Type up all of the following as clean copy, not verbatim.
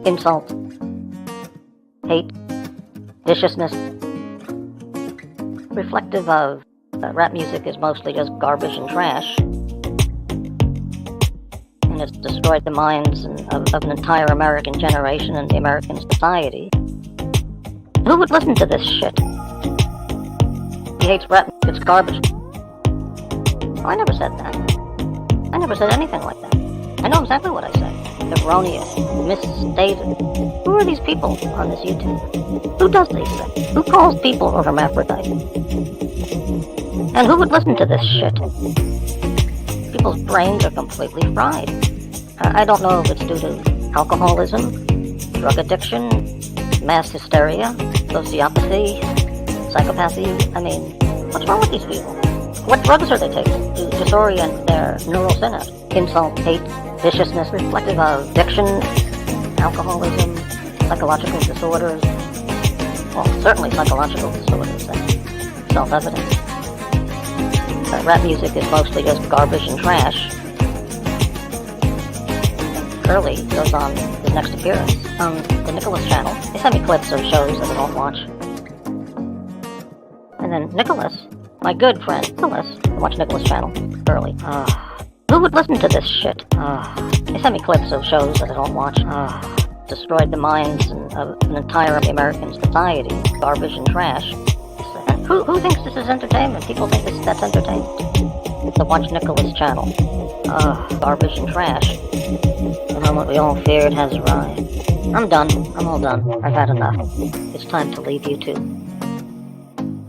insult, hate, viciousness, reflective of rap music is mostly just garbage and trash, and it's destroyed the minds of an entire American generation and the American society. Who would listen to this shit? He hates rap, it's garbage. I never said that. I never said anything like that. I know exactly what I said. Erroneous, misstated. Who are these people on this YouTube? Who does these things? Who calls people a hermaphrodite? And who would listen to this shit? People's brains are completely fried. I don't know if it's due to alcoholism, drug addiction, mass hysteria, sociopathy, psychopathy. I mean, what's wrong with these people? What drugs are they taking to disorient their neural synapse? Insult, hate, viciousness, reflective of addiction, alcoholism, psychological disorders. Well, certainly psychological disorders. That's self-evident. Rap music is mostly just garbage and trash. Curly goes on his next appearance on the Nicholas channel. They send me clips of shows that I don't watch. And then Nicholas, my good friend Nicholas, I watch Nicholas channel, Curly. Who would listen to this shit? They send me clips of shows that I don't watch. Destroyed the minds of an entire American society. Garbage and trash. Who thinks this is entertainment? People think that's entertainment. So watch Nicholas channel. Garbage and trash. The moment we all feared has arrived. I'm done. I'm all done. I've had enough. It's time to leave YouTube.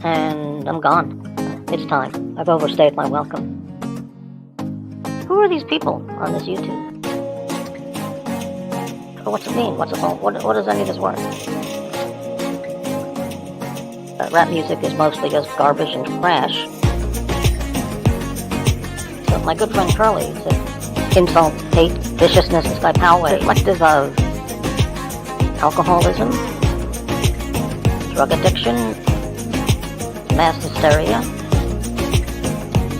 And I'm gone. It's time. I've overstayed my welcome. Who are these people on this YouTube? What's it mean? What's it all? What does any of this work? Rap music is mostly just garbage and trash. So my good friend Curly said, insult, hate, viciousness, and sky power, reflective of alcoholism, drug addiction, mass hysteria,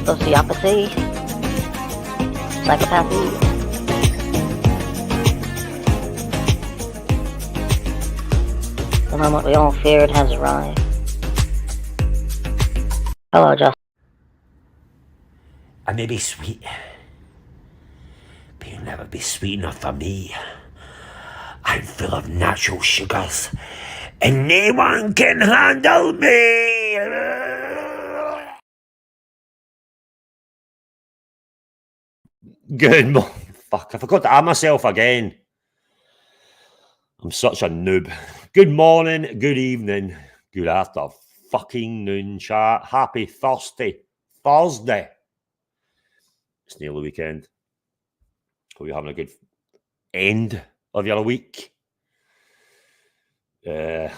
sociopathy, psychopathy. The moment we all feared has arrived. Hello, Justin. I may be sweet, but you'll never be sweet enough for me. I'm full of natural sugars, and no one can handle me. Good morning. Fuck, I forgot to add myself again. I'm such a noob. Good morning, good evening, good after fucking noon, chat. Happy Thursday. It's nearly the weekend. Hope you're having a good end of your week. In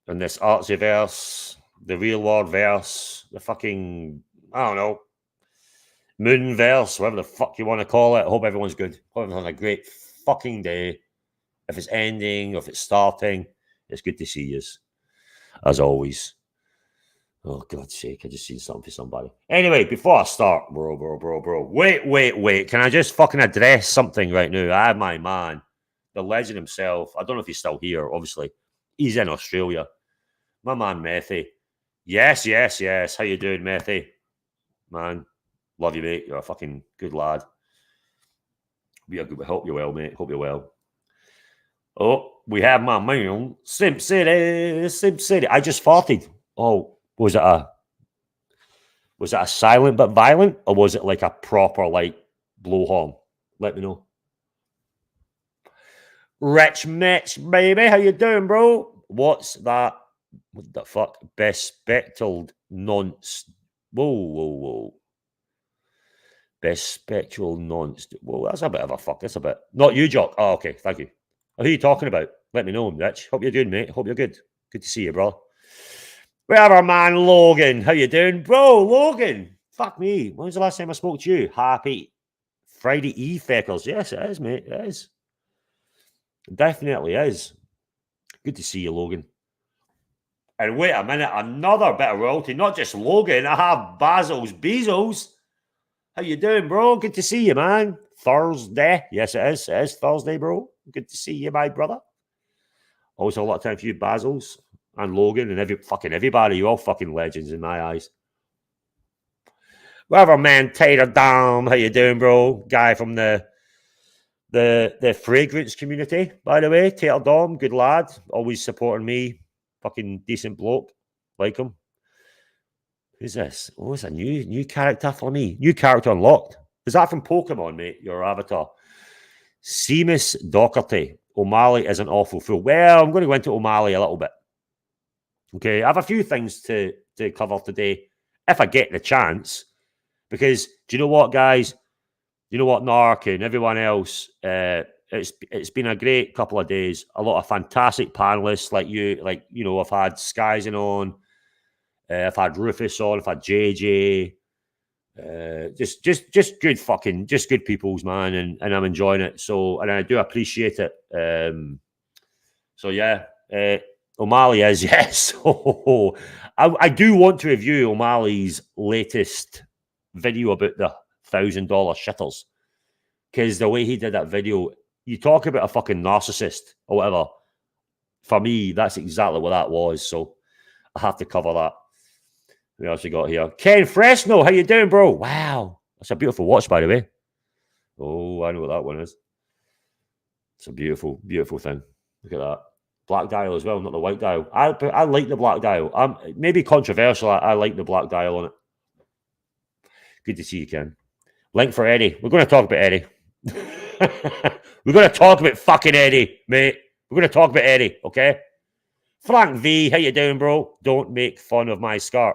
this Archie verse, the real world verse, the fucking, I don't know, moon verse, whatever the fuck you want to call it. I hope everyone's good. Hope everyone's having a great fucking day. If it's ending or if it's starting, it's good to see you, as always. Oh, God's sake, I just seen something for somebody. Anyway, before I start, bro. Wait. Can I just fucking address something right now? I have my man, the legend himself. I don't know if he's still here, obviously. He's in Australia. My man, Methy. Yes. How you doing, Methy? Man, love you, mate. You're a fucking good lad. Hope you're well, mate. Hope you're well. Oh, we have my man, Sim City. I just farted. Oh, was it a silent but violent, or was it like a proper like blowhorn? Let me know. Rich Mitch, baby, how you doing, bro? What's that? What the fuck? Bespectacled nonce. Whoa. Bespectacled nonce. Whoa, that's a bit of a fuck. That's a bit. Not you, Jock. Oh, okay. Thank you. Who are you talking about? Let me know, Rich. Hope you're good, mate. Hope you're good. Good to see you, bro. We have our man, Logan. How you doing? Bro, Logan. Fuck me. When was the last time I spoke to you? Happy Friday Eve, feckles. Yes, it is, mate. It is. It definitely is. Good to see you, Logan. And wait a minute. Another bit of royalty. Not just Logan. I have Basil's Bezos. How you doing, bro? Good to see you, man. Thursday. Yes, it is. It is Thursday, bro. Good to see you, my brother. Also, a lot of time for you, Basils and Logan and everybody. You're all fucking legends in my eyes. Whatever, man. Tater Dom, how you doing, bro? Guy from the fragrance community, by the way. Tater Dom, good lad. Always supporting me. Fucking decent bloke. Like him. Who's this? Oh, it's a new character for me. New character unlocked. Is that from Pokemon, mate? Your avatar. Seamus Docherty. O'Malley is an awful fool. Well, I'm going to go into O'Malley a little bit. Okay, I have a few things to cover today, if I get the chance. Because do you know what, guys? You know what, Narc and everyone else? It's been a great couple of days. A lot of fantastic panelists like you. Like, you know, I've had Skyzen on. I've had Rufus on. I've had JJ. Just good peoples, man, and I'm enjoying it. So, and I do appreciate it. So yeah, O'Malley is yes. I do want to review O'Malley's latest video about the $1,000 shitters, because the way he did that video, you talk about a fucking narcissist or whatever. For me, that's exactly what that was. So I have to cover that. Who else we got here? Ken Fresno, how you doing, bro? Wow, that's a beautiful watch, by the way. Oh, I know what that one is. It's a beautiful, beautiful thing. Look at that. Black dial as well, not the white dial. I like the black dial. Maybe controversial. I like the black dial on it. Good to see you, Ken. Link for Eddie. We're going to talk about Eddie. We're going to talk about fucking Eddie, mate. We're going to talk about Eddie, okay? Frank V, how you doing, bro? Don't make fun of my skirt.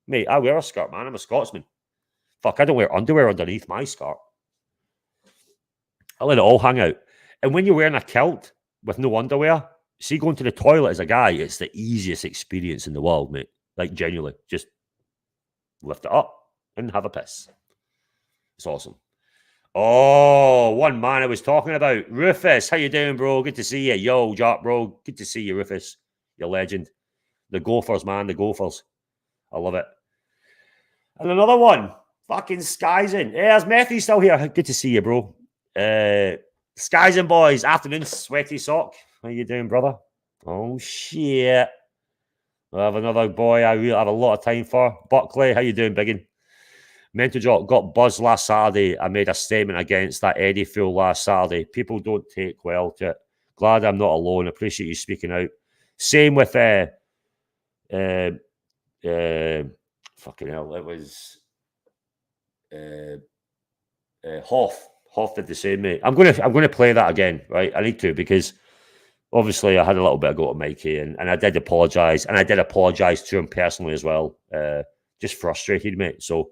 Mate, I wear a skirt, man. I'm a Scotsman. Fuck, I don't wear underwear underneath my skirt. I let it all hang out. And when you're wearing a kilt with no underwear, see, going to the toilet as a guy, it's the easiest experience in the world, mate. Like, genuinely. Just lift it up and have a piss. It's awesome. Oh, one man I was talking about. Rufus, how you doing, bro? Good to see you. Yo, Jack, bro. Good to see you, Rufus. You're a legend. The Gophers, man. The Gophers. I love it. And another one. Fucking Skyzen. Hey, there's Methy still here. Good to see you, bro. Skyzen boys. Afternoon, sweaty sock. How you doing, brother? Oh, shit. I have another boy I really have a lot of time for. Buckley, how you doing, biggin? Mental Jock got buzzed last Saturday. I made a statement against that Eddie fool last Saturday. People don't take well to it. Glad I'm not alone. Appreciate you speaking out. Same with fucking hell. It was Hoff. Hoff did the same, mate. I'm gonna play that again, right? I need to, because obviously I had a little bit of go to Mikey, and I did apologise, and I did apologise to him personally as well. Just frustrated, mate. So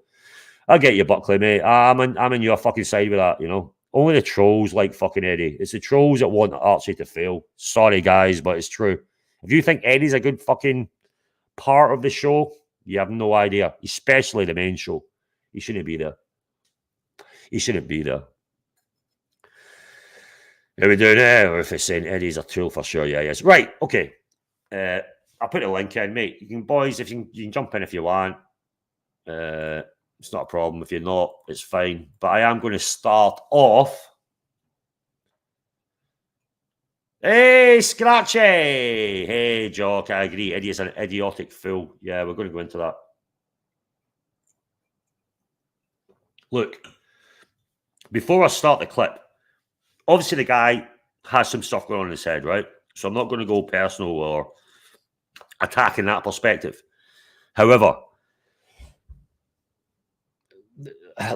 I'll get you, Buckley, mate. I'm in your fucking side with that, you know. Only the trolls like fucking Eddie. It's the trolls that want Archie to fail. Sorry, guys, but it's true. If you think Eddie's a good fucking part of the show, you have no idea. Especially the main show. He shouldn't be there. He shouldn't be there. How we doing there? Or if it's saying Eddie's a tool for sure, yeah, yes. Right, okay. I'll put a link in, mate. You can, boys, if you can jump in if you want. It's not a problem. If you're not, it's fine. But I am going to start off. Hey, Scratchy! Hey, Jock, I agree. Eddie is an idiotic fool. Yeah, we're going to go into that. Look, before I start the clip, obviously the guy has some stuff going on in his head, right? So I'm not going to go personal or attacking that perspective. However,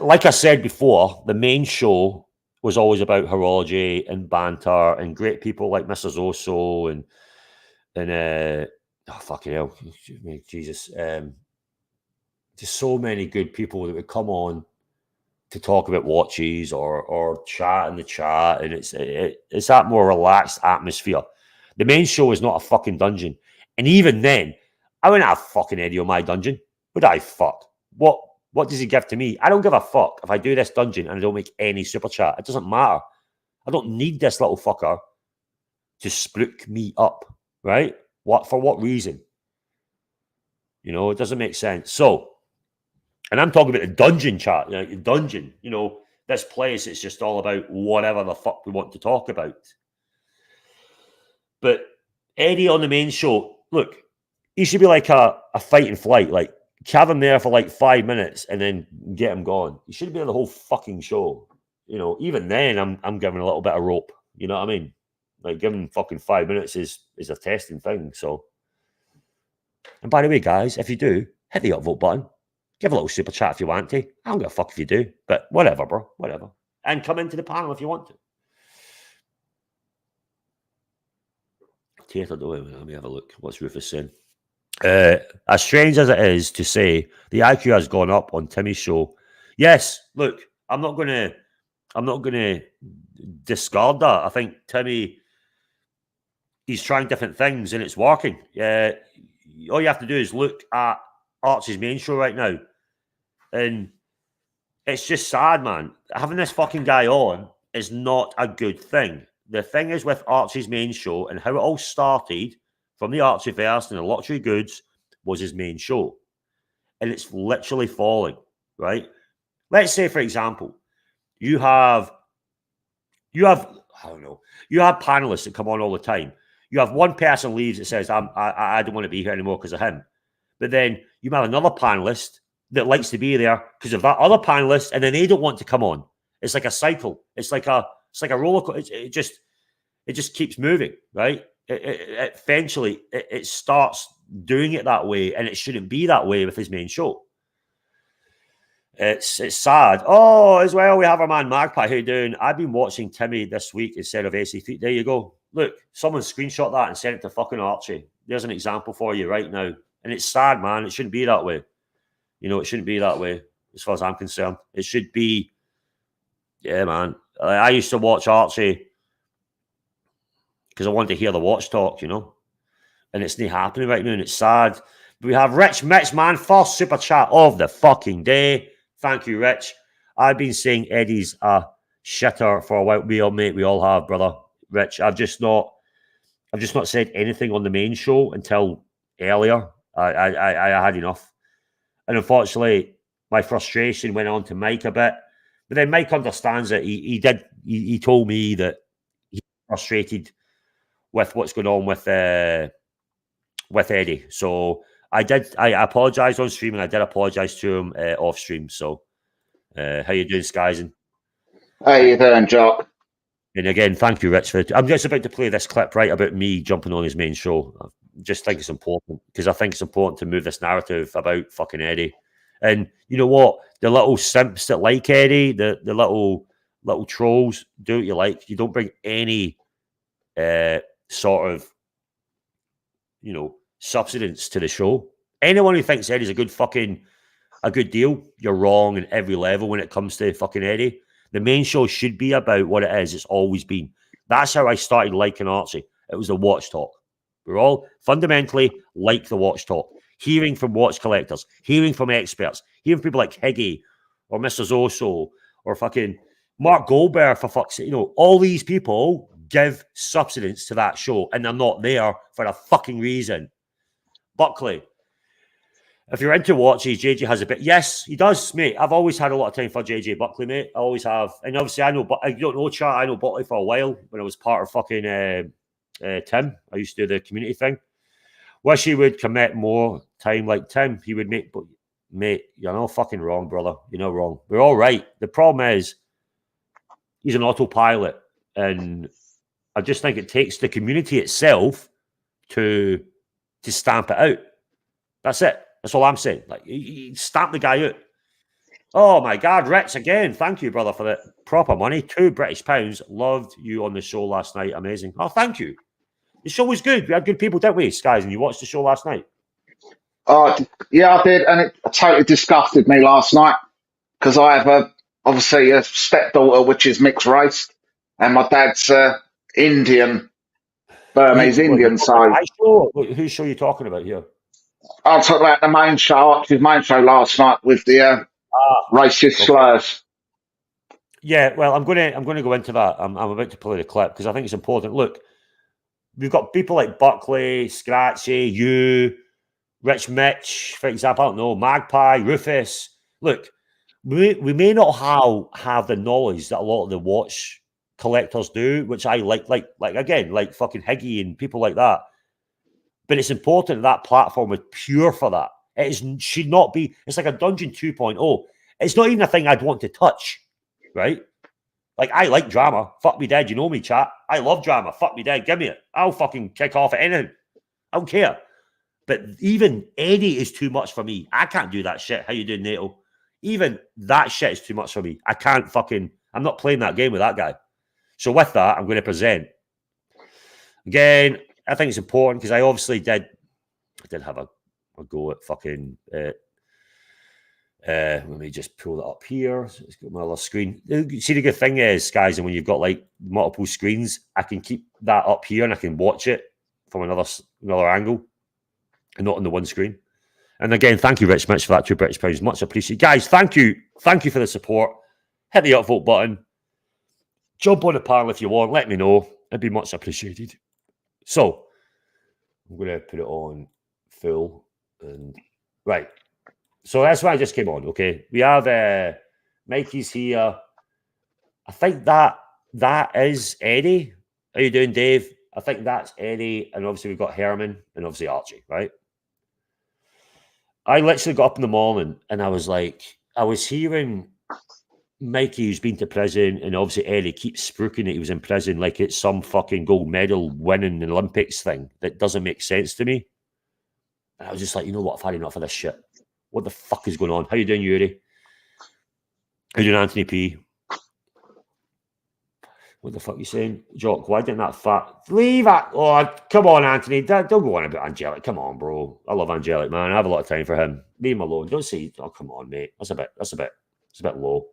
like I said before, the main show was always about horology and banter and great people like Mrs. Oso and oh, fucking hell, Jesus, just so many good people that would come on to talk about watches or chat in the chat, and it's that more relaxed atmosphere. The main show is not a fucking dungeon, and even then, I wouldn't have fucking Eddie on my dungeon. Would I? Fuck. What does he give to me? I don't give a fuck if I do this dungeon and I don't make any super chat. It doesn't matter. I don't need this little fucker to spruik me up, right? For what reason? You know, it doesn't make sense. So, and I'm talking about the dungeon chat, like the dungeon, you know, This place, it's just all about whatever the fuck we want to talk about. But Eddie on the main show, look, he should be like a fight and flight. Like, have him there for like 5 minutes and then get him gone. He should be on the whole fucking show. You know, even then, I'm giving a little bit of rope. You know what I mean? Like, giving fucking 5 minutes is a testing thing. So, and by the way, guys, if you do, hit the upvote button. Give a little super chat if you want to. I don't give a fuck if you do, but whatever, bro. Whatever. And come into the panel if you want to. Theatre, let me have a look. What's Rufus saying? As strange as it is to say, the IQ has gone up on Timmy's show. Yes, look, I'm not gonna discard that. I think Timmy, he's trying different things and it's working. All you have to do is look at Archie's main show right now, and it's just sad, man. Having this fucking guy on is not a good thing. The thing is with Archie's main show and how it all started from the Archieverse and the luxury goods was his main show. And it's literally falling, right? Let's say, for example, you have, I don't know, you have panelists that come on all the time. You have one person leaves that says, I don't want to be here anymore because of him. But then you have another panelist that likes to be there because of that other panelist, and then they don't want to come on. It's like a cycle. It's like a roller coaster. It just keeps moving, right? Eventually, it starts doing it that way, and it shouldn't be that way with his main show. It's sad. Oh, as well, we have our man Magpie. How you doing? I've been watching Timmy this week instead of AC3. There you go. Look, someone screenshot that and sent it to fucking Archie. There's an example for you right now. And it's sad, man. It shouldn't be that way. You know, it shouldn't be that way as far as I'm concerned. It should be, yeah, man. I used to watch Archie because I wanted to hear the watch talk, you know. And it's not happening right now, and it's sad. But we have Rich Mitch, man. First super chat of the fucking day. Thank you, Rich. I've been saying Eddie's a shitter for a while. We all have, brother. Rich, I've just not said anything on the main show until earlier. I had enough. And unfortunately, my frustration went on to Mike a bit. But then Mike understands it. He told me that he's frustrated with what's going on with Eddie. So I apologise on stream, and I did apologise to him off stream. So how you doing, Skyzen? How you doing, Jock? And again, thank you, Rich. I'm just about to play this clip right about me jumping on his main show. I just think it's important because I think it's important to move this narrative about fucking Eddie. And you know what? The little simps that like Eddie, the little trolls, do what you like. You don't bring any sort of, you know, substance to the show. Anyone who thinks Eddie's a good deal, you're wrong in every level when it comes to fucking Eddie. The main show should be about what it is. It's always been. That's how I started liking Archie. It was the watch talk. We're all fundamentally like the watch talk. Hearing from watch collectors, hearing from experts, hearing from people like Higgy or Mr. Zoso or fucking Mark Goldberg, for fuck's sake. You know, all these people give substance to that show, and they're not there for a fucking reason. Buckley, if you're into watches, JJ has a bit. Yes, he does, mate. I've always had a lot of time for JJ Buckley, mate. I always have. And obviously, I don't know chat. I know Buckley for a while when I was part of fucking Tim. I used to do the community thing. Wish he would commit more time like Tim. He would make, but mate, you're not fucking wrong, brother. You're not wrong. We're all right. The problem is he's an autopilot, and I just think it takes the community itself to stamp it out. That's it. That's all I'm saying. Like, you stamp the guy out. Oh my God, Rich again. Thank you, brother, for the proper money. £2 Loved you on the show last night. Amazing. Oh, thank you. The show was good. We had good people, didn't we, Skies? And you watched the show last night? Oh, yeah, I did, and it totally disgusted me last night because I have obviously a stepdaughter which is mixed race, and my dad's Indian, Burmese Indian. So, whose show are you talking about here? I'll talk about the main show, Archie's main show last night with the racist slurs. Yeah, well, I'm going to go into that. I'm about to play the clip because I think it's important. Look, we've got people like Buckley, Scratchy, you, Rich Mitch, for example, I don't know, Magpie, Rufus. Look, we may not have the knowledge that a lot of the watch collectors do, which I like again, like fucking Higgy and people like that. But it's important that platform is pure for that. Should not be. It's like a Dungeon 2.0. It's not even a thing I'd want to touch, right? Like, I like drama. Fuck me dead. You know me, chat. I love drama. Fuck me dead. Give me it. I'll fucking kick off at anything. I don't care. But even Eddie is too much for me. I can't do that shit. How you doing, NATO? Even that shit is too much for me. I can't fucking... I'm not playing that game with that guy. So with that, I'm going to present. Again, I think it's important because I obviously did have a go at fucking... let me just pull it up here. So it's got my other screen. See, the good thing is, guys, and when you've got like multiple screens, I can keep that up here and I can watch it from another angle and not on the one screen. And again, thank you, Rich Mitch, for that £2 much appreciated. Guys, thank you for the support. Hit the upvote button. Jump on the panel if you want. Let me know. It'd be much appreciated. So I'm going to put it on full and right. So that's why I just came on, okay? We have Mikey's here. I think that is Eddie. How you doing, Dave? I think that's Eddie. And obviously we've got Herman and obviously Archie, right? I literally got up in the morning and I was like, I was hearing Mikey, who's been to prison, and obviously Eddie keeps spooking that he was in prison like it's some fucking gold medal winning Olympics thing that doesn't make sense to me. And I was just like, you know what? I've had enough of this shit. What the fuck is going on? How you doing, Yuri? How you doing, Anthony P? What the fuck are you saying? Jock, why didn't that fat... Leave it! Oh, come on, Anthony. Don't go on about Angelic. Come on, bro. I love Angelic, man. I have a lot of time for him. Leave him alone. Don't say... Oh, come on, mate. It's a bit low.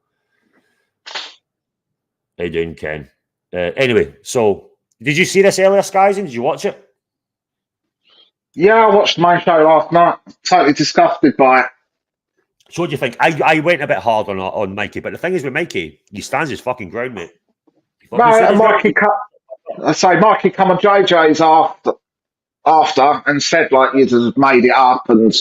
How you doing, Ken? Anyway, so... Did you see this earlier, Skies? Did you watch it? Yeah, I watched my show last night. Totally disgusted by it. So what do you think? I went a bit hard on Mikey, but the thing is with Mikey, he stands his fucking ground, mate. No, Mikey come on JJ's after and said like you'd have made it up and...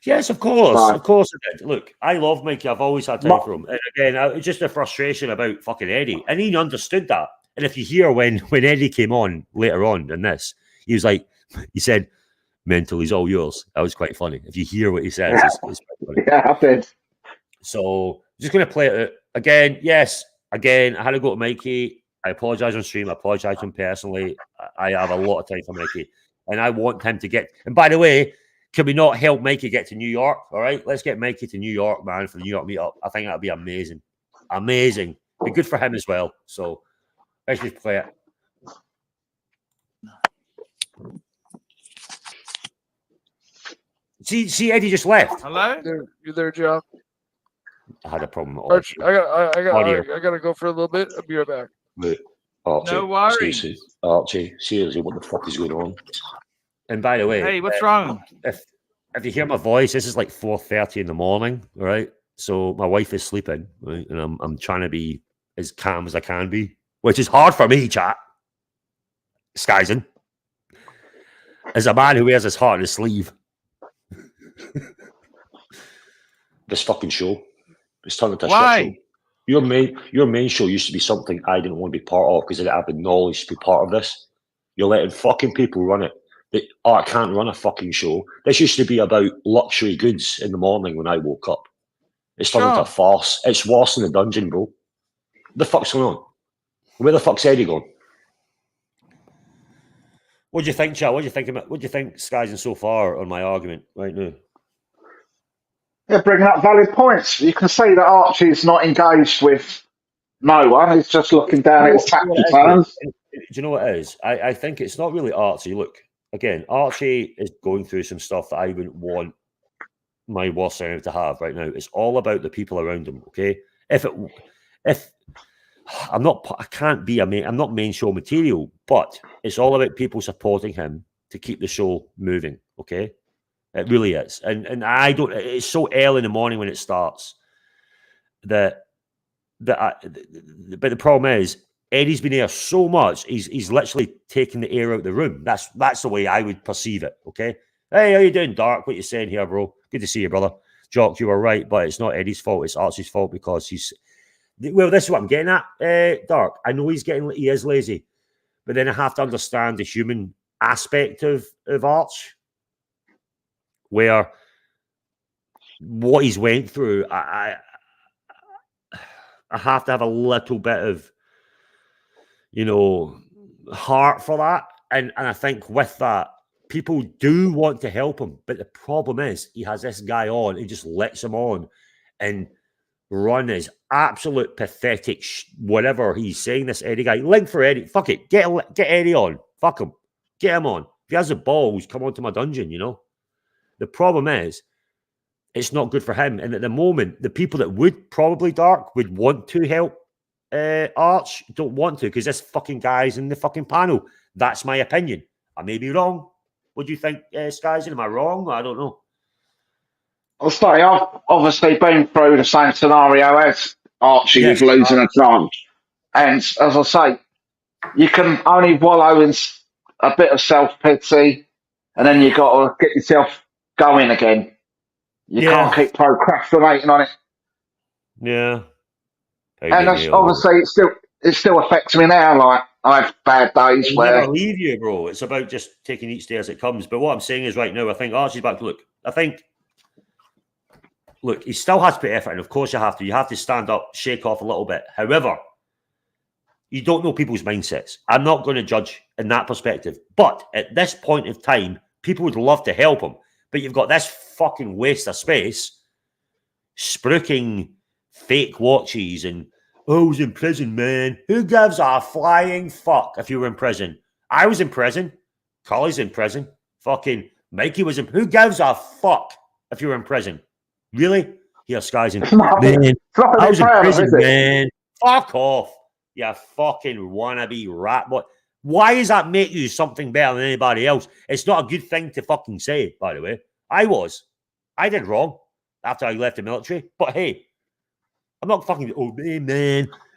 Yes, of course. Right. Of course I did. Look, I love Mikey. I've always had time for him. And again, it's just a frustration about fucking Eddie. And he understood that. And if you hear when Eddie came on later on in this, he was like, he said, mental, he's all yours. That was quite funny. If you hear what he says, it's quite funny. Yeah, I did. So, just going to play it again. Yes, again, I had to go to Mikey. I apologize on stream. I apologize to him personally. I have a lot of time for Mikey. And I want him to get... And by the way, can we not help Mikey get to New York? All right, let's get Mikey to New York, man, for the New York meetup. I think that'd be amazing. Amazing. Be good for him as well. So, let's just play it. See, Eddie just left. Hello? You there, Joe? I had a problem. Archie, I gotta go for a little bit. I'll be right back. Wait, Archie, no worries. Seriously, Archie, seriously, what the fuck is going on? And by the way, hey, what's wrong? If you hear my voice, this is like 4:30 in the morning, all right? So my wife is sleeping, right? And I'm trying to be as calm as I can be, which is hard for me, chat. Skyzen. As a man who wears his heart on his sleeve. This fucking show. It's turned into a Why? shit show. Your main show used to be something I didn't want to be part of because I didn't have the knowledge to be part of this. You're letting fucking people run it. I can't run a fucking show. This used to be about luxury goods in the morning when I woke up. It's turned into a farce. It's worse than the dungeon, bro. What the fuck's going on? Where the fuck's Eddie going? What do you think, chat? What do you think, Skies, so far on my argument right now? They're bringing up valid points. You can see that Archie's not engaged with no one. He's just looking down at his tax returns. Do you know what it is? I think it's not really Archie. Look, again, Archie is going through some stuff that I wouldn't want my worst enemy to have right now. It's all about the people around him, okay? I'm not main show material, but it's all about people supporting him to keep the show moving, okay? It really is. And I don't, it's so early in the morning when it starts but the problem is, Eddie's been here so much, he's literally taking the air out of the room. That's the way I would perceive it, okay? Hey, how you doing, Dark? What you saying here, bro? Good to see you, brother. Jock, you were right, but it's not Eddie's fault. It's Archie's fault because he's. Well, this is what I'm getting at, Dark. I know he is lazy, but then I have to understand the human aspect of Arch, where what he's went through. I have to have a little bit of, heart for that, and I think with that, people do want to help him, but the problem is he has this guy on. He just lets him on, and run his absolute pathetic whatever he's saying. This Eddie guy, link for Eddie. Fuck it, get Eddie on. Fuck him, get him on. If he has the balls, come on to my dungeon. The problem is, it's not good for him. And at the moment, the people that would probably would want to help Arch don't want to because this fucking guy's in the fucking panel. That's my opinion. I may be wrong. What do you think, Skyzen? Am I wrong? I don't know. I'll say I've obviously been through the same scenario as Archie with losing a tranche. And as I say, you can only wallow in a bit of self-pity, and then you got to get yourself going again. You can't keep procrastinating on it. Yeah. And that's, obviously, it still affects me now. Like, I have bad days where... never leave you, bro. It's about just taking each day as it comes. But what I'm saying is right now, I think Archie's back to look. Look, he still has to put effort in. Of course you have to. You have to stand up, shake off a little bit. However, you don't know people's mindsets. I'm not going to judge in that perspective. But at this point of time, people would love to help him. But you've got this fucking waste of space spruiking fake watches and, I was in prison, man. Who gives a flying fuck if you were in prison? I was in prison. Collie's in prison. Fucking Mikey was in. Who gives a fuck if you were in prison? Really? Here, Skyzen. Man, I was in prison, man. Fuck off. You fucking wannabe rat. Why does that make you something better than anybody else? It's not a good thing to fucking say, by the way. I did wrong after I left the military. But hey, I'm not fucking,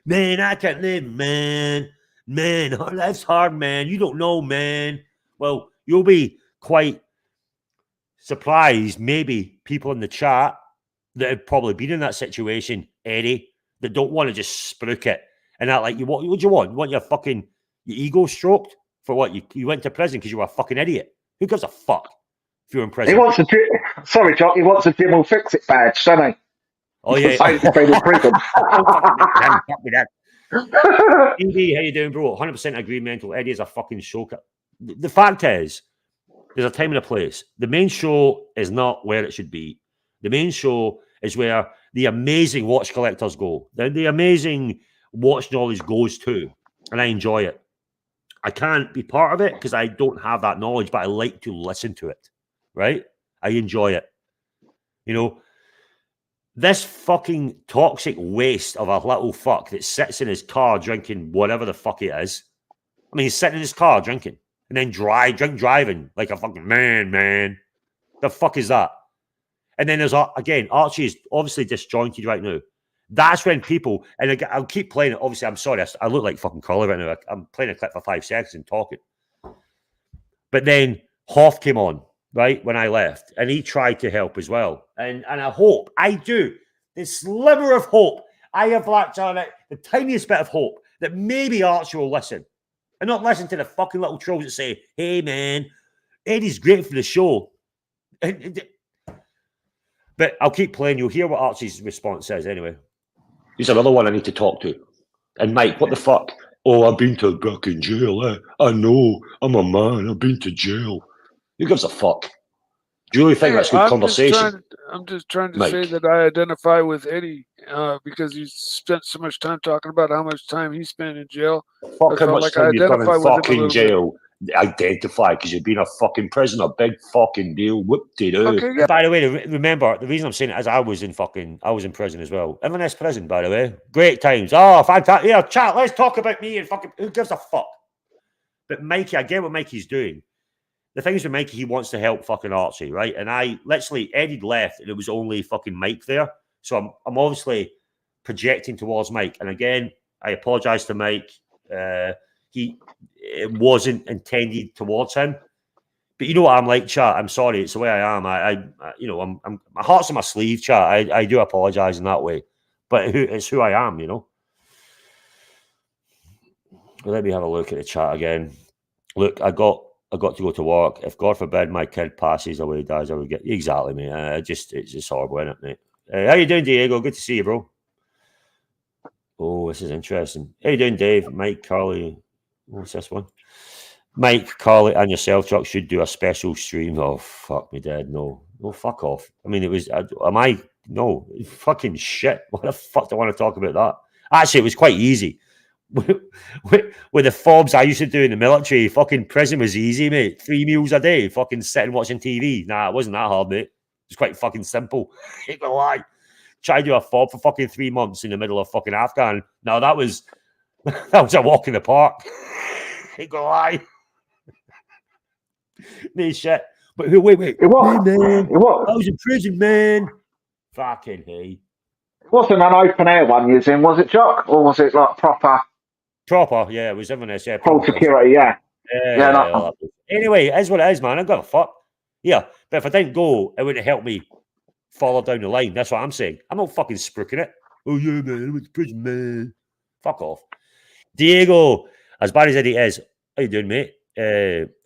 man, I can't live, man, life's hard, man. You don't know, man. Well, you'll be quite surprised, maybe people in the chat that have probably been in that situation, Eddie, that don't want to just spruik it and that like, what do you want? You want your ego stroked for what? You went to prison because you were a fucking idiot. Who gives a fuck if you're in prison? He wants a sorry, Jock, he wants a Jim will fix it badge, doesn't he? Oh, yeah. In prison. Eddie, how you doing, bro? 100% agree, mental. Eddie is a fucking shocker. The fact is, there's a time and a place. The main show is not where it should be. The main show is where the amazing watch collectors go. The amazing watch knowledge goes to. And I enjoy it. I can't be part of it because I don't have that knowledge, but I like to listen to it. Right? I enjoy it. This fucking toxic waste of a little fuck that sits in his car drinking whatever the fuck it is. I mean, he's sitting in his car drinking and then driving like a fucking man. The fuck is that? And then there's, again, Archie is obviously disjointed right now. That's when people, and I'll keep playing it. Obviously, I'm sorry, I look like fucking Curly right now. I'm playing a clip for 5 seconds and talking. But then Hoff came on, right, when I left, and he tried to help as well. And I hope, I do, this sliver of hope, I have latched on it, the tiniest bit of hope, that maybe Archie will listen. And not listen to the fucking little trolls that say, hey, man, Eddie's great for the show. But I'll keep playing. You'll hear what Archie's response says anyway. He's another one I need to talk to. And Mike, what the fuck? Oh, I've been to back in jail. I know. I'm a man. I've been to jail. Who gives a fuck? Do you really think that's good conversation? I'm just trying to Mike. say that I identify with Eddie because he spent so much time talking about how much time he spent in jail. Fuck how much time you've done in fucking jail. Identify because you've been a fucking prisoner. Big fucking deal. Whoop-de-doo. Okay, yeah. By the way, remember, the reason I'm saying it is I was in prison as well. Inverness prison, by the way. Great times. Oh, fantastic. Yeah, chat, let's talk about me and fucking, who gives a fuck? But Mikey, I get what Mikey's doing. The thing is with Mikey, he wants to help fucking Archie, right? And I literally, Eddie left and it was only fucking Mike there. So I'm obviously projecting towards Mike. And again, I apologize to Mike. It wasn't intended towards him. But you know what I'm like, chat. I'm sorry. It's the way I am. I'm my heart's on my sleeve, chat. I do apologise in that way, but it's who I am, you know. Let me have a look at the chat again. Look, I got to go to work. If God forbid my kid passes away, dies, I would get exactly, mate. It's just horrible, isn't it, mate? How you doing, Diego? Good to see you, bro. Oh, this is interesting. How you doing, Dave? Mike, Carly. What's this one? Mike, Carly, and yourself, Chuck, should do a special stream. Oh, fuck me dead. No, fuck off. I mean, it was, no, fucking shit. What the fuck do I want to talk about that? Actually, it was quite easy. With the fobs I used to do in the military, fucking prison was easy, mate. 3 meals a day, fucking sitting watching TV. Nah, it wasn't that hard, mate. It was quite fucking simple. Ain't gonna lie. Try to do a fob for fucking 3 months in the middle of fucking Afghan. Now that was a walk in the park. Ain't gonna lie. No shit. But wait. It was. Hey, man. It was. I was in prison, man. Fucking hey. It wasn't an open air one you was in, was it, Jock? Or was it like proper? Proper, yeah. It was Inverness, yeah. Full security, yeah. Yeah. Anyway, it is what it is, man. I got a fuck. Yeah, but if I didn't go, it wouldn't help me follow down the line. That's what I'm saying. I'm not fucking spruiking it. Oh yeah, man. I went to prison, man. Fuck off. Diego, as bad as Eddie is, how you doing, mate?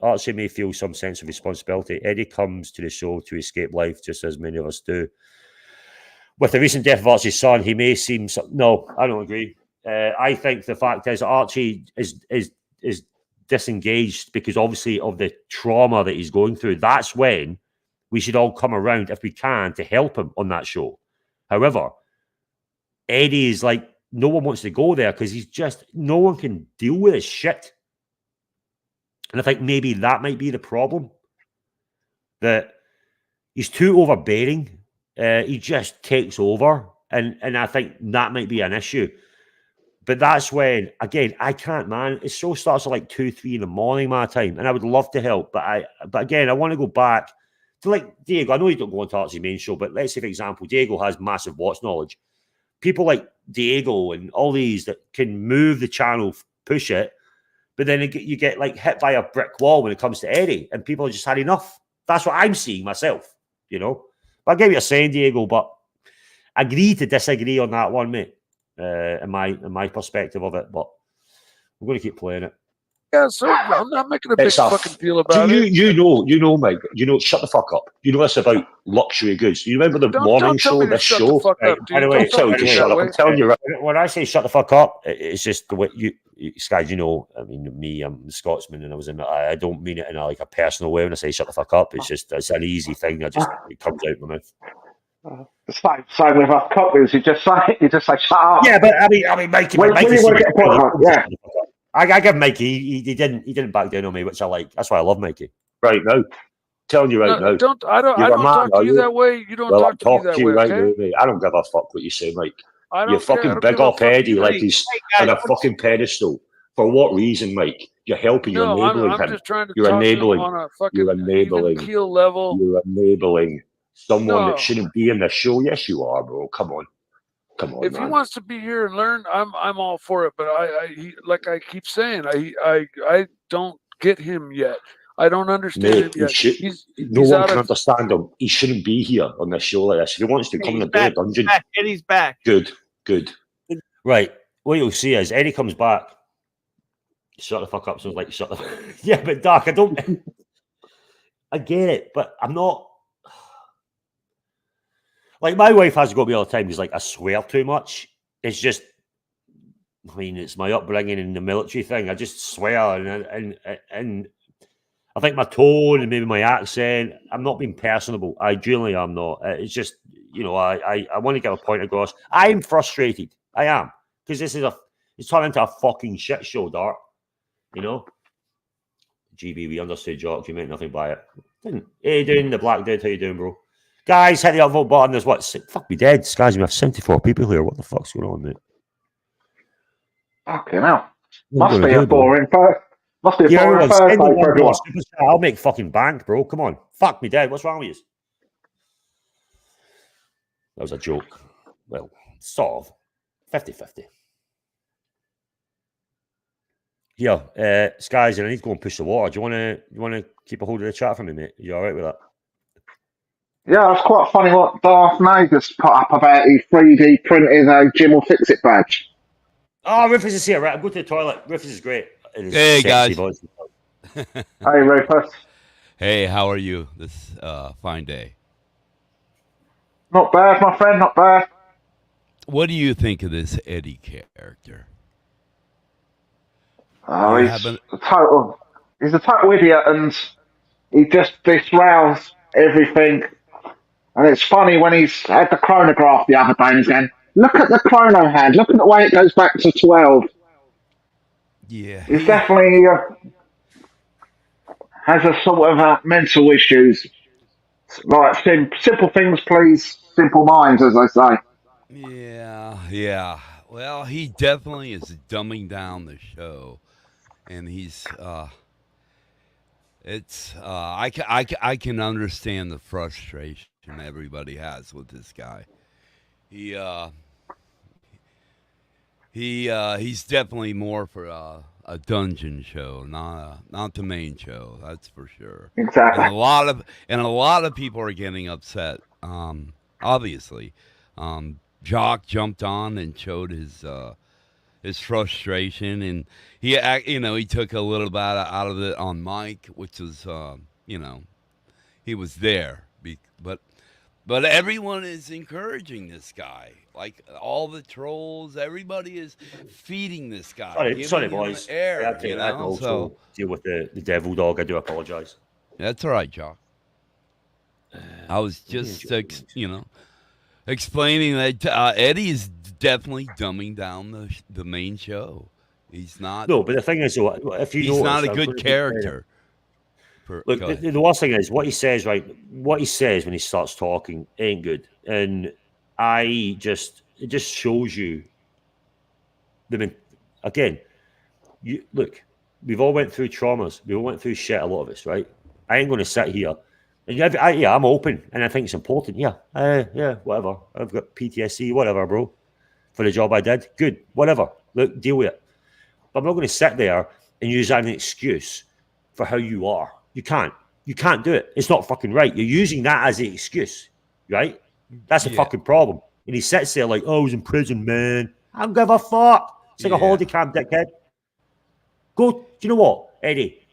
Archie may feel some sense of responsibility. Eddie comes to the show to escape life, just as many of us do. With the recent death of Archie's son, he may seem... No, I don't agree. I think the fact is Archie is disengaged because obviously of the trauma that he's going through. That's when we should all come around, if we can, to help him on that show. However, Eddie is like, no one wants to go there because no one can deal with his shit. And I think maybe that might be the problem. That he's too overbearing. He just takes over. And I think that might be an issue. But that's when, again, I can't, man. It show starts at like 2, 3 in the morning, my time. And I would love to help. But again, I want to go back to like Diego. I know you don't go on to Archie's main show, but let's say, for example, Diego has massive watch knowledge. People like Diego and all these that can move the channel, push it, but then you get like hit by a brick wall when it comes to Eddie, and people have just had enough. That's what I'm seeing myself, you know. But I get what you're saying, Diego, but agree to disagree on that one, mate. In my perspective of it, but I'm going to keep playing it. Yeah, so I'm not making a big fucking deal about it. You know, Mike. You know, shut the fuck up. You know this about luxury goods. You remember the morning show, this show? By the way, shut up. I'm telling you, when I say shut the fuck up, it's just the way you guys. You know, I mean, I'm a Scotsman, and I don't mean it in a personal way when I say shut the fuck up. It's an easy thing. It comes out of my mouth. It's like same with us cocktails. You just say shut up. Yeah, but I mean, Mikey. When you want to get a point, yeah. I give Mikey. He didn't back down on me, which I like. That's why I love Mikey. Right now, telling you right now. I don't talk to you that way. You don't talk to me that way. Right Okay? now, mate. I don't give a fuck what you say, Mike. You're care. fucking big up Eddie like he's on a fucking pedestal. For what reason, Mike? You're helping. You're enabling him. I'm just trying to you're talk enabling. to him on a fucking you're enabling. even keel level. You're enabling someone that shouldn't be in the show. Yes, you are, bro. Come on. If man. he wants to be here and learn, I'm all for it. But like I keep saying, I don't get him yet. I don't understand him yet. No one can understand him. He shouldn't be here on this show like this. If he wants to come in the dungeon, Eddie's back. Good. Right. What you'll see is Eddie comes back. Shut the fuck up. Sounds like shut the. Yeah, but Doc, I don't. I get it, but I'm not. Like, my wife has to go to me all the time. He's like, I swear too much. It's just, I mean, it's my upbringing in the military thing. I just swear. And I think my tone and maybe my accent, I'm not being personable. I genuinely am not. It's just, you know, I want to get a point across. I'm frustrated. I am. Because it's turned into a fucking shit show, Dart. You know? GB, we understood jokes. You meant nothing by it. Didn't. Hey, doing the black dude. How you doing, bro? Guys, hit the upvote button. There's what? Fuck me dead. Guys, we have 74 people here. What the fuck's going on, mate? Fucking hell. Must be a boring Thursday for everyone. I'll make fucking bank, bro. Come on. Fuck me dead. What's wrong with you? That was a joke. Well, sort of. 50-50. Here, Skies, and I need to go and push the water. Do you want to keep a hold of the chat for me, mate? You all right with that? Yeah, it's quite funny what Darth Vader's put up about his 3D printed Jim will fix it badge. Oh, Rufus is here. Right, I'm going to the toilet. Rufus is great. Hey, guys. Voice. Hey, Rufus. Hey, how are you this fine day? Not bad, my friend, not bad. What do you think of this Eddie character? Oh, You he's a total idiot, and he just disrails everything. And it's funny when he's had the chronograph the other day and he's going, look at the chrono hand, look at the way it goes back to 12. Yeah. He's definitely has a sort of mental issues. Like simple things please simple minds, as they say. Yeah. Well, he definitely is dumbing down the show, and he's I can understand the frustration everybody has with this guy. He's definitely more for a dungeon show, not the main show. That's for sure. Exactly. And a lot of people are getting upset. Obviously, Jock jumped on and showed his frustration, and he took a little bit out of it on Mike, which was he was there, but everyone is encouraging this guy. Like all the trolls, everybody is feeding this guy. Sorry, boys. Air, I had to also deal with the devil dog. I do apologise. That's all right, Jock. I was just, explaining that Eddie is definitely dumbing down the main show. He's not. No, but the thing is, if you he's not a good character. Look, the worst thing is what he says. Right, what he says when he starts talking ain't good, and it just shows you. Again, look. We've all went through traumas. We all went through shit. A lot of us, right? I ain't going to sit here. And I'm open, and I think it's important. Yeah, whatever. I've got PTSD, whatever, bro. For the job I did, good, whatever. Look, deal with it. But I'm not going to sit there and use that as an excuse for how you are. You can't do it. It's not fucking right. You're using that as an excuse, right? That's a fucking problem. And he sits there like, oh, I was in prison, man. I don't give a fuck. It's like a holiday camp, dickhead. Do you know what, Eddie?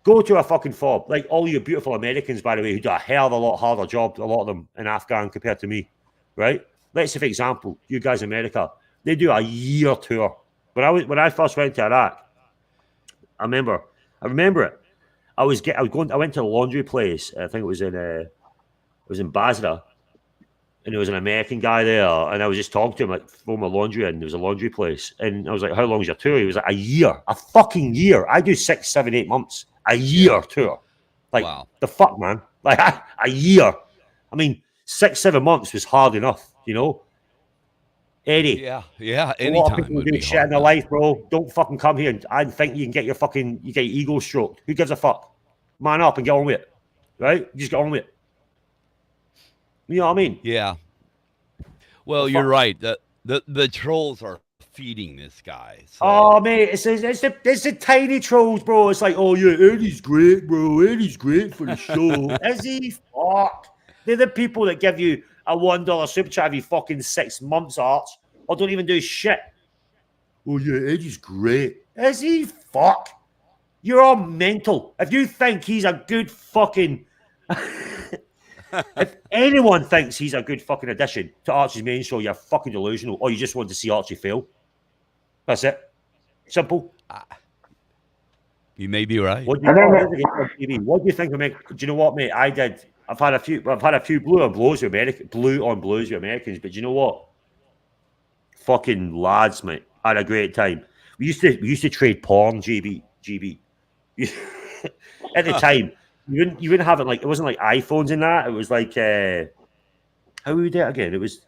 Go to a fucking fob. Like all you beautiful Americans, by the way, who do a hell of a lot harder job, a lot of them in Afghan compared to me, right? Let's say, for example, you guys in America, they do a year tour. When I first went to Iraq, I remember it. I went to a laundry place. I think it was in Basra, and there was an American guy there, and I was just talking to him, like, throw my laundry in. There was a laundry place, and I was like, how long is your tour? He was like, a fucking year. I do 6, 7, 8 months. A year tour. Like, wow. The fuck, man? Like, a year. I mean, 6, 7 months was hard enough, you know? Eddie. Yeah. A lot of people do shit in their life, bro. Don't fucking come here and think you can get your ego stroked. Who gives a fuck? Man up and get on with it. Right? Just get on with it. You know what I mean? Yeah. Well, you're right. The trolls are feeding this guy. So. Oh, mate, it's the tiny trolls, bro. It's like, oh, yeah, Eddie's great, bro. Eddie's great for the show. Is he? Fuck. They're the people that give you a $1 super chat every fucking 6 months, Arch, or don't even do shit. Oh, yeah, Eddie's great. Is he? Fuck. You're all mental. If you think he's a good fucking... If anyone thinks he's a good fucking addition to Archie's main show, you're fucking delusional, or you just want to see Archie fail. That's it. Simple. You may be right. What do you think of me? Do you know what, mate? I've had a few blue on blues with Americans, but do you know what? Fucking lads, mate. I had a great time. We used to trade porn, GB. At the time. You wouldn't have it like, it wasn't like iPhones in that. It was like how would we do it again? It was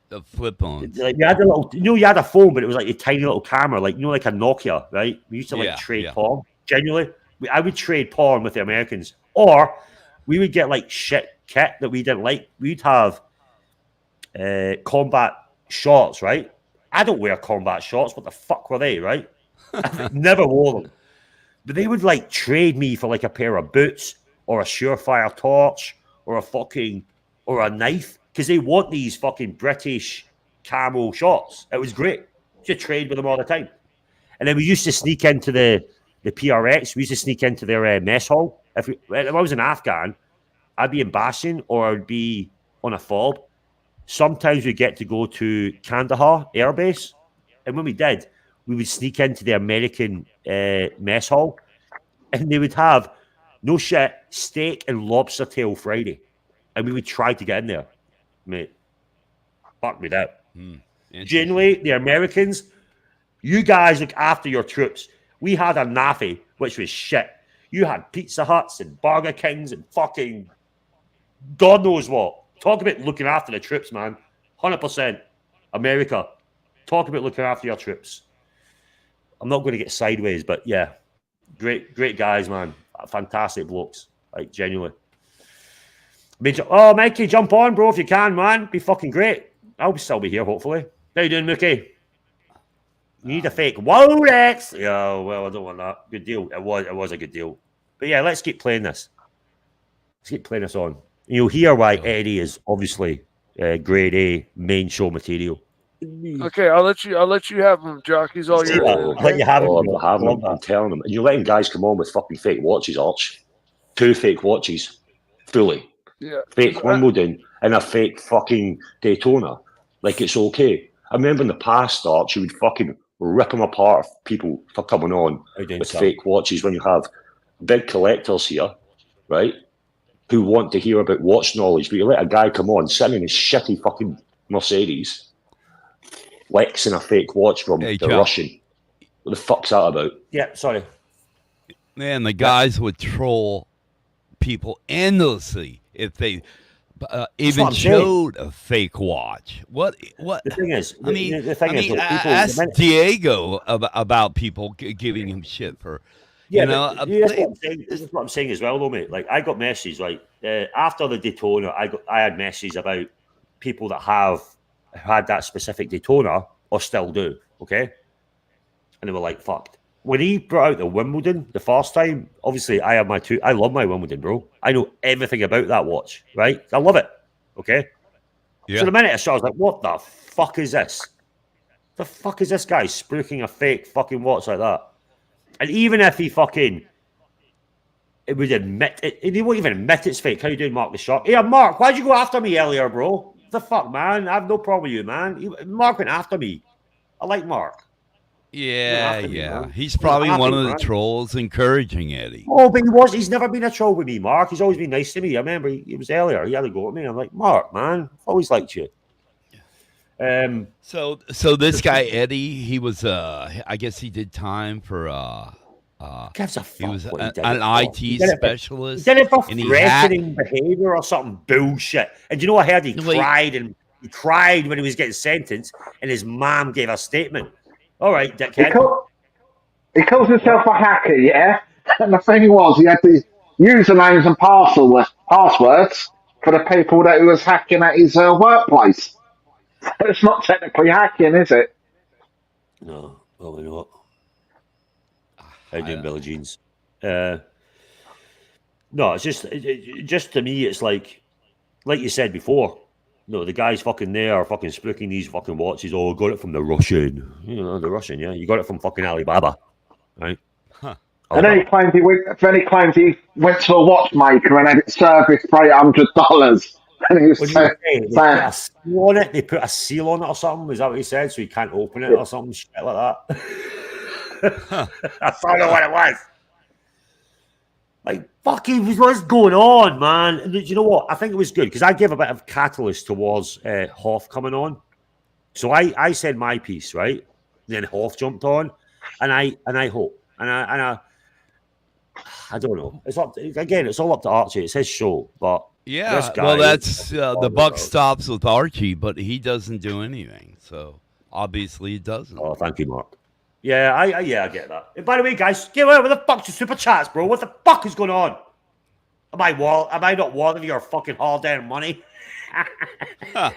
the flip-ons. Like you had a little, you had a phone, but it was like a tiny little camera, like like a Nokia, right? We used to trade porn. Genuinely, I would trade porn with the Americans, or we would get like shit kit that we didn't like. We'd have combat shorts, right? I don't wear combat shorts. What the fuck were they, right? I've never wore them. But they would like trade me for like a pair of boots or a surefire torch or a knife because they want these fucking British camo shorts. It was great. Just trade with them all the time. And then we used to sneak into the PRX. We used to sneak into their mess hall. If I was an Afghan, I'd be in Bastion or I'd be on a fob. Sometimes we get to go to Kandahar Air Base. And when we did, we would sneak into the American mess hall and they would have, no shit, steak and lobster tail Friday. And we would try to get in there. Mate, fuck me that. Generally, the Americans, you guys look after your troops. We had a NAFI, which was shit. You had Pizza Huts and Burger Kings and fucking God knows what. Talk about looking after the troops, man. 100%. America. Talk about looking after your troops. I'm not going to get sideways, but yeah. Great guys, man. Fantastic blokes. Like, genuinely. Mikey, jump on, bro, if you can, man. Be fucking great. I'll still be here, hopefully. How you doing, Mookie? You need a fake Wodex. Yeah, well, I don't want that. Good deal. It was a good deal. But yeah, let's keep playing this. Let's keep playing this on. You'll hear why Eddie is obviously grade A main show material. Okay, I'll let you have him, Jock. He's all yours. I'll let you have him. I'm not having him. I'm telling him. And you're letting guys come on with fucking fake watches, Arch. 2 fake watches. Fully. Yeah. Fake Wimbledon and a fake fucking Daytona. Like it's okay. I remember in the past, Arch, you would fucking rip them apart, people for coming on with fake watches when you have big collectors here, right? Who want to hear about watch knowledge, but you let a guy come on sitting in his shitty fucking Mercedes, flexing a fake watch from the Russian. What the fuck's that about? Yeah, sorry. Man, the guys would troll people endlessly if they even showed a fake watch. What? The thing is, ask Diego about people giving him shit for. Yeah, that's what I'm saying as well, though, mate. Like, I got messages, like, after the Daytona, I had messages about people that have had that specific Daytona or still do, okay? And they were like, fucked. When he brought out the Wimbledon the first time, obviously, I love my Wimbledon, bro. I know everything about that watch, right? I love it, okay? Yeah. So the minute I saw it, I was like, what the fuck is this? The fuck is this guy spruiking a fake fucking watch like that? And even if he would admit it, he won't even admit it's fake. How you doing, Mark the Shark? Yeah, Mark, why'd you go after me earlier, bro? The fuck, man? I have no problem with you, man. Mark went after me. I like Mark. Yeah. He's probably one of the trolls encouraging Eddie. Oh, but he's never been a troll with me, Mark. He's always been nice to me. I remember he was earlier. He had a go at me. I'm like, Mark, man, I've always liked you. So this guy Eddie, he was I guess he did time for he was an IT specialist. He did it for threatening behavior or something bullshit. And do you know what I heard? He cried when he was getting sentenced, and his mom gave a statement. All right, dickhead. He calls himself a hacker, yeah. And the thing was, he had the usernames and passwords for the people that he was hacking at his workplace. It's not technically hacking, is it? No, probably not. How you doing, Billie Jeans? No, it's just to me, it's like you said before. No, the guy's fucking there, fucking spooking these fucking watches. Oh, got it from the Russian. You know, the Russian, yeah. You got it from fucking Alibaba, right? Huh. And then he claims he went to a watchmaker and had it serviced for $800. And he was they put a seal on it or something. Is that what he said? So he can't open it or something shit like that. I don't know what it was. Like, fucking, what's going on, man? And you know what? I think it was good because I gave a bit of catalyst towards Hoff coming on. So I said my piece, right? Then Hoff jumped on, and I hope, and I don't know. It's all up to Archie. It's his show, but. Yeah, well, that's the buck stops with Archie, but he doesn't do anything. So obviously, he doesn't. Oh, thank you, Mark. Yeah, I get that. And by the way, guys, get away with the fuck's your super chats, bro. What the fuck is going on? Am I not wanting your fucking hard-earned money? Anyway,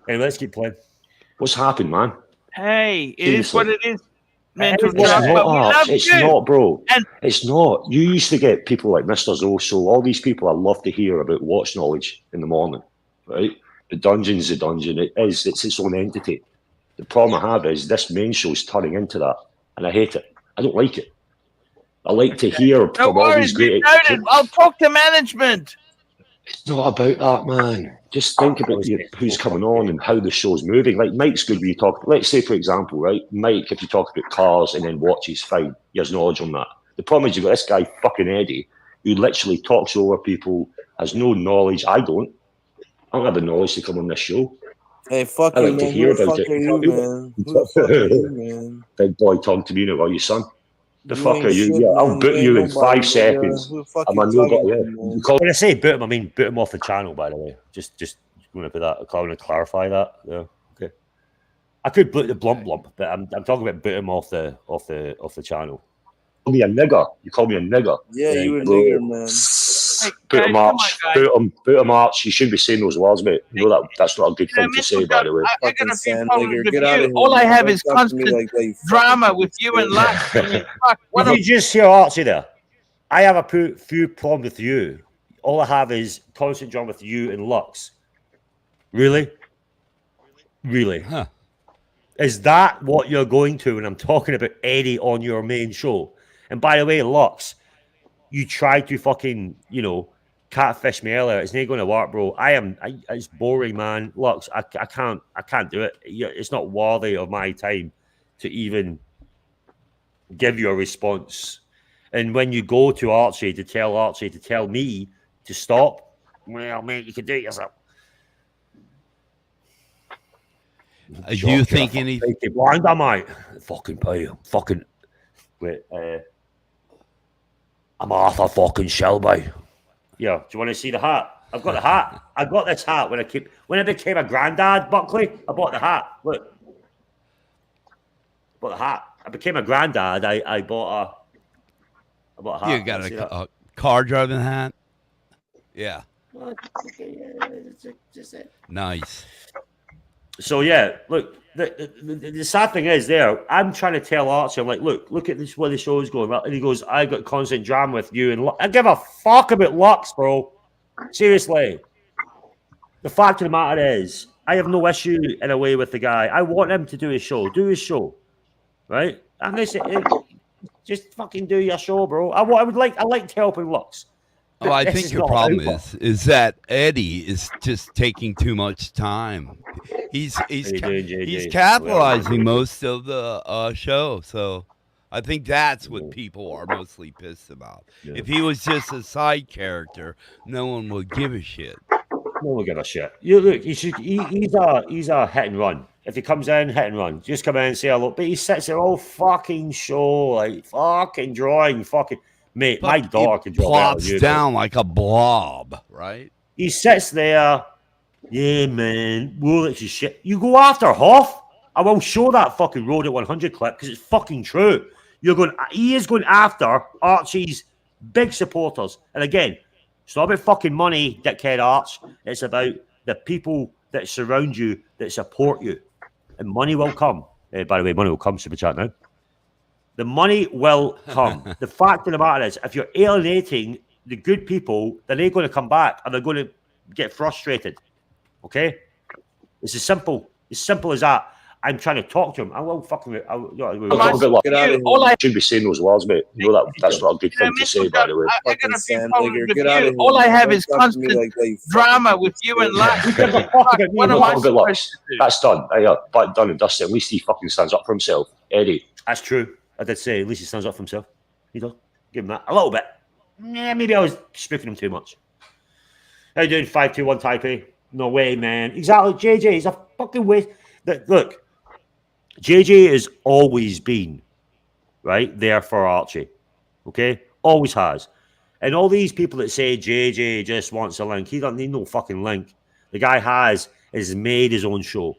let's keep playing. What's happened, man? Hey, it is what it is. Mental It's It's job, not but we art. love It's you. not, bro. And- It's not. You used to get people like Mr. Zoso, all these people I love to hear about watch knowledge in the morning, right? The dungeon's the dungeon. It's its own entity. The problem I have is this main show's turning into that, and I hate it. I don't like it. I like to hear No from all worries, these we've great. noted. I'll talk to management. It's not about that, man. Just think about who's coming on and how the show's moving. Like Mike's good when you talk. Let's say, for example, right, Mike, if you talk about cars and then watches, fine. He has knowledge on that. The problem is you've got this guy, fucking Eddie, who literally talks over people, has no knowledge. I don't have the knowledge to come on this show. Hey, fuck I you, like to man. hear Who the about fuck it. are you, man? Who the fuck are you, man? Big boy, talk to me now, are you, son? The You fuck ain't are you? shit, Yeah, I'll man. boot ain't you in nobody, 5 nigga. seconds. Who the fuck I'm you a talking nobody. to, Yeah. man? When I say boot him, I mean boot him off the channel. By the way, just going to put that. I want to clarify that. Yeah, okay. I could boot the blump, but I'm talking about boot him off the channel. Call me a nigger. You call me a nigger. Yeah, you a bro. nigger, man. Hey, Boot guys, him, come Arch. on, guys. Boot him, Arch. You shouldn't be saying those words, mate. You know that's not a good thing to Mental say, by job, the way. I got Fucking a few sand problems nigger. with Get out of you. here. All I man. have Don't is talk to me constant like that, you drama fucking with piece of you and shit. Lux. I mean, fuck. What Did you just hear Archie there? I have a few problems with you. All I have is constant drama with you and Lux. Really? Really? Huh. Is that what you're going to when I'm talking about Eddie on your main show? And by the way, Lux, you tried to fucking, catfish me earlier. It's not going to work, bro. It's boring, man. Lux, I can't do it. It's not worthy of my time to even give you a response. And when you go to Archie to tell me to stop, well, mate, you can do it yourself. Do you think any? Blind am I? Fucking pay. Fucking wait. I'm Arthur fucking Shelby. Yeah. Do you want to see the hat? I've got the hat. I got this hat when I became a granddad. Buckley, I bought the hat. Look, I bought the hat. I became a granddad. I bought a hat. You got a car driving hat? Yeah. Just it. Nice. So yeah, look, the sad thing is I'm trying to tell Archie, I'm like, look at this where the show's going. And he goes, I got constant drama with you and I give a fuck about Lux, bro. Seriously. The fact of the matter is, I have no issue in a way with the guy. I want him to do his show. Right? And just fucking do your show, bro. I like to help him Lux. Oh, I think your problem is that Eddie is just taking too much time. He's capitalizing most of the show, so I think that's what people are mostly pissed about. Yeah. If he was just a side character, no one would give a shit. No one would give a shit. You look, he's a hit and run. If he comes in, hit and run. Just come in and say hello. But he sits there all fucking show, like fucking drawing, fucking. Mate, but my daughter can draw plops better down like a blob, right? He sits there. Yeah, man. Well, it's shit. You go after Hoff. I will show that fucking Road at 100 clip because it's fucking true. He is going after Archie's big supporters. And again, it's not about fucking money, dickhead Arch. It's about the people that surround you, that support you. And money will come. By the way, money will come, super chat now. The money will come. The fact of the matter is, if you're alienating the good people, then they're going to come back and they're going to get frustrated. Okay? It's as simple as that. I'm trying to talk to him. I will fucking. Get out of here. I shouldn't be saying those words, mate. You know that's not a good thing to say, by the way. I got a few problems with you. All I have is constant drama with you and Lux. What am I supposed to do? That's done. Done and dusted. At least he fucking stands up for himself, Eddie. That's true. I did say at least he stands up for himself. He does. Give him that a little bit. Yeah, maybe I was spooking him too much. How you doing? 521 Taipei. No way, man. Exactly. JJ is a fucking waste. Look. JJ has always been right there for Archie, okay? Always has. And all these people that say JJ just wants a link, he doesn't need no fucking link. The guy has made his own show,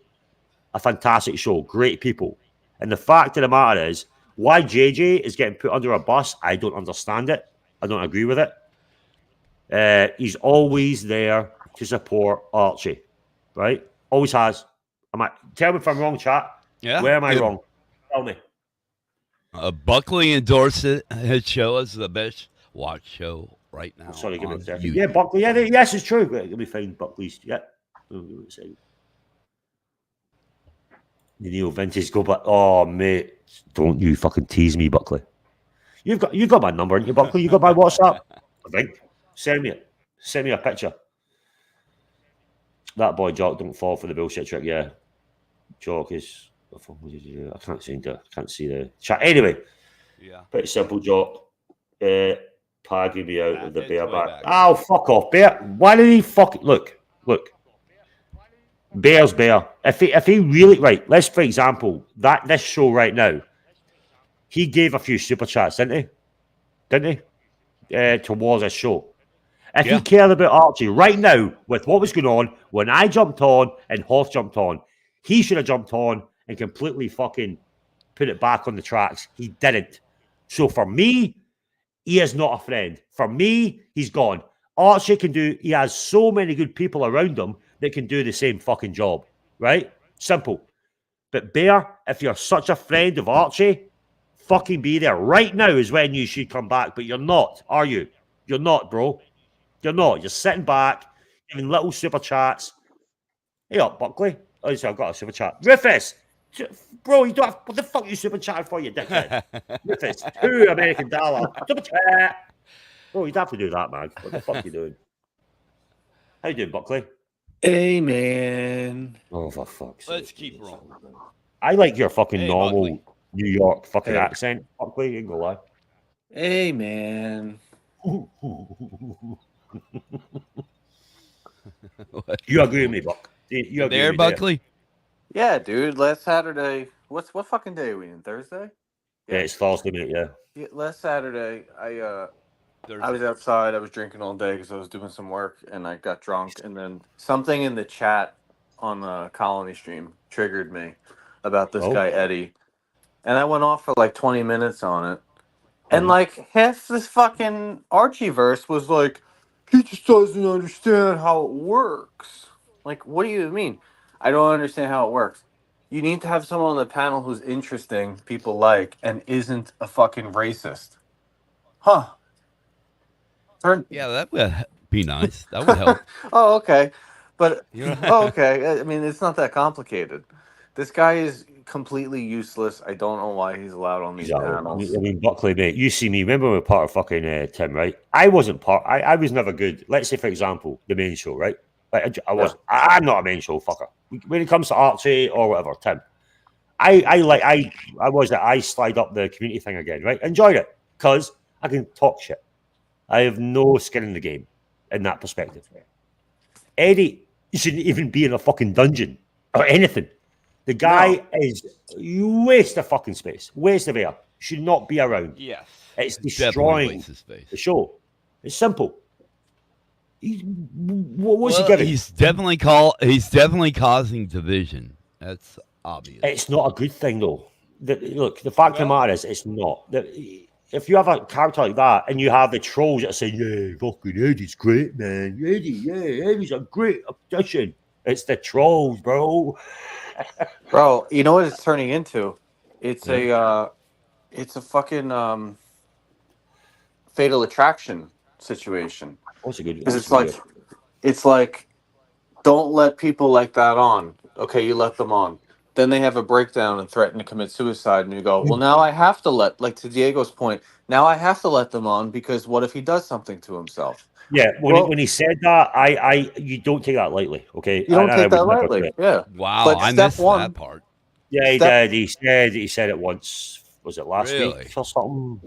a fantastic show, great people. And the fact of the matter is, why JJ is getting put under a bus, I don't understand it. I don't agree with it. He's always there to support Archie, right? Always has. Tell me if I'm wrong, chat. Yeah. Where am I wrong? Tell me. Buckley endorsed it. His show is the best watch show right now. Sorry, give me a on second. YouTube. Yeah, Buckley. Yeah, yes, it's true. It'll be fine. Buckley's. Yeah. The Neo Vintage go back. Oh, mate, don't you fucking tease me, Buckley. You got my number, haven't you, Buckley? You got my WhatsApp. I think. Send me it. Send me a picture. That boy Jock don't fall for the bullshit trick. Yeah, Jock is. I can't see the chat. Anyway, Yeah. pretty simple, Jock. Pagging me out of the bear back. back. Oh, fuck off, Bear. Why did he fuck? Look. Bear's Bear. If he really right, let's for example this show right now. He gave a few super chats, didn't he? Towards a show. If he cared about Archie right now, with what was going on when I jumped on and Hoff jumped on, he should have jumped on and completely fucking put it back on the tracks. He didn't. So for me, he is not a friend. For me, he's gone. Archie he has so many good people around him that can do the same fucking job, right? Simple. But Bear, if you're such a friend of Archie, fucking be there. Right now is when you should come back, but you're not, are you? You're not, bro. You're not. You're sitting back, giving little super chats. Hey up, Buckley. Oh, so I've got a super chat. Rufus! Bro, you don't have... What the fuck are you super chatting for, you dickhead? Rufus, $2 American. Super chat! Bro, you don't have to do that, man. What the fuck are you doing? How you doing, Buckley? Hey, man. Oh, for fuck's sake. Let's keep rolling. I like your fucking normal Buckley. New York fucking accent, Buckley. You ain't gonna lie. Hey, man. You agree with me, Buck? You agree There, with me, Buckley? Yeah, dude. Last Saturday. What fucking day are we in? Thursday? Yeah, it's Thursday, mate. Yeah. Last Saturday, I was outside. I was drinking all day because I was doing some work, and I got drunk. And then something in the chat on the Colony stream triggered me about this guy Eddie, and I went off for like 20 minutes on it. And like half this fucking Archie verse was like, he just doesn't understand how it works. Like, what do you mean? I don't understand how it works. You need to have someone on the panel who's interesting, people like, and isn't a fucking racist. Huh. Yeah, that would be nice. That would help. Oh, okay. But, okay. I mean, it's not that complicated. This guy is completely useless. I don't know why he's allowed on these panels. I mean, Buckley, mate, you see me. Remember we were part of fucking Tim, right? I wasn't part. I was never good. Let's say, for example, the main show, right? Like I was. Yeah. I'm not a main show fucker. When it comes to Archie or whatever, Tim, I slide up the community thing again, right? Enjoyed it because I can talk shit. I have no skin in the game in that perspective. Eddie, you shouldn't even be in a fucking dungeon or anything. The guy is waste of fucking space, waste of air. Should not be around. Yes, it's destroying the show. It's simple. What's he giving? He's definitely causing division. That's obvious. It's not a good thing though. Look, the fact of the matter is, it's not. If you have a character like that and you have the trolls that say, "Yeah, fucking Eddie's great, man. Eddie's a great addition." It's the trolls, bro. Bro, you know what it's turning into? It's a fucking Fatal Attraction situation. What's a good? Because it's like, don't let people like that on. Okay, you let them on. Then they have a breakdown and threaten to commit suicide, and you go, well, now I have to like to Diego's point, now I have to let them on because what if he does something to himself? Yeah, when he said that, you don't take that lightly, okay? You don't take that lightly, yeah. Wow, but I missed that part. Yeah, he did. He said it once. Was it last week or something?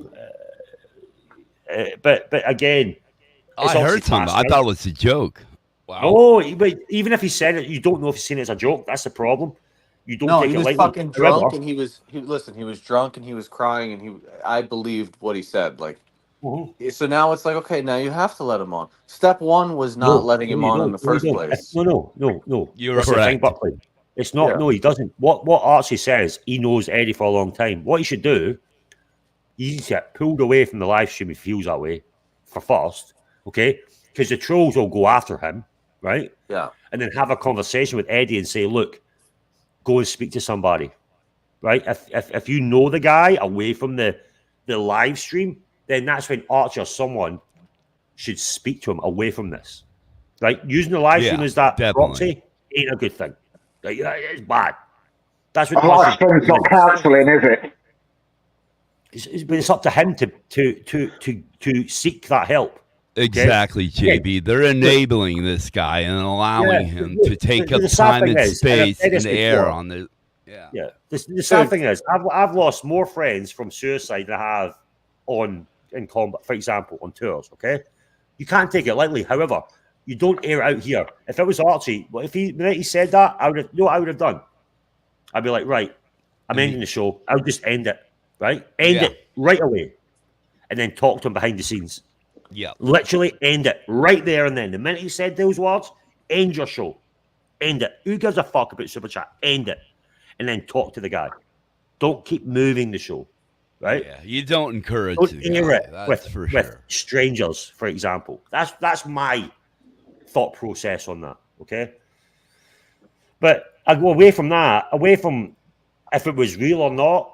But again, I heard something. I thought it was a joke. Wow. Oh, but even if he said it, you don't know if he's saying it as a joke. That's the problem. You don't take it lightly. He was fucking drunk, and he was drunk and he was crying, and I believed what he said. Like, so now it's like, okay, now you have to let him on. Step one was not letting him on in the first place. No. You're correct. Buckley. It's not. Yeah. No, he doesn't. What Archie says, he knows Eddie for a long time. What he should do, he needs to get pulled away from the live stream if he feels that way, for first, okay? Because the trolls will go after him, right? Yeah. And then have a conversation with Eddie and say, look, go and speak to somebody. right? If you know the guy away from the live stream, then that's when Archie or someone should speak to him away from this, right? Using the live stream as that proxy ain't a good thing. Like, it's bad. That's what a live stream's not counselling, is it? But it's up to him to seek that help. Exactly, JB. They're enabling this guy and allowing him to take up time and space and air on the. Yeah. The sad thing is, I've lost more friends from suicide than I have in combat, for example, on tours. Okay, you can't take it lightly. However, you don't air it out here. If it was Archie, well, if he said that, I would have done. I'd be like, right, I'm ending the show. I'll just end it. Right, end it right away, and then talk to him behind the scenes. Yeah, literally end it right there and then. The minute he said those words, end your show, end it. Who gives a fuck about super chat? End it, and then talk to the guy. Don't keep moving the show, right? Yeah, you don't encourage. Don't air it with strangers, for example. That's my thought process on that. Okay, but I go away from that, away from if it was real or not.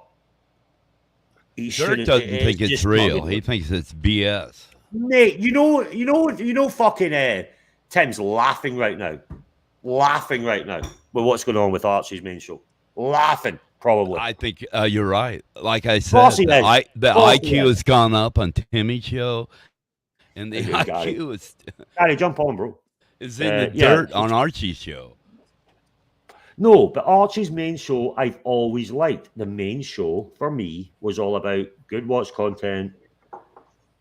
Dirk doesn't think it's real. He thinks it's BS. Mate, you know, fucking Tim's laughing right now with what's going on with Archie's main show. Laughing, probably. I think you're right. Like I said, the IQ has gone up on Timmy's show, and the IQ is. Gotta jump on, bro. Is in the dirt on Archie's show. No, but Archie's main show I've always liked. The main show for me was all about good watch content,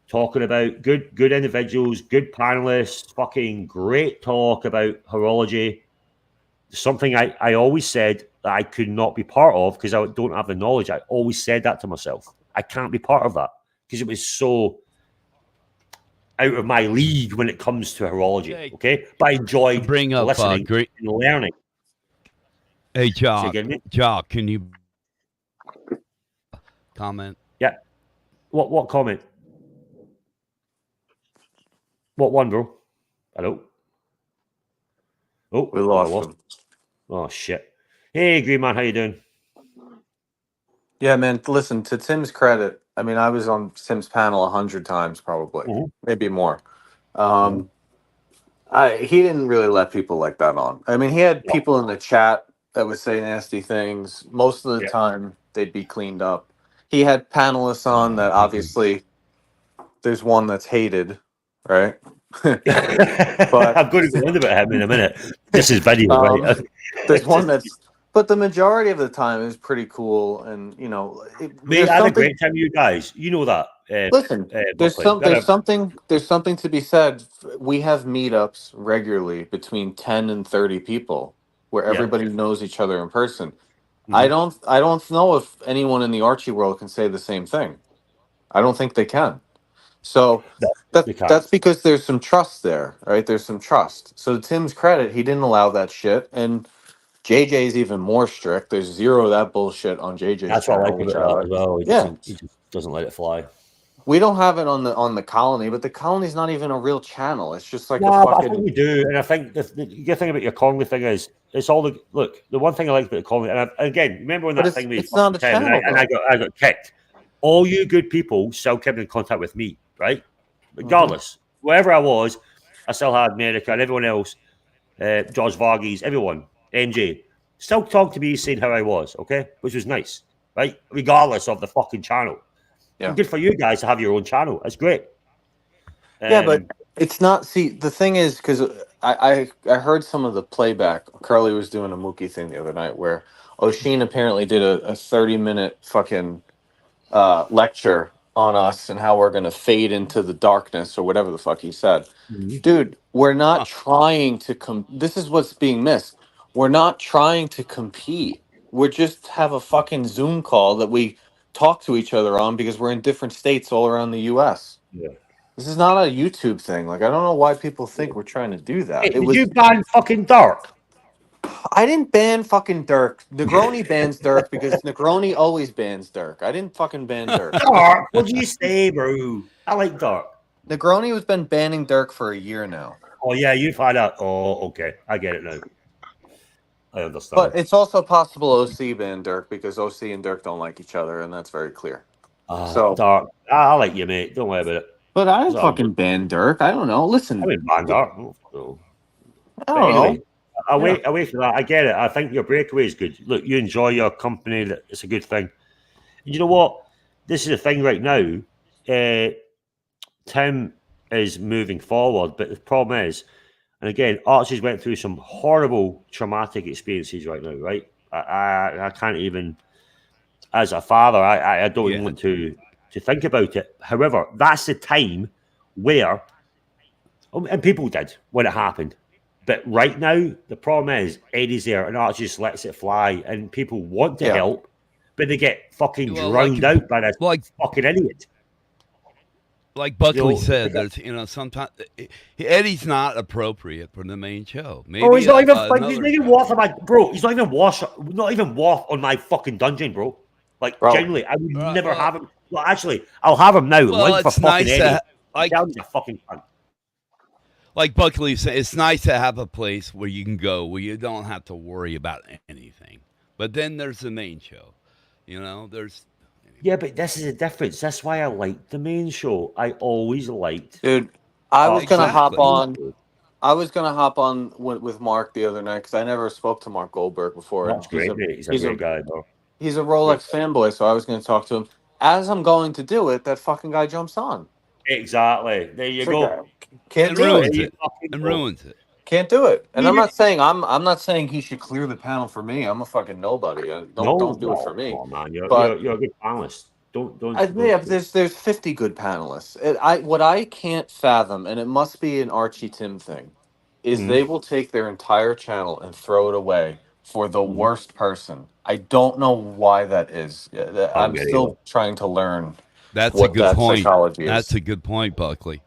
talking about good individuals, good panelists, fucking great talk about horology. Something I always said that I could not be part of because I don't have the knowledge. I always said that to myself. I can't be part of that because it was so out of my league when it comes to horology. Okay, but I enjoyed listening and learning. Hey, Jock, can you comment? Yeah. What comment? What one, bro? Hello? Oh, we lost him. Oh, shit. Hey, Green Man, how you doing? Yeah, man, listen, to Tim's credit, I mean, I was on Tim's panel 100 times probably, maybe more. He didn't really let people like that on. I mean, he had people in the chat that would say nasty things. Most of the time, they'd be cleaned up. He had panelists on that obviously there's one that's hated, right? But I'm going to go into him in a minute. This is video, right? There's one that's, but the majority of the time is pretty cool, and you know, I had a great time with you guys. You know that. Listen, there's something to be said. We have meetups regularly between 10 and 30 people where everybody knows each other in person. Mm-hmm. I don't know if anyone in the Archie world can say the same thing. I don't think they can. So that's because there's some trust there, right? There's some trust. So to Tim's credit, he didn't allow that shit, and JJ's even more strict. There's zero of that bullshit on JJ's. That's what I like about that as well. He just doesn't let it fly. We don't have it on the colony, but the colony's not even a real channel. It's just like I think we do, and I think the good thing about your colony thing is it's all the look. The one thing I like about the colony, and again, remember when that thing we it's not a channel, and I got kicked. All you good people still kept in contact with me, right? Regardless, wherever I was, I still had America and everyone else, George Varghese, everyone, MJ, still talked to me saying how I was, okay, which was nice, right? Regardless of the fucking channel. Yeah. Good for you guys to have your own channel. That's great. Yeah, but it's not. See, the thing is, because I heard some of the playback. Curly was doing a Mookie thing the other night where O'Sheen apparently did a 30-minute fucking lecture on us and how we're going to fade into the darkness or whatever the fuck he said. Mm-hmm. Dude, we're not trying to this is what's being missed. We're not trying to compete. We just have a fucking Zoom call that we talk to each other on because we're in different states all around the U.S. Yeah. This is not a YouTube thing. Like, I don't know why people think we're trying to do that. Hey, did you ban fucking Dirk? I didn't ban fucking Dirk. Negroni bans Dirk because Negroni always bans Dirk. I didn't fucking ban Dirk. Dirk, what did you say, bro? I like Dirk. Negroni has been banning Dirk for a year now. Oh, yeah, you've had that. Oh, okay. I get it now. I understand. But it's also possible OC banned Dirk because OC and Dirk don't like each other, and that's very clear. So, Dark, I like you, mate. Don't worry about it. but I didn't fucking ban Dirk. I don't know. Listen, I mean, ban Dark. I But don't anyway, know. away from that, I get it. I think your breakaway is good. Look, you enjoy your company. It's a good thing. And you know what? This is the thing right now. Tim is moving forward, but the problem is, and again, Archie's went through some horrible traumatic experiences right now, right? I can't even, as a father, I don't even want to think about it. However, that's the time where, and people did when it happened. But right now, the problem is Eddie's there and Archie just lets it fly, and people want to help, but they get fucking drowned out by this fucking idiot. Like Buckley said, there's sometimes Eddie's not appropriate for the main show. Maybe he's not even he's not even worth on my He's not even worth on my fucking dungeon, bro. Like genuinely, I would never have him. Well, actually, I'll have him now. Well, Link for it's fucking nice Eddie. to A fucking cunt. Like Buckley said, it's nice to have a place where you can go where you don't have to worry about anything. But then there's the main show. There's. Yeah, but this is a difference. That's why I liked the main show. I always liked. Dude, I was gonna hop on. I was gonna hop on with Mark the other night because I never spoke to Mark Goldberg before. That's great. He's a great guy, bro. He's a Rolex fanboy, so I was gonna talk to him. As I'm going to do it, that fucking guy jumps on. Exactly. There you go. Can't do it. And ruins it. Can't do it. And I'm not saying he should clear the panel for me. I'm a fucking nobody. Don't do it for me. Oh man, you're a good panelist. Don't. There's 50 good panelists. What I can't fathom, and it must be an Archie Tim thing, is they will take their entire channel and throw it away for the worst person. I don't know why that is. I'm still trying to learn. That's a good point. That's a good point, Buckley.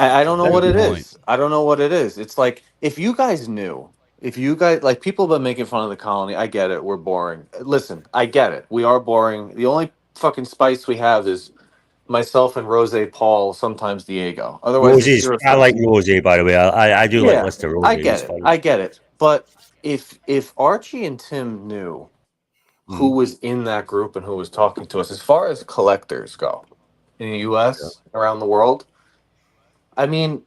I don't know what it is. I don't know what it is. It's like, if you guys knew, like, people have been making fun of the colony. I get it. We're boring. Listen, I get it. We are boring. The only fucking spice we have is myself and Rose Paul, sometimes Diego. Otherwise, I like Rose, by the way. I do like Mr. Rose. I get it. But if Archie and Tim knew who was in that group and who was talking to us, as far as collectors go in the U.S., around the world, I mean,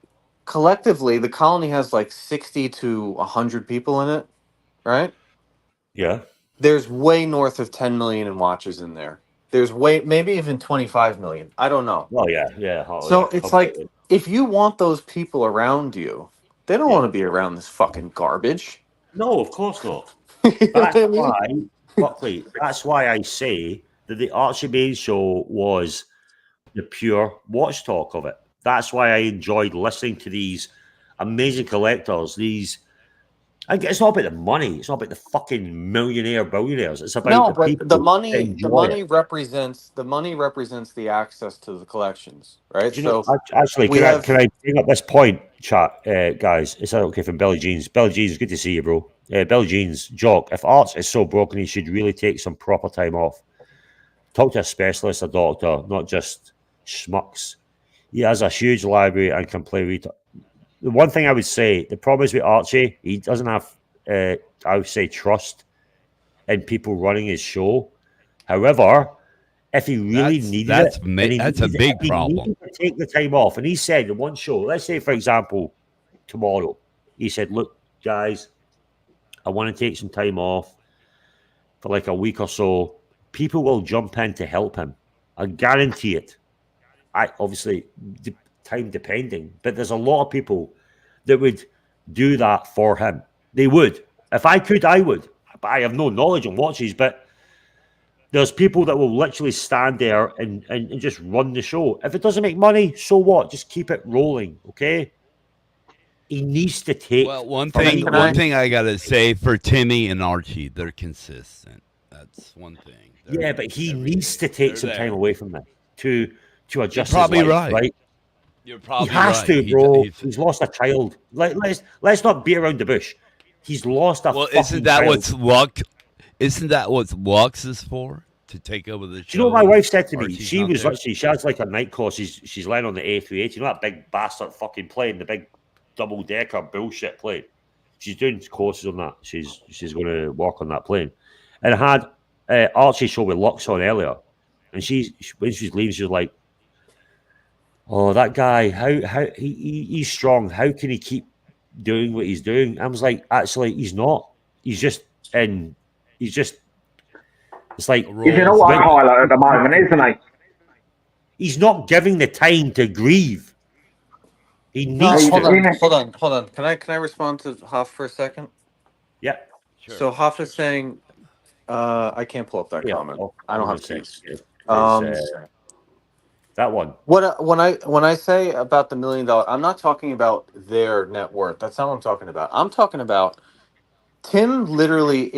collectively, the colony has like 60 to 100 people in it, right? Yeah. There's way north of 10 million in watches in there. There's maybe even 25 million. I don't know. Oh, yeah. So it's like, if you want those people around you, they don't want to be around this fucking garbage. No, of course not. That's why, Buckley, that's why I say that the Archie Main show was the pure watch talk of it. That's why I enjoyed listening to these amazing collectors. It's not about the money. It's not about the fucking billionaires. It's about the people. The money represents the access to the collections, right? Actually, can I bring up this point, chat, guys? Is that okay from Billy Jeans? Billy Jeans, good to see you, bro. Billy Jeans, Jock, if Arch is so broken, he should really take some proper time off. Talk to a specialist, a doctor, not just schmucks. He has a huge library and can play retail. The one thing I would say, the problem is with Archie, he doesn't have, I would say, trust in people running his show. However, if he really needed it, that's a big problem. He needed to take the time off. And he said in one show, let's say, for example, tomorrow, he said, look, guys, I want to take some time off for like a week or so. People will jump in to help him. I guarantee it. Obviously, time depending, but there's a lot of people that would do that for him. They would. If I could, I would. But I have no knowledge on watches, but there's people that will literally stand there and just run the show. If it doesn't make money, so what? Just keep it rolling, okay? He needs to take... Well, one thing I got to say for Timmy and Archie, they're consistent. That's one thing. But he needs to take some time away from that to adjust You're probably his life, right? You're probably he has to, bro. He's lost a child. Let's not beat around the bush. He's lost a fucking child. Isn't that what Lux is for? To take over the show? Do you know what my wife said to me? She has like a night course. She's laying on the A380. You know that big bastard fucking plane, the big double-decker bullshit plane? she's doing courses on that. She's going to work on that plane. And I had Archie show with Lux on earlier, and when she's leaving, she was like, "Oh, that guy, how he's strong. How can he keep doing what he's doing?" I was like, "Actually, he's not. He's just it's like he's in autopilot at the moment, isn't he? He's not giving the time to grieve. He No, needs hold to. on. Can I respond to Hoff for a second? Yeah. Sure. So Hoff is saying, I can't pull up that comment. I don't have keys. That one. When I say about the $1 million, I'm not talking about their net worth. That's not what I'm talking about. I'm talking about Tim. Literally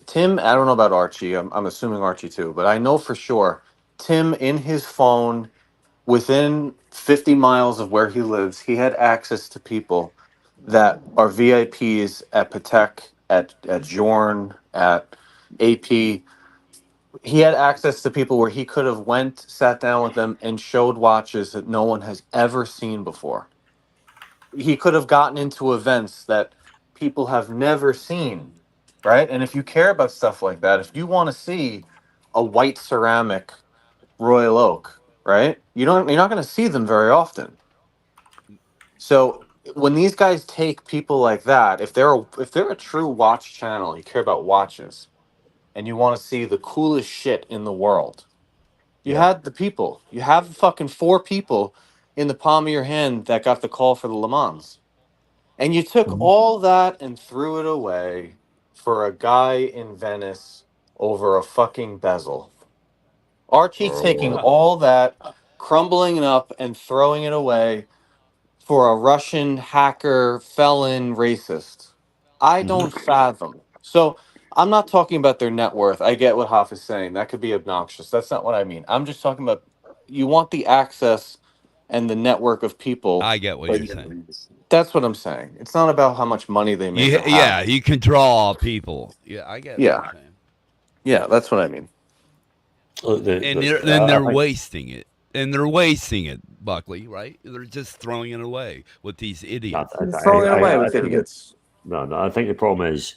Tim. I don't know about Archie. I'm assuming Archie too, but I know for sure Tim in his phone, within 50 miles of where he lives, he had access to people that are VIPs at Patek, at Jorn, at AP. He had access to people where he could have went, sat down with them, and showed watches that no one has ever seen before. He could have gotten into events that people have never seen, right? And if you care about stuff like that, if you want to see a white ceramic Royal Oak, right? You're not going to see them very often. So when these guys take people like that, if they're a true watch channel, you care about watches, and you want to see the coolest shit in the world, you had the people. You have fucking 4 people in the palm of your hand that got the call for the Le Mans. And you took all that and threw it away for a guy in Venice over a fucking bezel. Archie taking all that, crumbling it up and throwing it away for a Russian hacker, felon, racist. I don't fathom. So I'm not talking about their net worth. I get what Hoff is saying. That could be obnoxious. That's not what I mean. I'm just talking about you want the access and the network of people. I get what you're saying. That's what I'm saying. It's not about how much money they make. Yeah, you can draw people. Yeah, I get what you're saying. Yeah, that's what I mean. They're wasting it. And they're wasting it, Buckley, right? They're just throwing it away with these idiots. Throwing it away with idiots. No, I think the problem is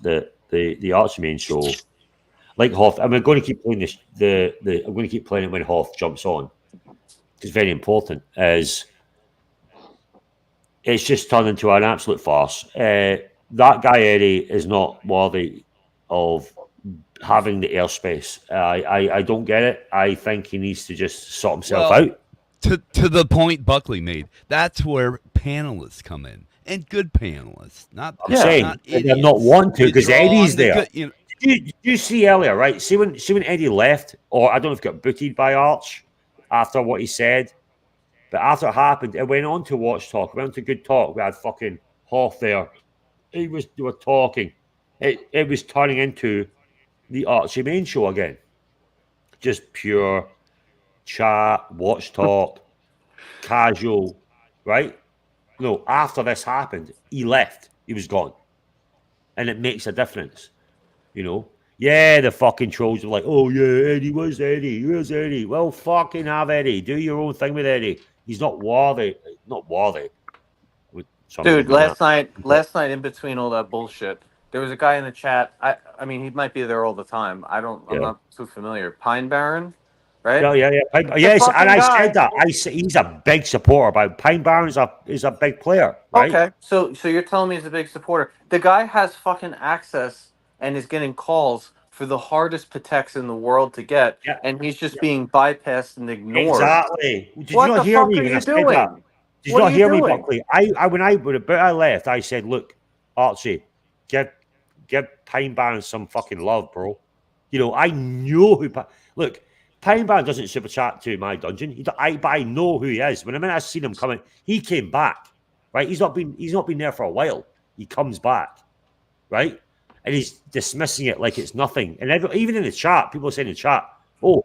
that the Archie main show, like Hoff, and we're going to keep playing this. I'm going to keep playing it when Hoff jumps on. It's very important. It's just turned into an absolute farce. That guy Eddie is not worthy of having the airspace. I don't get it. I think he needs to just sort himself out. To the point Buckley made, that's where panelists come in, and good panelists. Not they're not wanting to because Eddie's there. Did you see earlier, right? See when Eddie left, or I don't know if he got booted by Arch after what he said, but after it happened, it went on to Watch Talk. It went on to Good Talk. We had fucking Hoff there. They were talking. It was turning into the Archie main show again. Just pure chat, watch talk, casual, right? No, after this happened, he left. He was gone. And it makes a difference, Yeah, the fucking trolls are like, oh, yeah, Eddie, where's Eddie? Where's Eddie? Well, fucking have Eddie. Do your own thing with Eddie. He's not worthy. Not worthy. Dude, last night, in between all that bullshit, there was a guy in the chat. I mean, he might be there all the time. I'm not too familiar. Pine Barren, right? Yeah. Yes, and I said that. He's a big supporter, but Pine Barren is a big player, right? Okay, so you're telling me he's a big supporter. The guy has fucking access and is getting calls for the hardest Pateks in the world to get, and he's just being bypassed and ignored. Exactly. Did you not hear me when I said that? Did you not hear me, Buckley? When I left, I said, look, Archie, give Pine Barren some fucking love, bro. I know who. Look, Pine Barren doesn't super chat to my dungeon. But I know who he is. When I seen him coming, he came back, right? He's not been there for a while. He comes back, right? And he's dismissing it like it's nothing. And even in the chat, people are saying in the chat, oh,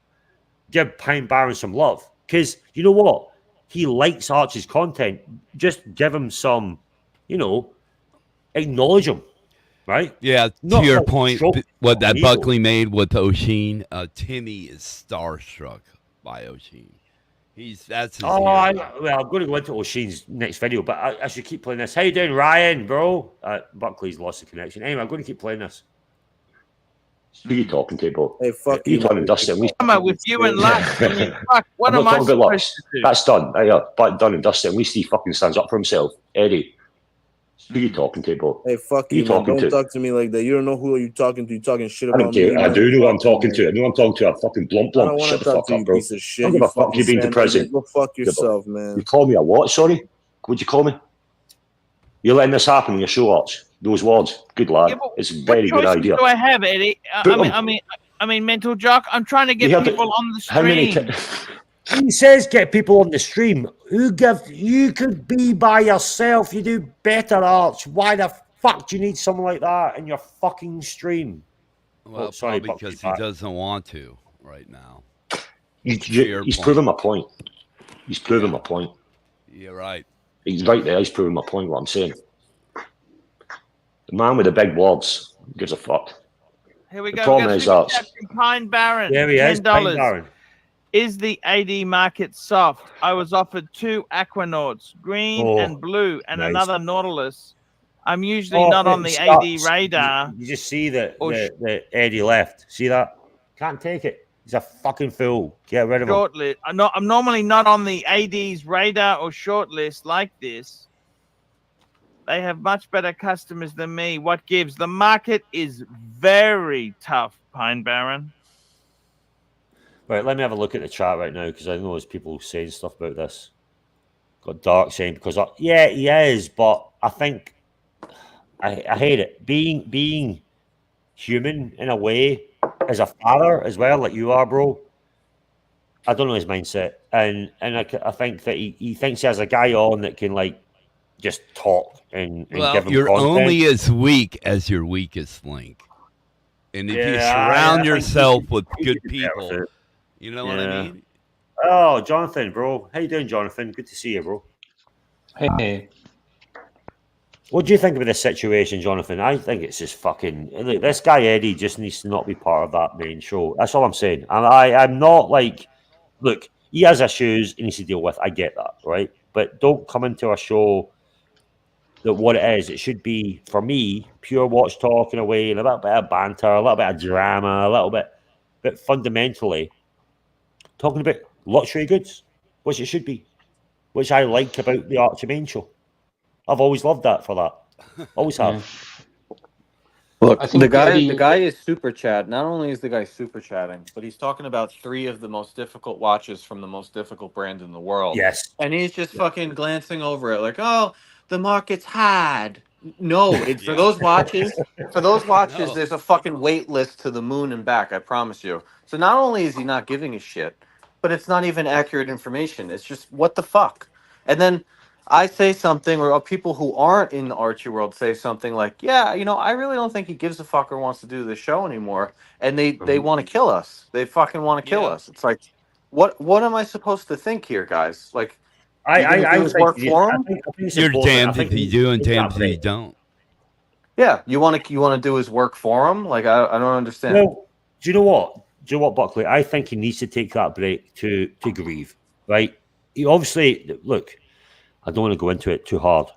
give Pine Barren some love. Because you know what? He likes Archie's content. Just give him some, acknowledge him, right? Yeah, to your point, what that Buckley made with O'Sheen, Timmy is starstruck by O'Sheen. That's his I'm hero. going to go into O'Shea's next video, but I should keep playing this. How you doing, Ryan, bro? Buckley's lost the connection. Anyway, I'm going to keep playing this. Who are you talking to, bro? Hey, fuck you you. done and dusted. With you and Lux. I mean, fuck, what I'm am not I talking about supposed Lux. to do? That's done. Done and dusted. At least he fucking stands up for himself. Eddie, who are you talking to, bro? Hey, fuck Who you you, man. talking Don't to? talk to me like that. You don't know who are you talking to. You're talking shit I don't about me. care. I do know who I'm talking to. I know I'm talking to a fucking blump I don't blump. want Shut to the talk fuck to you, up, bro. piece of I shit. don't give a fuck you being to prison. Go fuck yourself, man. You call me a what? Sorry? What'd you call me? You're letting this happen in your show, Arch. Those words. Good lad. It's a very good idea. Do I have, Eddie? I mean, mental jock. I'm trying to get people on the How many stream. He says get people on the stream. You could be by yourself. You do better, Arch. Why the fuck do you need someone like that in your fucking stream? Well, sorry, probably because he doesn't want to right now. He's proven my point. He's proven my point. You're right. He's right there. He's proving my point, what I'm saying. The man with the big words gives a fuck. Here we The go. problem is that Pine Barren. There he is, Pine Barren. Is the AD market soft? I was offered 2 Aquanauts, green and blue, and another Nautilus. I'm usually not on the AD radar. You just see that Eddie left. See that? Can't take it. He's a fucking fool. Get rid of him. Shortlist. I'm normally not on the AD's radar or shortlist like this. They have much better customers than me. What gives? The market is very tough, Pine Barren. Right, let me have a look at the chat right now because I know there's people saying stuff about this. Got Dark saying because he is, but I think I hate it. Being human in a way as a father as well, like you are, bro. I don't know his mindset, and I think that he thinks he has a guy on that can like just talk and give him you're content. only as weak as your weakest link, and if you surround yourself with good people, you know what I mean. Oh, Jonathan, bro, how you doing, Jonathan? Good to see you, bro. Hey. What do you think about this situation, Jonathan? I think it's just fucking... Look, this guy, Eddie, just needs to not be part of that main show. That's all I'm saying. And I'm not like... Look, he has issues he needs to deal with. I get that, right? But don't come into a show that what it is. It should be, for me, pure watch talk in a way, and a little bit of banter, a little bit of drama, a little bit... But fundamentally, talking about luxury goods, which it should be, which I like about the Archie main show. I've always loved that for that. Always have. Look, the guy is super chat. Not only is the guy super chatting, but he's talking about 3 of the most difficult watches from the most difficult brand in the world. Yes. And he's just fucking glancing over it like, oh, the market's hard. No, it's for those watches. For those watches, there's a fucking wait list to the moon and back, I promise you. So not only is he not giving a shit, but it's not even accurate information. It's just, what the fuck? And then I say something, or people who aren't in the Archie world say something like, yeah, I really don't think he gives a fuck or wants to do this show anymore. And they want to kill us. They fucking want to kill us. It's like, what am I supposed to think here, guys? Like, I do his work for him? You're damned if you do and damned if you don't. Yeah, you want to do his work for him? Like, I don't understand. Well, do you know what, Buckley? I think he needs to take that break to grieve, right? He obviously, look, I don't want to go into it too hard.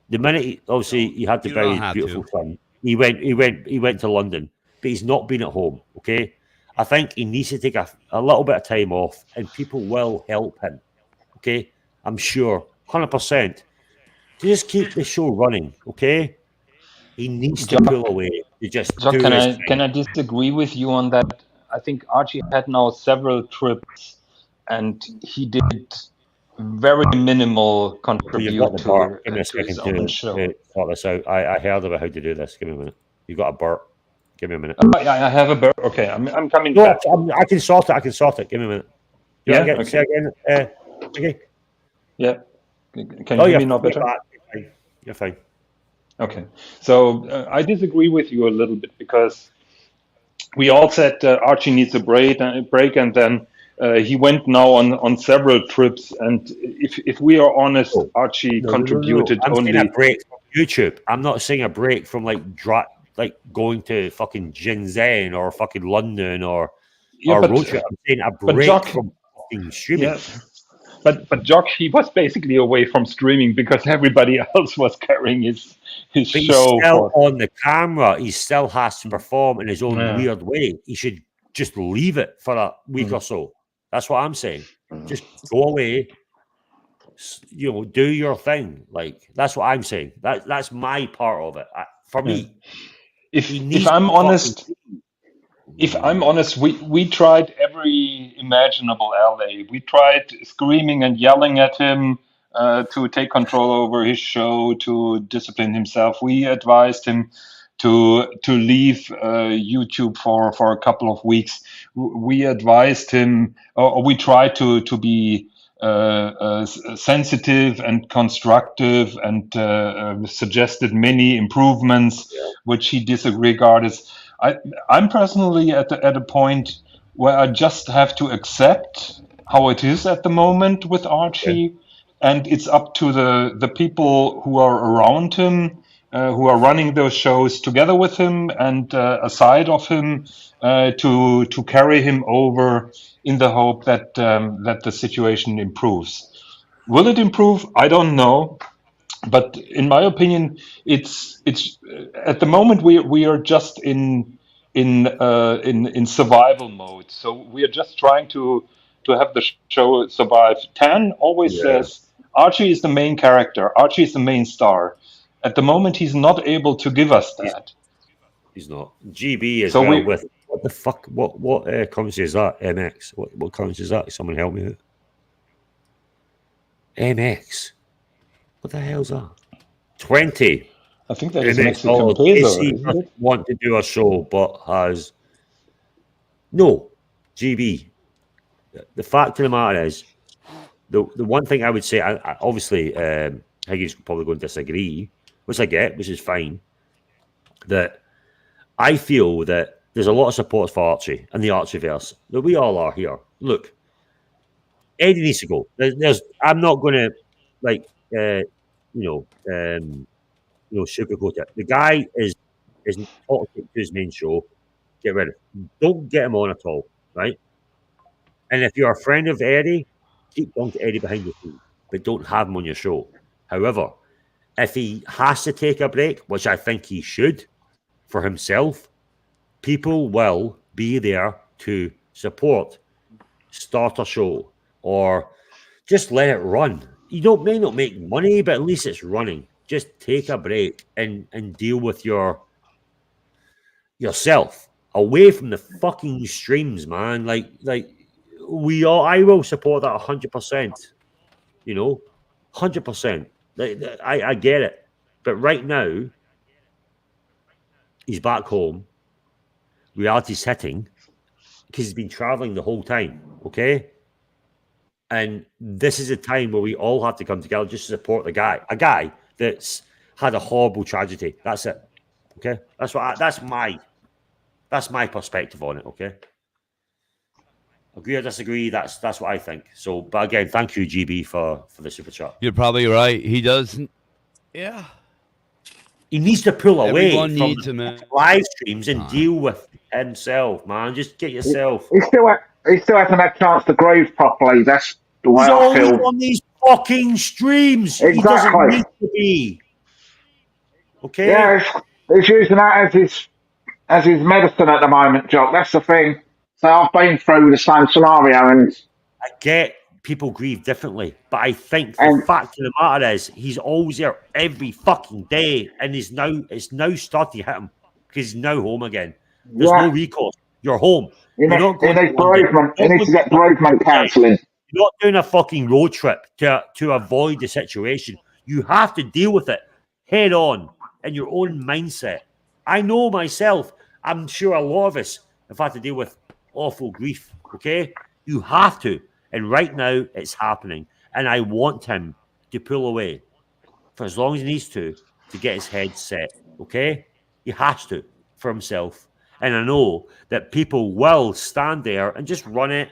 The minute he had to bury his beautiful son, he went to London, but he's not been at home. Okay, I think he needs to take a little bit of time off, and people will help him. Okay, I'm sure, 100%. To just keep the show running. Okay, he needs to pull away. Can I disagree with you on that? I think Archie had now several trips, and he did very minimal contribute to his own show. Sort this out. I heard about how to do this. Give me a minute. You got a burp. Give me a minute. I have a burp. Okay, I'm coming no, back. I can sort it. Give me a minute. Say again. Okay. Yeah. Can you hear me now better? You're fine. Okay. So I disagree with you a little bit because we all said Archie needs a break, and then he went now on several trips, and if we are honest, Archie contributed I'm only saying a break from YouTube. I'm not saying a break from like going to fucking Shenzhen or fucking London or road trip. I'm saying a break from fucking streaming. but Jock, he was basically away from streaming because everybody else was carrying his But he's show still for. on the camera. He still has to perform in his own Yeah. weird way. He should just leave it for a week or so. That's what I'm saying. Just go away. You know, do your thing. Like, that's what I'm saying. That's my part of it. For me, If I'm honest, we tried every imaginable LA. We tried screaming and yelling at him to take control over his show, to discipline himself. We advised him to leave YouTube for a couple of weeks. We advised him, or we tried to be sensitive and constructive, and suggested many improvements, which he disregarded. I'm personally at a point where I just have to accept how it is at the moment with Archie, and it's up to the people who are around him, who are running those shows together with him and aside of him, to carry him over in the hope that that the situation improves. Will it improve? I don't know. But in my opinion, it's at the moment we are just in survival mode. So we are just trying to have the show survive. Tan always says Archie is the main character. Archie is the main star. At the moment, he's not able to give us that. He's not. GB as So well. we- With what the fuck? What currency is that? MX. What currency is that? Someone help me out. MX. What the hell's that? 20. I think that is MX Mexican dollars. peso, AC isn't doesn't it? want to do a show, but has no GB. The fact of the matter is, the one thing I would say, I obviously, Higgy's probably going to disagree, which I get, which is fine. That I feel that there's a lot of support for Archie and the Archieverse. That we all are here. Look, Eddie needs to go. I'm not going to sugarcoat it. The guy is toxic to his main show. Get rid of him. Don't get him on at all, right? And if you're a friend of Eddie, keep talking to Eddie behind the scenes, but don't have him on your show. However, if he has to take a break, which I think he should for himself, people will be there to support, start a show, or just let it run. You may not make money, but at least it's running. Just take a break and deal with yourself away from the fucking streams, man. I will support that 100%. 100%. I get it, but right now he's back home. Reality's hitting because he's been traveling the whole time. Okay. And this is a time where we all have to come together just to support a guy that's had a horrible tragedy. That's it. Okay, that's my perspective on it. Okay, agree or disagree? That's what I think. So, but again, thank you, GB, for the super chat. You're probably right. He doesn't. Yeah. He needs to pull away Everyone from needs the him. live streams and deal with himself, man. Just get yourself. He still hasn't had a chance to grieve properly. That's the way He's I always feel. on these fucking streams. He doesn't Exactly. need to be. Okay. Yeah, he's using that as his medicine at the moment, Jock. That's the thing. So I've been through the same scenario, and I get people grieve differently, but I think the fact of the matter is he's always there every fucking day, and it's now starting to hit him because he's now home again. There's no recourse. You're home. he You're not going needs to London. bereavement. He needs to get bereavement counselling. You're not doing a fucking road trip to avoid the situation. You have to deal with it head on in your own mindset. I know myself. I'm sure a lot of us have had to deal with awful grief. Okay, you have to, and right now it's happening. And I want him to pull away for as long as he needs to get his head set. Okay, he has to for himself. And I know that people will stand there and just run it.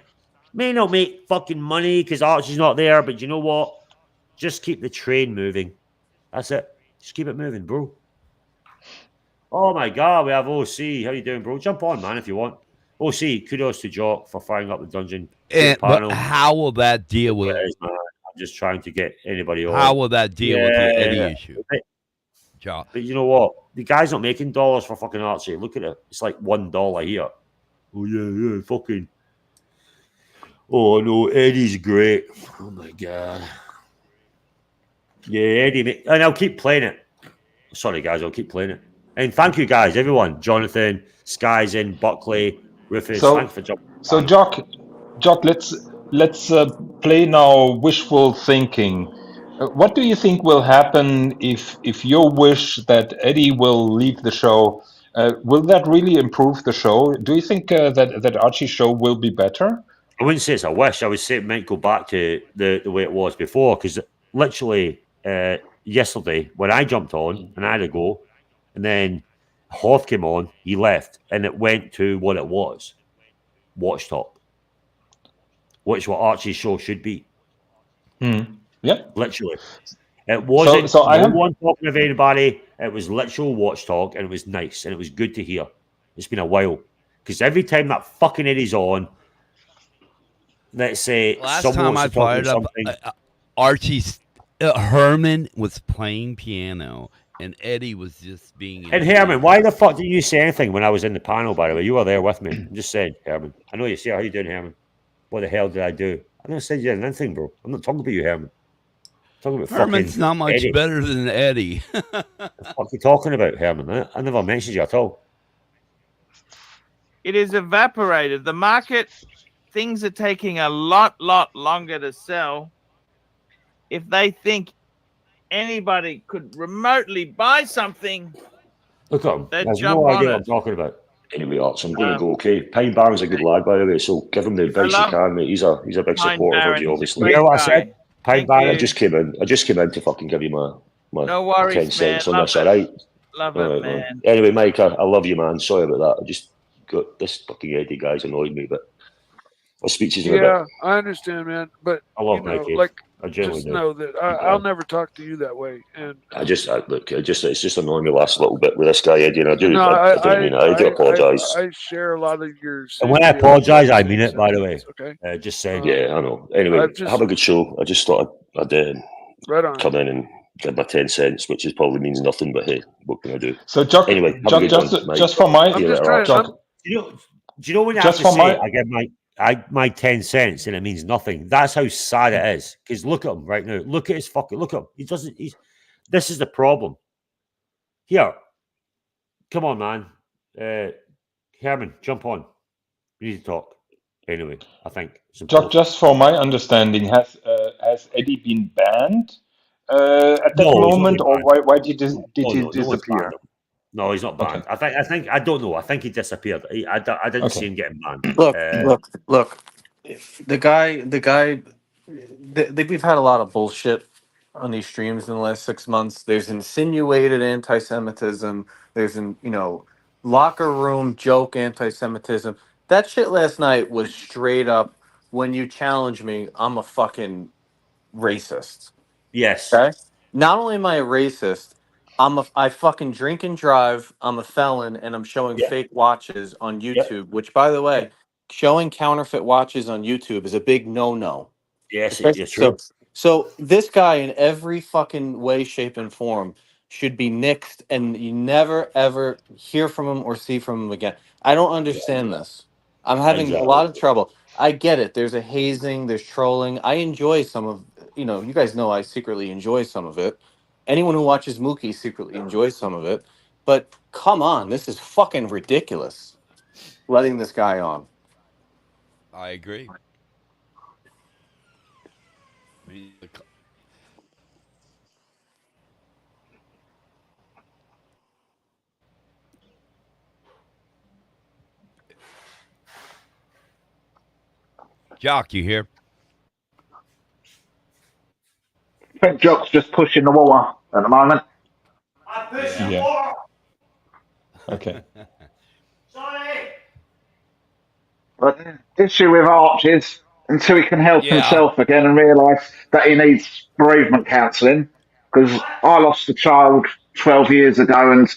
May not make fucking money because Archie's not there, but you know what? Just keep the train moving. That's it. Just keep it moving, bro. Oh my God, we have OC. How you doing, bro? Jump on, man, if you want. Oh, see, kudos to Jock for firing up the dungeon But panel. how will that deal with? I'm just trying to get anybody on. How will that deal with the Eddie issue? Jock. But you know what? The guy's not making dollars for fucking Archie. Look at it. It's like $1 here. Oh yeah, fucking. Oh no, Eddie's great. Oh my god. Yeah, Eddie, and I'll keep playing it. Sorry, guys, I'll keep playing it. And thank you, guys, everyone. Jonathan, Skies in, Buckley, Rufus. Thanks for jumping. So, Jock, let's play now. Wishful thinking. What do you think will happen if your wish that Eddie will leave the show? Will that really improve the show? Do you think that Archie's show will be better? I wouldn't say it's a wish. I would say it might go back to the way it was before. Because literally yesterday, when I jumped on and I had a go, and then Hoth came on, he left, and it went to what it was, Watch Talk, which what Archie's show should be. Yeah, literally. It wasn't so no one talking of anybody. It was literal Watch Talk, and it was nice, and it was good to hear. It's been a while. Because every time that fucking Eddie's on, let's say last time I fired up, Archie's Herman was playing piano, and Eddie was just being. And Herman, why the fuck didn't you say anything when I was in the panel? By the way, you were there with me. I'm just saying, Herman. I know you see how you doing, Herman. What the hell did I do? I never said you did anything, bro. I'm not talking about you, Herman. I'm talking about Herman's not much Eddie. better than Eddie. What the fuck are you talking about, Herman? I never mentioned you at all. It is evaporated. The market, things are taking a lot longer to sell. If they think anybody could remotely buy something, look at him. They'd There's jump no on idea it. what I'm talking about. Anyway, Arch, I'm going to go. Okay, Pine Barron's a good lad, by the way. So give him the advice you can, mate. He's a big supporter of you, obviously. You know what I said? Pine Barron. I just came in to fucking give you my no worries, 10 cents man. on this, all right? Love All it, right, man. Anyway, Mike, I love you, man. Sorry about that. I just got this fucking Eddie guy's annoyed me, but I'll speak to you in a bit. Yeah, I understand, man. But I love you know, Mikey. like, I genuinely just do. know that I'll never talk to you that way. And It's just annoying me last little bit with this guy, Eddie, and I do. no, I don't mean it. I do apologise. I share a lot of your. And when I apologise, I mean it. By the way, okay. Just saying. Yeah, I know. Anyway, have a good show. I just thought I'd right on. come in and give my 10 cents, which probably means nothing, but hey, what can I do? So, Jock, anyway, just for my, do you know when I have to say I give my 10 cents and it means nothing? That's how sad it is. Because look at him right now. Look at his fucking. Look at him. He doesn't. This is the problem. Here, come on, man. Herman, jump on. We need to talk. Anyway, I think. Just for my understanding, has Eddie been banned at that moment, or why did he disappear? No, he's not banned. Okay. I don't know. I think he disappeared. I didn't see him getting banned. Look. The guy. We've had a lot of bullshit on these streams in the last 6 months. There's insinuated anti-Semitism. There's locker room joke anti-Semitism. That shit last night was straight up. When you challenge me, I'm a fucking racist. Yes. Okay. Not only am I a racist, I fucking drink and drive. I'm a felon, and I'm showing fake watches on YouTube. Which, by the way, showing counterfeit watches on YouTube is a big no-no. Yes, it's true. So this guy, in every fucking way, shape, and form, should be nixed, and you never ever hear from him or see from him again. I don't understand this. I'm having a lot of trouble. I get it. There's a hazing. There's trolling. I enjoy some of. You guys know I secretly enjoy some of it. Anyone who watches Mookie secretly enjoys some of it. But come on, this is fucking ridiculous. Letting this guy on. I agree. Jock, you here? I think Jock's just pushing the water at the moment. Yeah. Okay. But the issue with Arch is until he can help himself again and realise that he needs bereavement counselling, because I lost a child 12 years ago and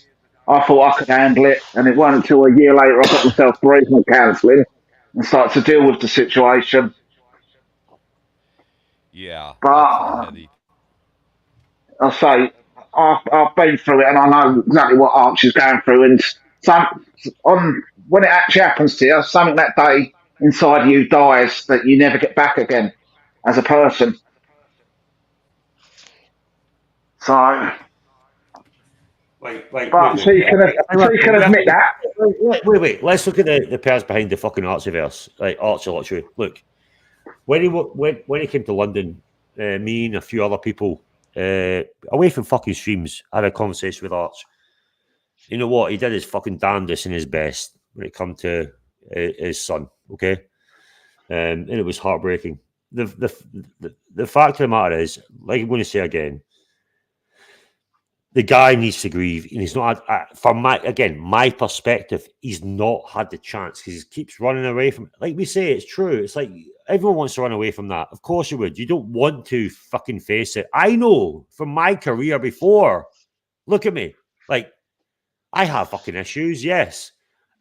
I thought I could handle it, and it wasn't until a year later I got myself bereavement counselling and started to deal with the situation. Yeah, But that's a heady. I say I've been through it, and I know exactly what Archie's going through. And when it actually happens to you, something that day inside you dies that you never get back again as a person. So. Wait. So you can admit that. Wait. Let's look at the person behind the fucking Archieverse, like Archie. Look, when he came to London, me and a few other people, away from fucking streams, had a conversation with Arch. You know what? He did his fucking damnedest and his best when it come to his son. Okay, and it was heartbreaking. The fact of the matter is, like I'm going to say again, the guy needs to grieve, and he's not had, from my perspective, he's not had the chance because he keeps running away from it. Like we say, it's true. It's like everyone wants to run away from that. Of course you would. You don't want to fucking face it. I know from my career before. Look at me. Like, I have fucking issues, yes.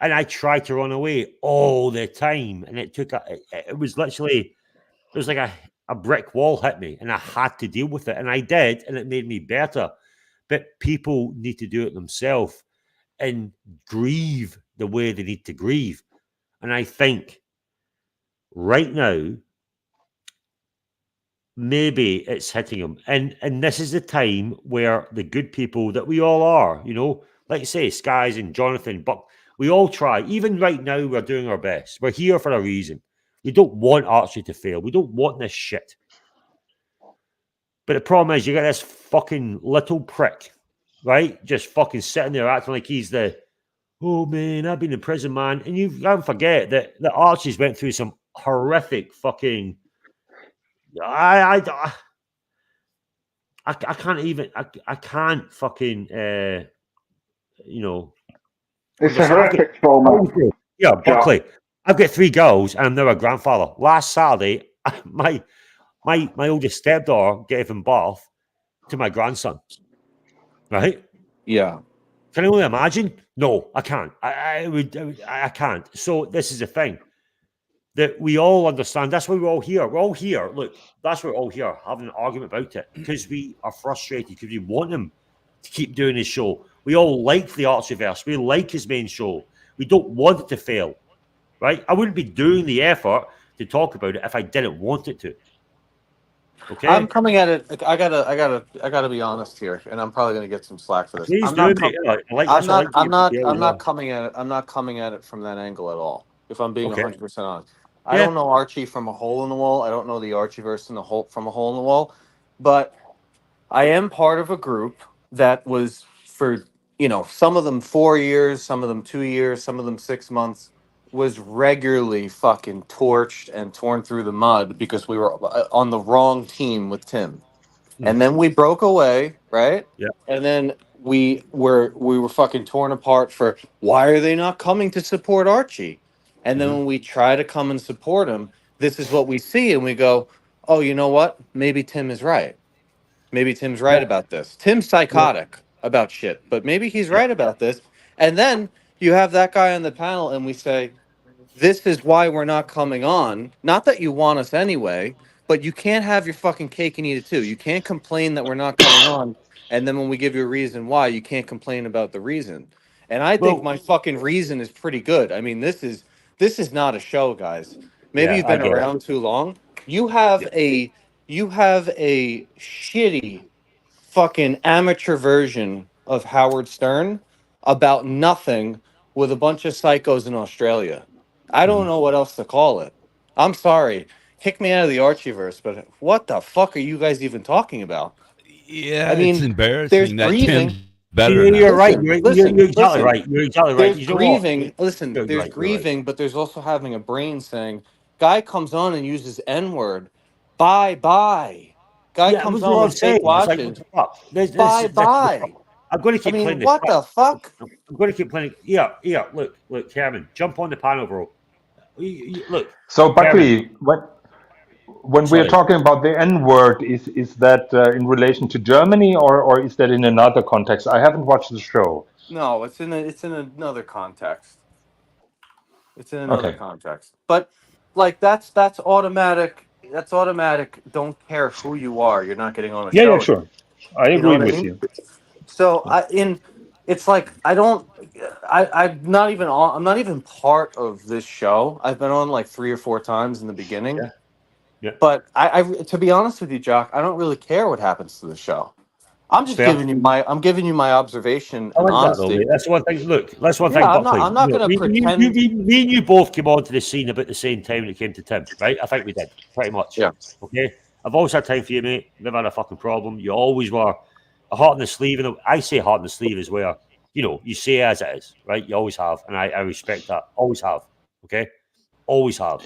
And I tried to run away all the time. And it was literally, it was like a brick wall hit me, and I had to deal with it. And I did, and it made me better. But people need to do it themselves and grieve the way they need to grieve. And I think right now, maybe it's hitting them. And this is the time where the good people that we all are, like you say, Skies and Jonathan, but we all try. Even right now, we're doing our best. We're here for a reason. We don't want Archie to fail. We don't want this shit. But the problem is, you got this fucking little prick, right? Just fucking sitting there acting like he's oh man, I've been in prison, man. And you can't forget that Archie's went through some horrific fucking. I can't even. I can't fucking. It's a horrific trauma. Yeah, Buckley. I've got 3 girls, and I'm now a grandfather. Last Saturday, my oldest stepdaughter gave him birth to my grandson. Right? Yeah. Can I only imagine? No, I can't. I can't. So this is the thing that we all understand. That's why we're all here. We're all here. Look, that's why we're all here having an argument about it because we are frustrated because we want him to keep doing his show. We all like the Archieverse. We like his main show. We don't want it to fail, right? I wouldn't be doing the effort to talk about it if I didn't want it to. Okay. I'm coming at it. I gotta be honest here, and I'm probably gonna get some slack for this. Please I'm not coming at it. I'm not coming at it from that angle at all. If I'm being 100% honest, I don't know Archie from a hole in the wall. I don't know the Archieverse from a hole in the wall, but I am part of a group that was for some of them 4 years, some of them 2 years, some of them 6 months. Was regularly fucking torched and torn through the mud because we were on the wrong team with Tim. And then we broke away, right? Yeah. And then we were fucking torn apart for why are they not coming to support Archie? And then when we try to come and support him, this is what we see and we go, "Oh, you know what? Maybe Tim is right. Maybe Tim's right about this. Tim's psychotic about shit, but maybe he's right about this." And then you have that guy on the panel and we say, "This is why we're not coming on. Not that you want us anyway, but you can't have your fucking cake and eat it too. You can't complain that we're not coming on, and then when we give you a reason why, you can't complain about the reason." And I think my fucking reason is pretty good. I mean, this is not a show, guys. Maybe you've been around too long. You have a shitty fucking amateur version of Howard Stern about nothing with a bunch of psychos in Australia. I don't know what else to call it. I'm sorry. Kick me out of the Archieverse, but what the fuck are you guys even talking about? Yeah, I mean, it's embarrassing there's that grieving. Tim's better now. You're right. You're exactly right. You're exactly right. There's grieving. Listen, there's grieving, but there's also having a brain saying, guy comes on and uses N-word. Bye. Guy comes on with fake watches. Bye. I'm going to keep playing this. What the fuck? I'm going to keep playing. Yeah. Look, Cameron, jump on the panel, bro. Look. So, Buckley, when we're talking about the N-word, is that in relation to Germany or is that in another context? I haven't watched the show. No, it's in another context. It's in another Okay. context. But like that's automatic. That's automatic. Don't care who you are. You're not getting on a Yeah, show. sure. I You know agree what I with mean? you. So it's like I'm not even on. I'm not even part of this show. I've been on like 3 or 4 times in the beginning. Yeah. Yeah. But I to be honest with you, Jock, I don't really care what happens to the show. I'm just Fair. giving you my observation I and like that though, honesty. mate. That's one thing. Look, that's one Yeah, thing, I'm Buckley. not gonna pretend. Me and you both came onto the scene about the same time when it came to Tim, right? I think we did, pretty much. Yeah. Okay. I've always had time for you, mate. Never had a fucking problem. You always were a heart in the sleeve, and I say heart in the sleeve is where you say as it is, right? You always have, and I respect that. Always have. Okay. Always have,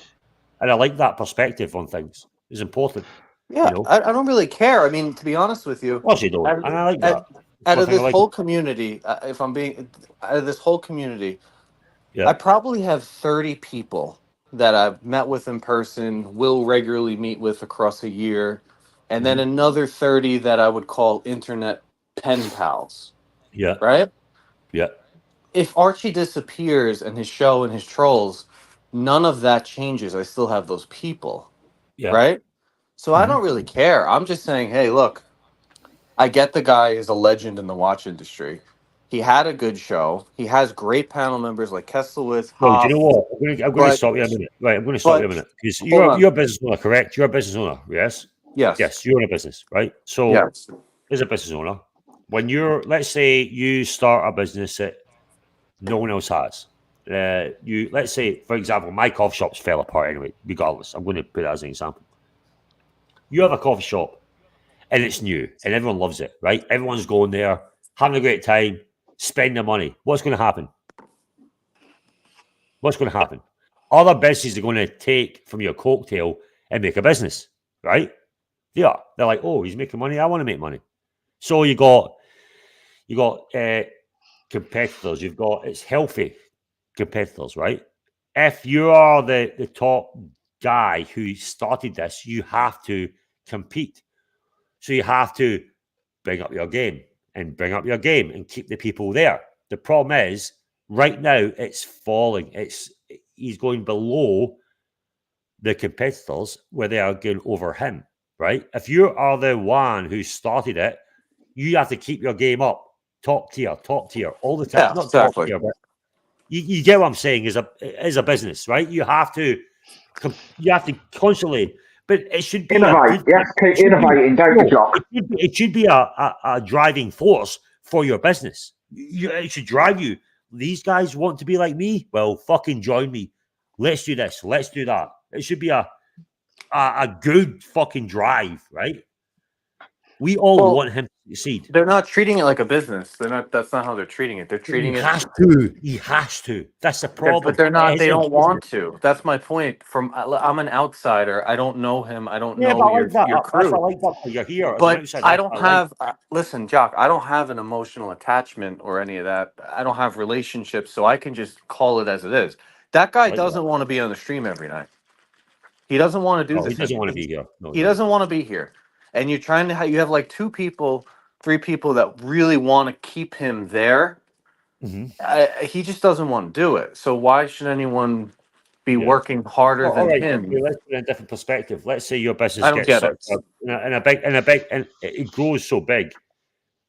and I like that perspective on things. It's important. Yeah, I don't really care. I mean, to be honest with you, Of course you don't, and I like that. out of this whole community, if I'm being out of this whole community, I probably have 30 people that I've met with in person, will regularly meet with across a year, and then another 30 that I would call internet pen pals. Yeah. Right? Yeah. If Archie disappears and his show and his trolls, none of that changes. I still have those people. Yeah. Right? So I don't really care. I'm just saying, hey, look, I get the guy is a legend in the watch industry. He had a good show. He has great panel members like Kesselwitz. Well, do you know what? I'm going to stop you a minute. Right, I'm going to stop you a minute because you're a business owner, correct? You're a business owner, yes? Yes. Yes, you're in a business, right? So, as a business owner, when let's say you start a business that no one else has. Let's say, for example, my coffee shops fell apart anyway. Regardless, I'm going to put that as an example. You have a coffee shop, and it's new, and everyone loves it, right? Everyone's going there, having a great time, spending money. What's going to happen? What's going to happen? Other businesses are going to take from your cocktail and make a business, right? They are. They're like, oh, he's making money. I want to make money. So you got competitors. It's healthy competitors, right? If you are the top guy who started this, you have to compete. So you have to bring up your game and keep the people there. The problem is right now it's falling. He's going below the competitors where they are going over him, right? If you are the one who started it, you have to keep your game up, top tier, all the time. Yeah, not exactly. Top tier, but you get what I'm saying. As a business, right? You have to constantly. But it should be innovate. You have to keep innovating, don't you, Jock? It should be a driving force for your business. It should drive you. These guys want to be like me. Well, fucking join me. Let's do this. Let's do that. It should be a good fucking drive, right? We all want him to succeed. They're not treating it like a business. That's not how they're treating it. They're treating it. He has to. That's the problem. But they're not. They don't want to. That's my point. I'm an outsider. I don't know him. I don't know your crew. I like that. You're here. But I don't have. Listen, Jock. I don't have an emotional attachment or any of that. I don't have relationships, so I can just call it as it is. That guy doesn't want to be on the stream every night. He doesn't want to do this. He doesn't want to be here. No, he doesn't want to be here. And you're trying to you have like 2 people, 3 people that really want to keep him there. He just doesn't want to do it. So why should anyone be working harder than him? Okay, let's put it in a different perspective. Let's say your business and it grows so big.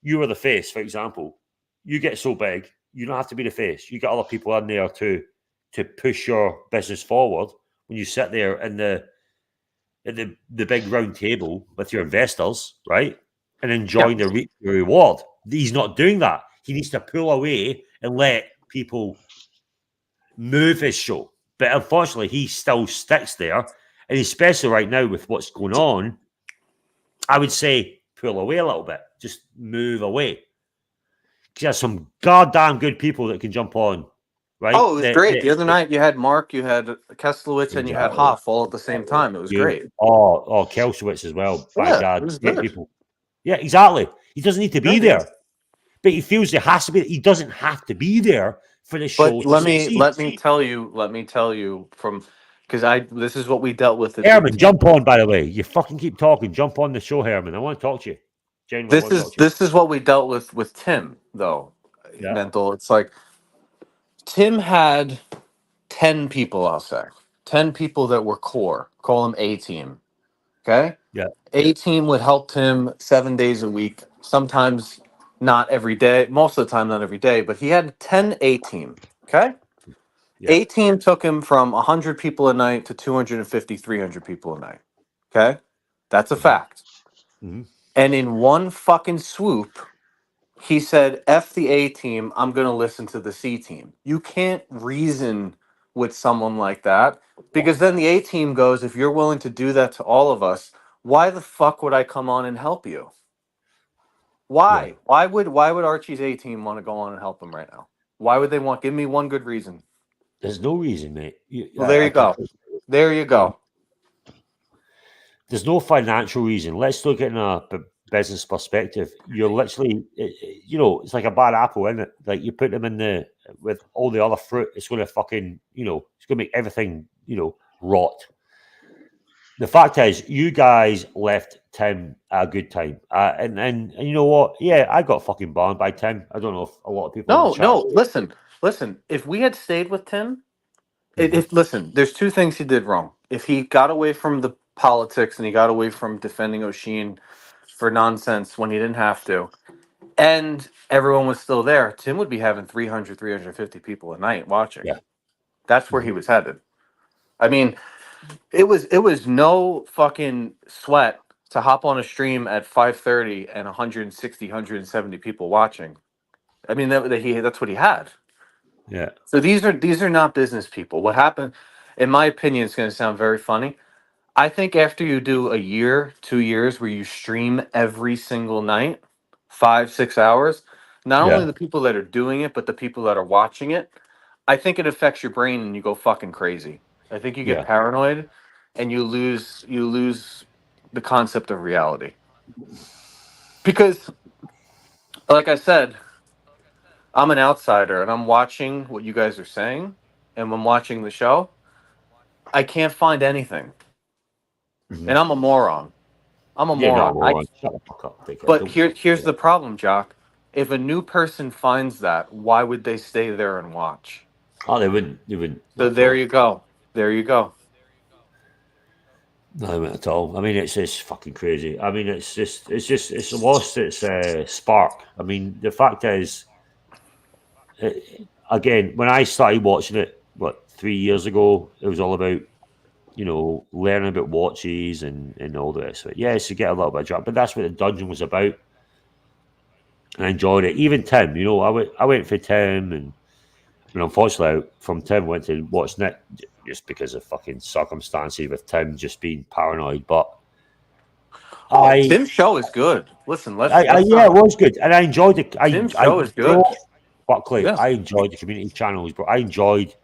You are the face, for example. You get so big, you don't have to be the face. You get other people in there to push your business forward. When you sit there in the big round table with your investors, right? And enjoying the reward. He's not doing that. He needs to pull away and let people move his show. But unfortunately, he still sticks there. And especially right now with what's going on, I would say pull away a little bit. Just move away. Because there's some goddamn good people that can jump on. Right? Oh, it was great. The other night you had Mark, you had Kesselwitz, and you had Hoff all at the same time. It was great. Oh, Kelsiewicz as well. By God, great people. Yeah, exactly. He doesn't need to be there, but he feels there has to be. He doesn't have to be there for the show. But let me tell you from because this is what we dealt with. Herman, jump on. By the way, you fucking keep talking. Jump on the show, Herman. I want to talk to you. This is what we dealt with Tim though. mental. It's like Tim had 10 people, I'll say. 10 people that were core. Call them A team. Okay? Yeah. A team would help him 7 days a week. Sometimes not every day. Most of the time, not every day. But he had 10 A team. Okay? Yeah. A team took him from 100 people a night to 250, 300 people a night. Okay? That's a fact. Mhm. And in one fucking swoop, he said, F the A team, I'm going to listen to the C team. You can't reason with someone like that because then the A team goes, if you're willing to do that to all of us, why the fuck would I come on and help you? Why? Yeah. Why would Archie's A team want to go on and help him right now? Why would they want? Give me one good reason. There's no reason, mate. Well, there you go. There you go. There's no financial reason. Let's look at it in a business perspective. You're literally, it's like a bad apple, isn't it? Like you put them in with all the other fruit, it's going to fucking, it's going to make everything, rot. The fact is, you guys left Tim a good time, and you know what? Yeah, I got fucking banned by Tim. I don't know if a lot of people. No. Listen. If we had stayed with Tim, listen, there's two things he did wrong. If he got away from the politics and he got away from defending O'Sheen for nonsense when he didn't have to, and everyone was still there, Tim would be having 300, 350 people a night watching. Yeah. That's where he was headed. I mean, it was no fucking sweat to hop on a stream at 5:30 and 160, 170 people watching. I mean, that's what he had. Yeah. So these are not business people. What happened, in my opinion, it's going to sound very funny. I think after you do a year, 2 years where you stream every single night, 5-6 hours, not only the people that are doing it, but the people that are watching it, I think it affects your brain and you go fucking crazy. I think you get paranoid and you lose the concept of reality. Because, like I said, I'm an outsider and I'm watching what you guys are saying, and when watching the show, I can't find anything. And I'm a moron. I'm a moron. Shut the fuck up. But here's the problem, Jock. If a new person finds that, why would they stay there and watch? Oh, they wouldn't. They wouldn't. So there you go. There you go. No, not at all. I mean, it's just fucking crazy. I mean, it's lost its spark. I mean, the fact is, again, when I started watching it, 3 years ago, it was all about, learning about watches and all the rest of it. Yes, you get a little bit of drunk, but that's what the dungeon was about. And I enjoyed it. Even Tim, I went for Tim, and unfortunately, from Tim, went to watch Nick just because of fucking circumstances with Tim just being paranoid. But Tim's show is good. Listen, it was good, and I enjoyed it. Tim's show is good. Buckley, I enjoyed the community channels, but I enjoyed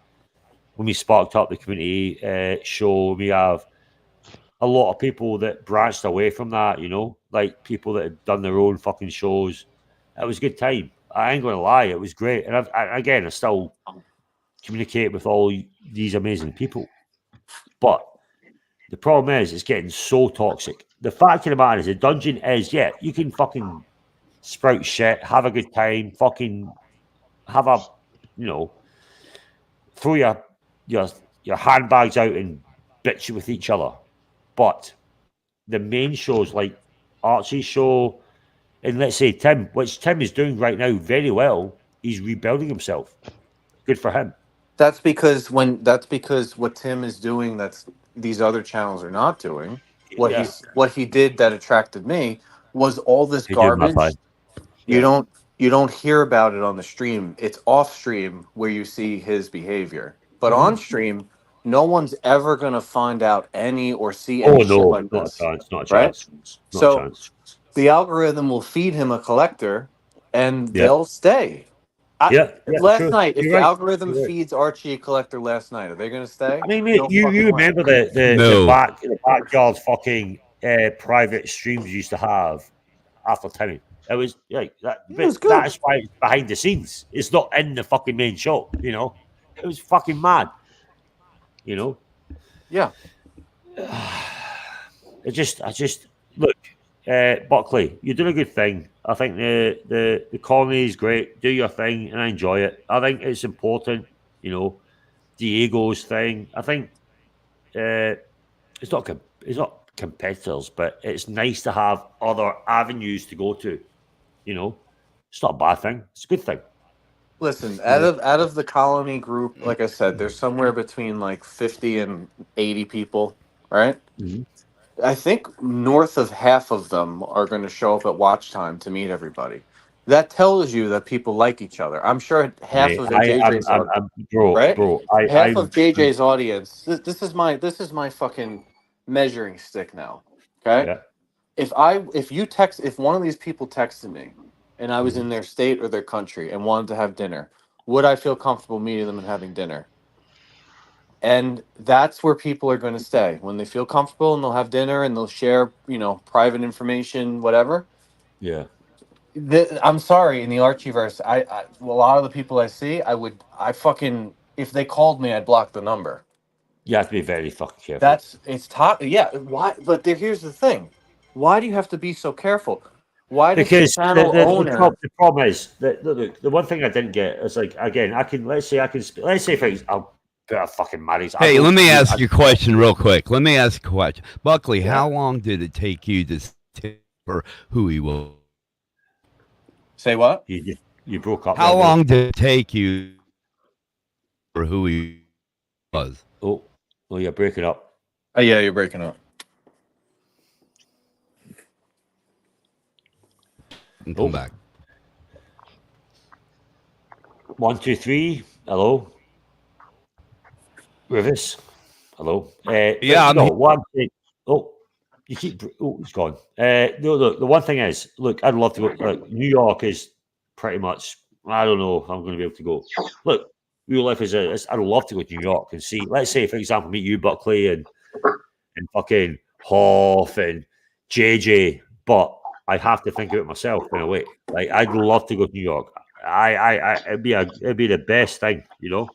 when we sparked up the community show. We have a lot of people that branched away from that, like people that had done their own fucking shows. It was a good time. I ain't going to lie, it was great. And I still communicate with all these amazing people. But the problem is, it's getting so toxic. The fact of the matter is, the dungeon is, you can fucking sprout shit, have a good time, fucking have a, throw your handbags out and bitch with each other. But the main shows like Archie's show, and let's say Tim, which Tim is doing right now very well, he's rebuilding himself. Good for him. That's because what Tim is doing, that's these other channels are not doing. What he did that attracted me was all this garbage. You don't hear about it on the stream. It's off stream where you see his behavior. But on stream, no one's ever gonna find out any or see any shit like this. Not a chance. So the algorithm will feed him a collector, and they'll stay. Last night, if the algorithm feeds Archie a collector last night, are they going to stay? I mean, mate, you remember the backyard fucking private streams you used to have after Timmy. It was like that. That's why it's behind the scenes. It's not in the fucking main show. It was fucking mad. Yeah. I just look, Buckley, you're doing a good thing. I think the colony is great. Do your thing, and I enjoy it. I think it's important, you know, Diego's thing. I think it's not competitors, but it's nice to have other avenues to go to. You know, it's not a bad thing. It's a good thing. Listen, out of the colony group, like I said, there's somewhere between like 50 and 80 people, right? Mm-hmm. I think north of half of them are going to show up at watch time to meet everybody. That tells you that people like each other. I'm sure half Mate, of JJ's audience, right? bro. Half of JJ's audience. This is my fucking measuring stick now. Okay. Yeah. If one of these people texted me and I was in their state or their country and wanted to have dinner, would I feel comfortable meeting them and having dinner? And that's where people are going to stay when they feel comfortable, and they'll have dinner and they'll share, private information, whatever. Yeah. I'm sorry, in the Archieverse, a lot of the people I see, if they called me, I'd block the number. You have to be very fucking careful. Yeah. Why? But here's the thing: why do you have to be so careful? Why does Because the channel owner? the problem is that the one thing I didn't get is like, again, let's say for example, I'll put a fucking marriage. Hey, let me ask you a question real quick. Let me ask you a question, Buckley. Yeah. How long did it take you to for who he was? Say what? You broke up. How long did it take you for who he was? Oh, you're breaking up. Oh yeah, you're breaking up. And come back. 1, 2, 3. Hello, Rivers. Hello. Yeah. No, one thing. Oh, you keep. Oh, it's gone. No, look. The one thing is, look, I'd love to go. Like, New York is pretty much. I don't know if I'm going to be able to go. Look, real life is. I'd love to go to New York and see. Let's say, for example, meet you, Buckley, and fucking Hoff and JJ, but I have to think of it myself in a way. Like, I'd love to go to New York. It'd be the best thing, you know.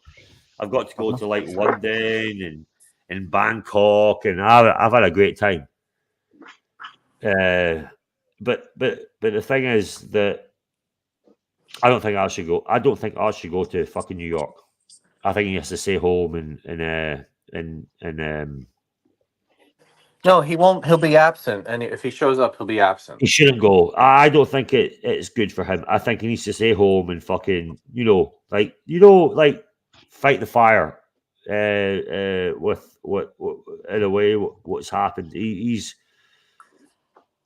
I've got to go to like London and Bangkok, and I've had a great time. But the thing is that I don't think I should go. I don't think I should go to fucking New York. I think he has to stay home and No, he won't. He'll be absent, and if he shows up, he'll be absent. He shouldn't go. I don't think it's good for him. I think he needs to stay home and fucking, like fight the fire. With what in a way what's happened. He's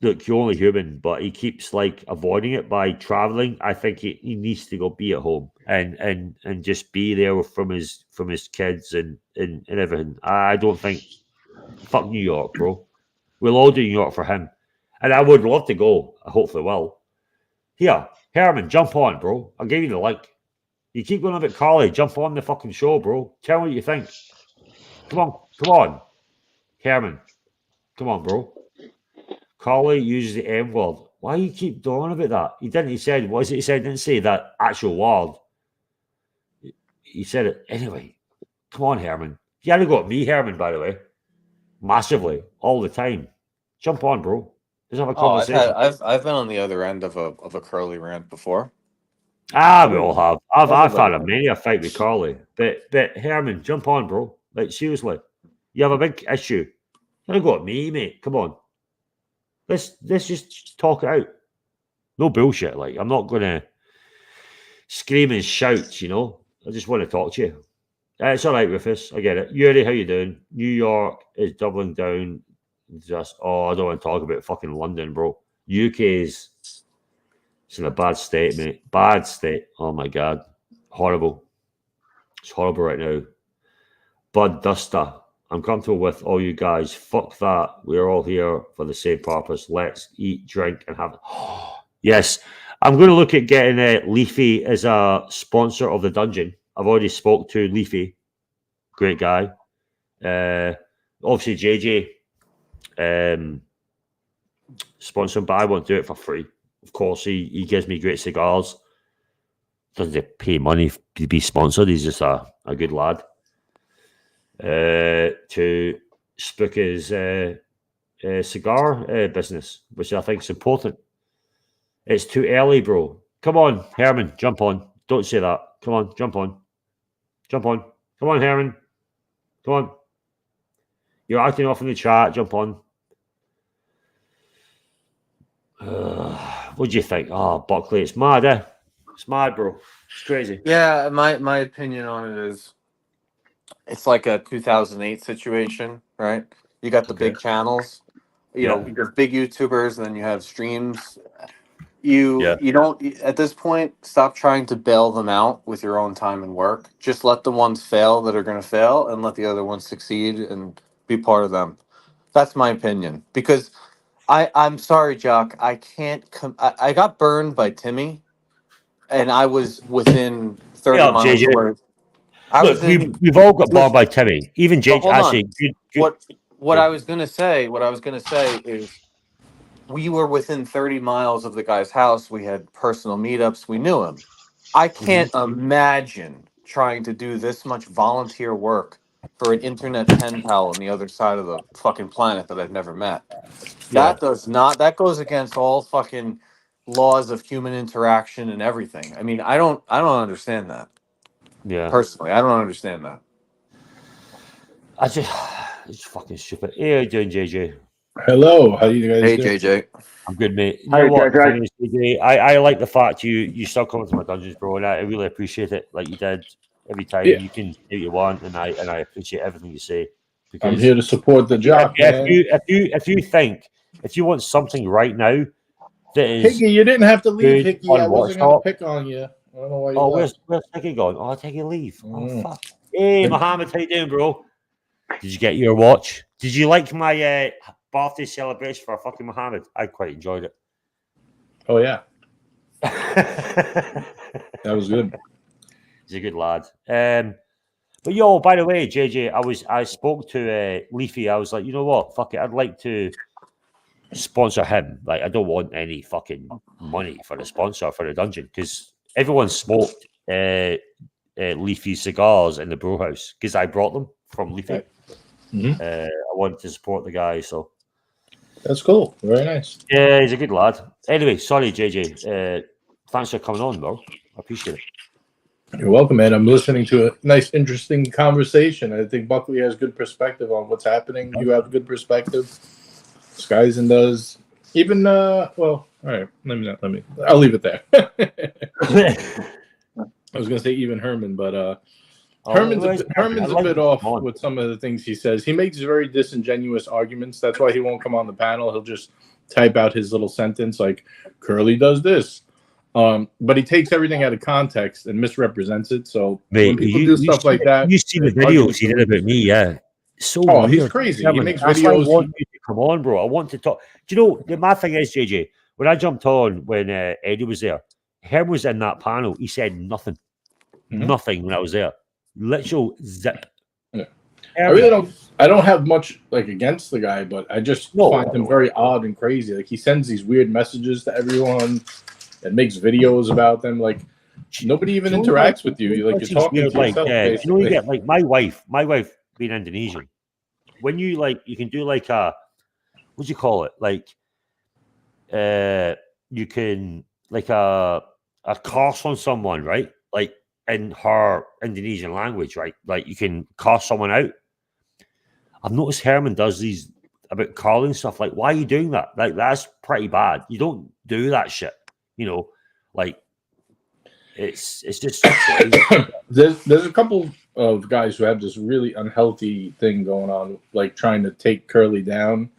look, you're only human, but he keeps like avoiding it by traveling. I think he needs to go be at home and just be there from his kids and everything. I don't think. Fuck New York, bro. We'll all do New York for him. And I would love to go. I hopefully will. Here, Herman, jump on, bro. I'll give you the link. You keep going on about Carly. Jump on the fucking show, bro. Tell me what you think. Come on. Herman. Come on, bro. Carly uses the M word. Why you keep doing about that? He didn't. He said, what is it he said? He didn't say that actual word. He said it anyway. Come on, Herman. You had to go at me, Herman, by the way. Massively, all the time. Jump on, bro. Let's have a conversation. I've been on the other end of a Curly rant before. We all have. I've had many a fight with Carly, but Herman, jump on, bro. Like, seriously, you have a big issue. You're gonna go at me, mate. Come on. Let's just talk it out. No bullshit. Like, I'm not gonna scream and shout. You know, I just want to talk to you. It's all right, Rufus. I get it. Yuri, how you doing? New York is doubling down. I don't want to talk about fucking London, bro. UK is in a bad state, mate. Bad state. Oh my god, horrible. It's horrible right now. Bud Duster, I'm comfortable with all you guys. Fuck that. We're all here for the same purpose. Let's eat, drink, and have. Yes, I'm going to look at getting Leafy as a sponsor of the dungeon. I've already spoke to Leafy, great guy. Obviously JJ sponsor him, but I won't do it for free. Of course, he gives me great cigars. Doesn't pay money to be sponsored. He's just a good lad. To spook his cigar business, which I think is important. It's too early, bro. Come on, Herman, jump on. Don't say that. Come on, jump on. Jump on. Come on, Herman. Come on. You're acting off in the chat. Jump on. What do you think? Oh, Buckley, it's mad, eh? It's mad, bro. It's crazy. Yeah, my opinion on it is it's like a 2008 situation, right? You got the big channels, you know, you have big YouTubers, and then you have streams. You don't at this point stop trying to bail them out with your own time and work. Just let the ones fail that are going to fail, and let the other ones succeed and be part of them. That's my opinion. Because I'm sorry, Jock, I can't. I got burned by Timmy, and I was within 30 miles JJ. of where. Look, we've all got burned by Timmy. Even JJ. Hold on. Good. What I was gonna say is we were within 30 miles of the guy's house. We had personal meetups. We knew him. I can't imagine trying to do this much volunteer work for an internet pen pal on the other side of the fucking planet that I've never met. That does not. That goes against all fucking laws of human interaction and everything. I mean, I don't understand that. Yeah. Personally, I don't understand that. It's fucking stupid. Hey, how you doing, JJ? Hello, how you guys Hey, doing? JJ. I'm good, mate. You Hey, know what? JJ. JJ, I like the fact you still come to my dungeons, bro, and I really appreciate it. Like you did every time. Yeah. You can do what you want, and I appreciate everything you say. Because I'm here to support the jock, man. If you want something right now that is Hickey, you didn't have to leave, good Hickey. on I wasn't gonna Watchdog- pick on you. I don't know why you Oh, left. where's Hickey gone? Oh, take a leave. Oh, fuck. Hey, Mohammed, how you doing, bro? Did you get your watch? Did you like my birthday celebration for fucking Mohammed? I quite enjoyed it. Oh yeah, that was good. He's a good lad. But yo, by the way, JJ, I spoke to Leafy. I was like, you know what? Fuck it. I'd like to sponsor him. Like, I don't want any fucking money for the sponsor for the dungeon because everyone smoked Leafy cigars in the brew house because I brought them from Leafy. I wanted to support the guy, so that's cool. Very nice. Yeah, he's a good lad. Anyway, sorry, JJ. Thanks for coming on, bro. I appreciate it. You're welcome, man. I'm listening to a nice, interesting conversation. I think Buckley has good perspective on what's happening. You have good perspective. Skyzen does. Even well, all right. I'll leave it there. I was gonna say even Herman, but Herman's a bit off with some of the things he says. He makes very disingenuous arguments. That's why he won't come on the panel. He'll just type out his little sentence like Curly does this. But he takes everything out of context and misrepresents it. So when people do stuff like that, you see the videos he did about me, yeah. So weird. He's crazy. He makes That's why videos. I want you to come on, bro. I want to talk. Do you know my thing is, JJ? When I jumped on when Eddie was there, Herm was in that panel. He said nothing, nothing when I was there. Literal zip. Yeah. I don't have much like against the guy, but I just find him very odd and crazy. Like he sends these weird messages to everyone and makes videos about them. Like nobody even interacts with you. Like you're talking to yourself. You know, you get like my wife being Indonesian. When you like, you can do like a what do you call it? Like you can like a curse on someone, right? Like in her Indonesian language, right? Like you can curse someone out. I've noticed Herman does these about calling stuff. Like, why are you doing that? Like, that's pretty bad. You don't do that shit. You know, like it's just there's a couple of guys who have this really unhealthy thing going on, like trying to take Curly down.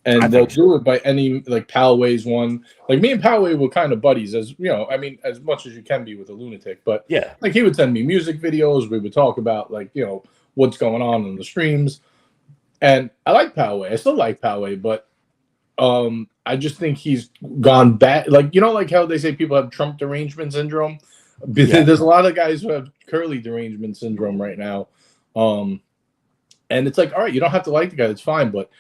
And they'll do it by any, like Palway's one. Like me and Palway were kind of buddies, as you know, I mean, as much as you can be with a lunatic. But yeah, like he would send me music videos. We would talk about like, you know, what's going on in the streams. And I like Palway. I still like Palway, but I just think he's gone bad. Like, you know, like how they say people have Trump derangement syndrome. Yeah. There's a lot of guys who have Curly derangement syndrome right now. And it's like, all right, you don't have to like the guy. That's fine. But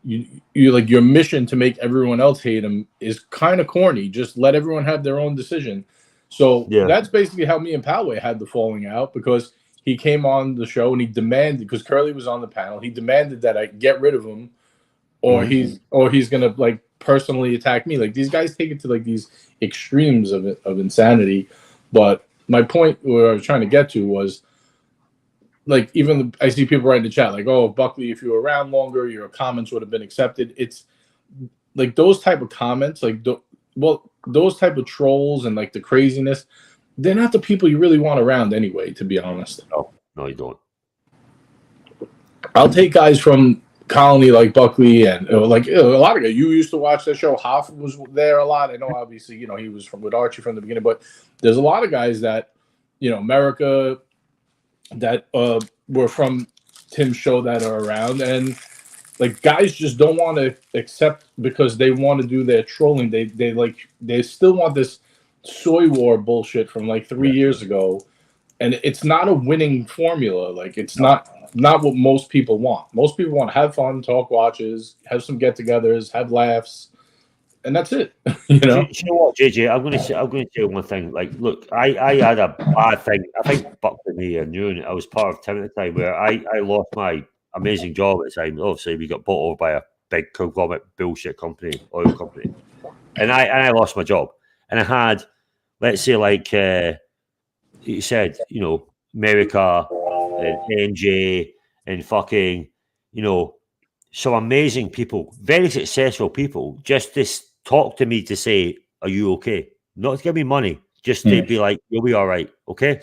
you like your mission to make everyone else hate him is kind of corny. Just let everyone have their own decision. So that's basically how me and Palway had the falling out, because he came on the show and he demanded, because Curly was on the panel, he demanded that I get rid of him or he's gonna like personally attack me. Like these guys take it to like these extremes of insanity. But my point where I was trying to get to was like even I see people write in the chat like, "Oh, Buckley, if you were around longer, your comments would have been accepted." It's like those type of comments, like those type of trolls and like the craziness. They're not the people you really want around anyway, to be honest. No, you don't. I'll take guys from Colony like Buckley and like a lot of guys. You used to watch that show. Hoff was there a lot. I know, obviously, he was with Archie from the beginning, but there's a lot of guys that, America that were from Tim's show that are around, and like guys just don't want to accept because they want to do their trolling. They still want this soy war bullshit from like 3 years ago, and it's not a winning formula. Like it's not what most people want. Most people want to have fun, talk watches, have some get-togethers, have laughs, and that's it. You know what, JJ? I'm going to say one thing. Like, look, I had a bad thing. I think Buckley and me are new. I was part of Tim at the time where I lost my amazing job at the time. Obviously, we got bought over by a big conglomerate bullshit company, oil company, and I lost my job. And I had, let's say, like you said, America and NJ and fucking, some amazing people, very successful people, just to talk to me to say, "Are you okay?" Not to give me money, just to be like, "You'll be all right, okay?"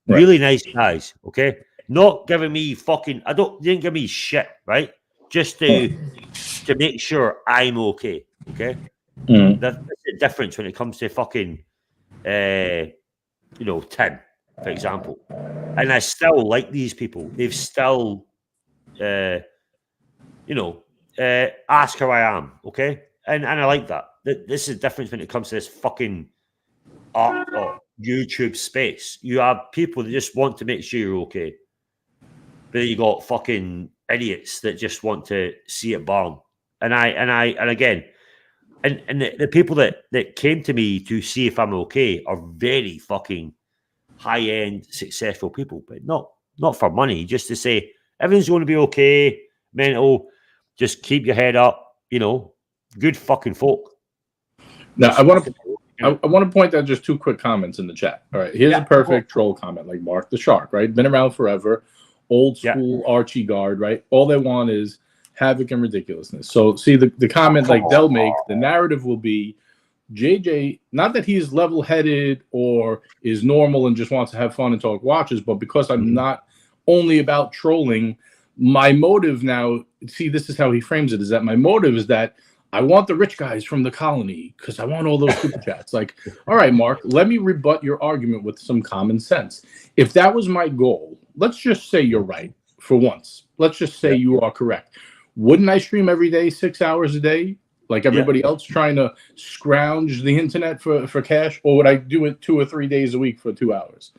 Right. Really nice guys, okay? Not giving me fucking, didn't give me shit, right? Just to make sure I'm okay, okay? That's the difference when it comes to fucking, Tim, for example. And I still like these people. They've still, ask how I am, okay? And I like that. This is the difference when it comes to this fucking YouTube space. You have people that just want to make sure you're okay. But then you got fucking idiots that just want to see it burn. And again, the people that came to me to see if I'm okay are very fucking high-end, successful people, but not for money, just to say everything's going to be okay, mental, just keep your head up, good fucking folk. Now, I want to point out just two quick comments in the chat. All right, here's a perfect troll comment, like Mark the Shark, right? Been around forever, old school Archie guard, right? All they want is havoc and ridiculousness. So see the comment like they'll make, the narrative will be JJ, not that he's level-headed or is normal and just wants to have fun and talk watches, but because I'm not only about trolling, my motive now, see, this is how he frames it, is that my motive is that I want the rich guys from the colony because I want all those super chats. Like, all right, Mark, let me rebut your argument with some common sense. If that was my goal, let's just say you're right for once. Let's just say you are correct. Wouldn't I stream every day, 6 hours a day, like everybody else trying to scrounge the internet for cash? Or would I do it 2 or 3 days a week for 2 hours?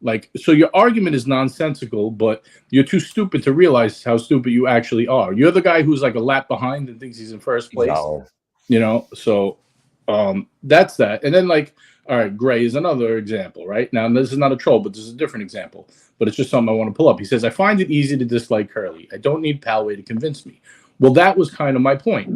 Like, so your argument is nonsensical, but you're too stupid to realize how stupid you actually are. You're the guy who's like a lap behind and thinks he's in first place. No. So that's that. And then like, all right, Gray is another example, right? Now, this is not a troll, but this is a different example. But it's just something I want to pull up. He says, I find it easy to dislike Curly. I don't need Palway to convince me. Well, that was kind of my point.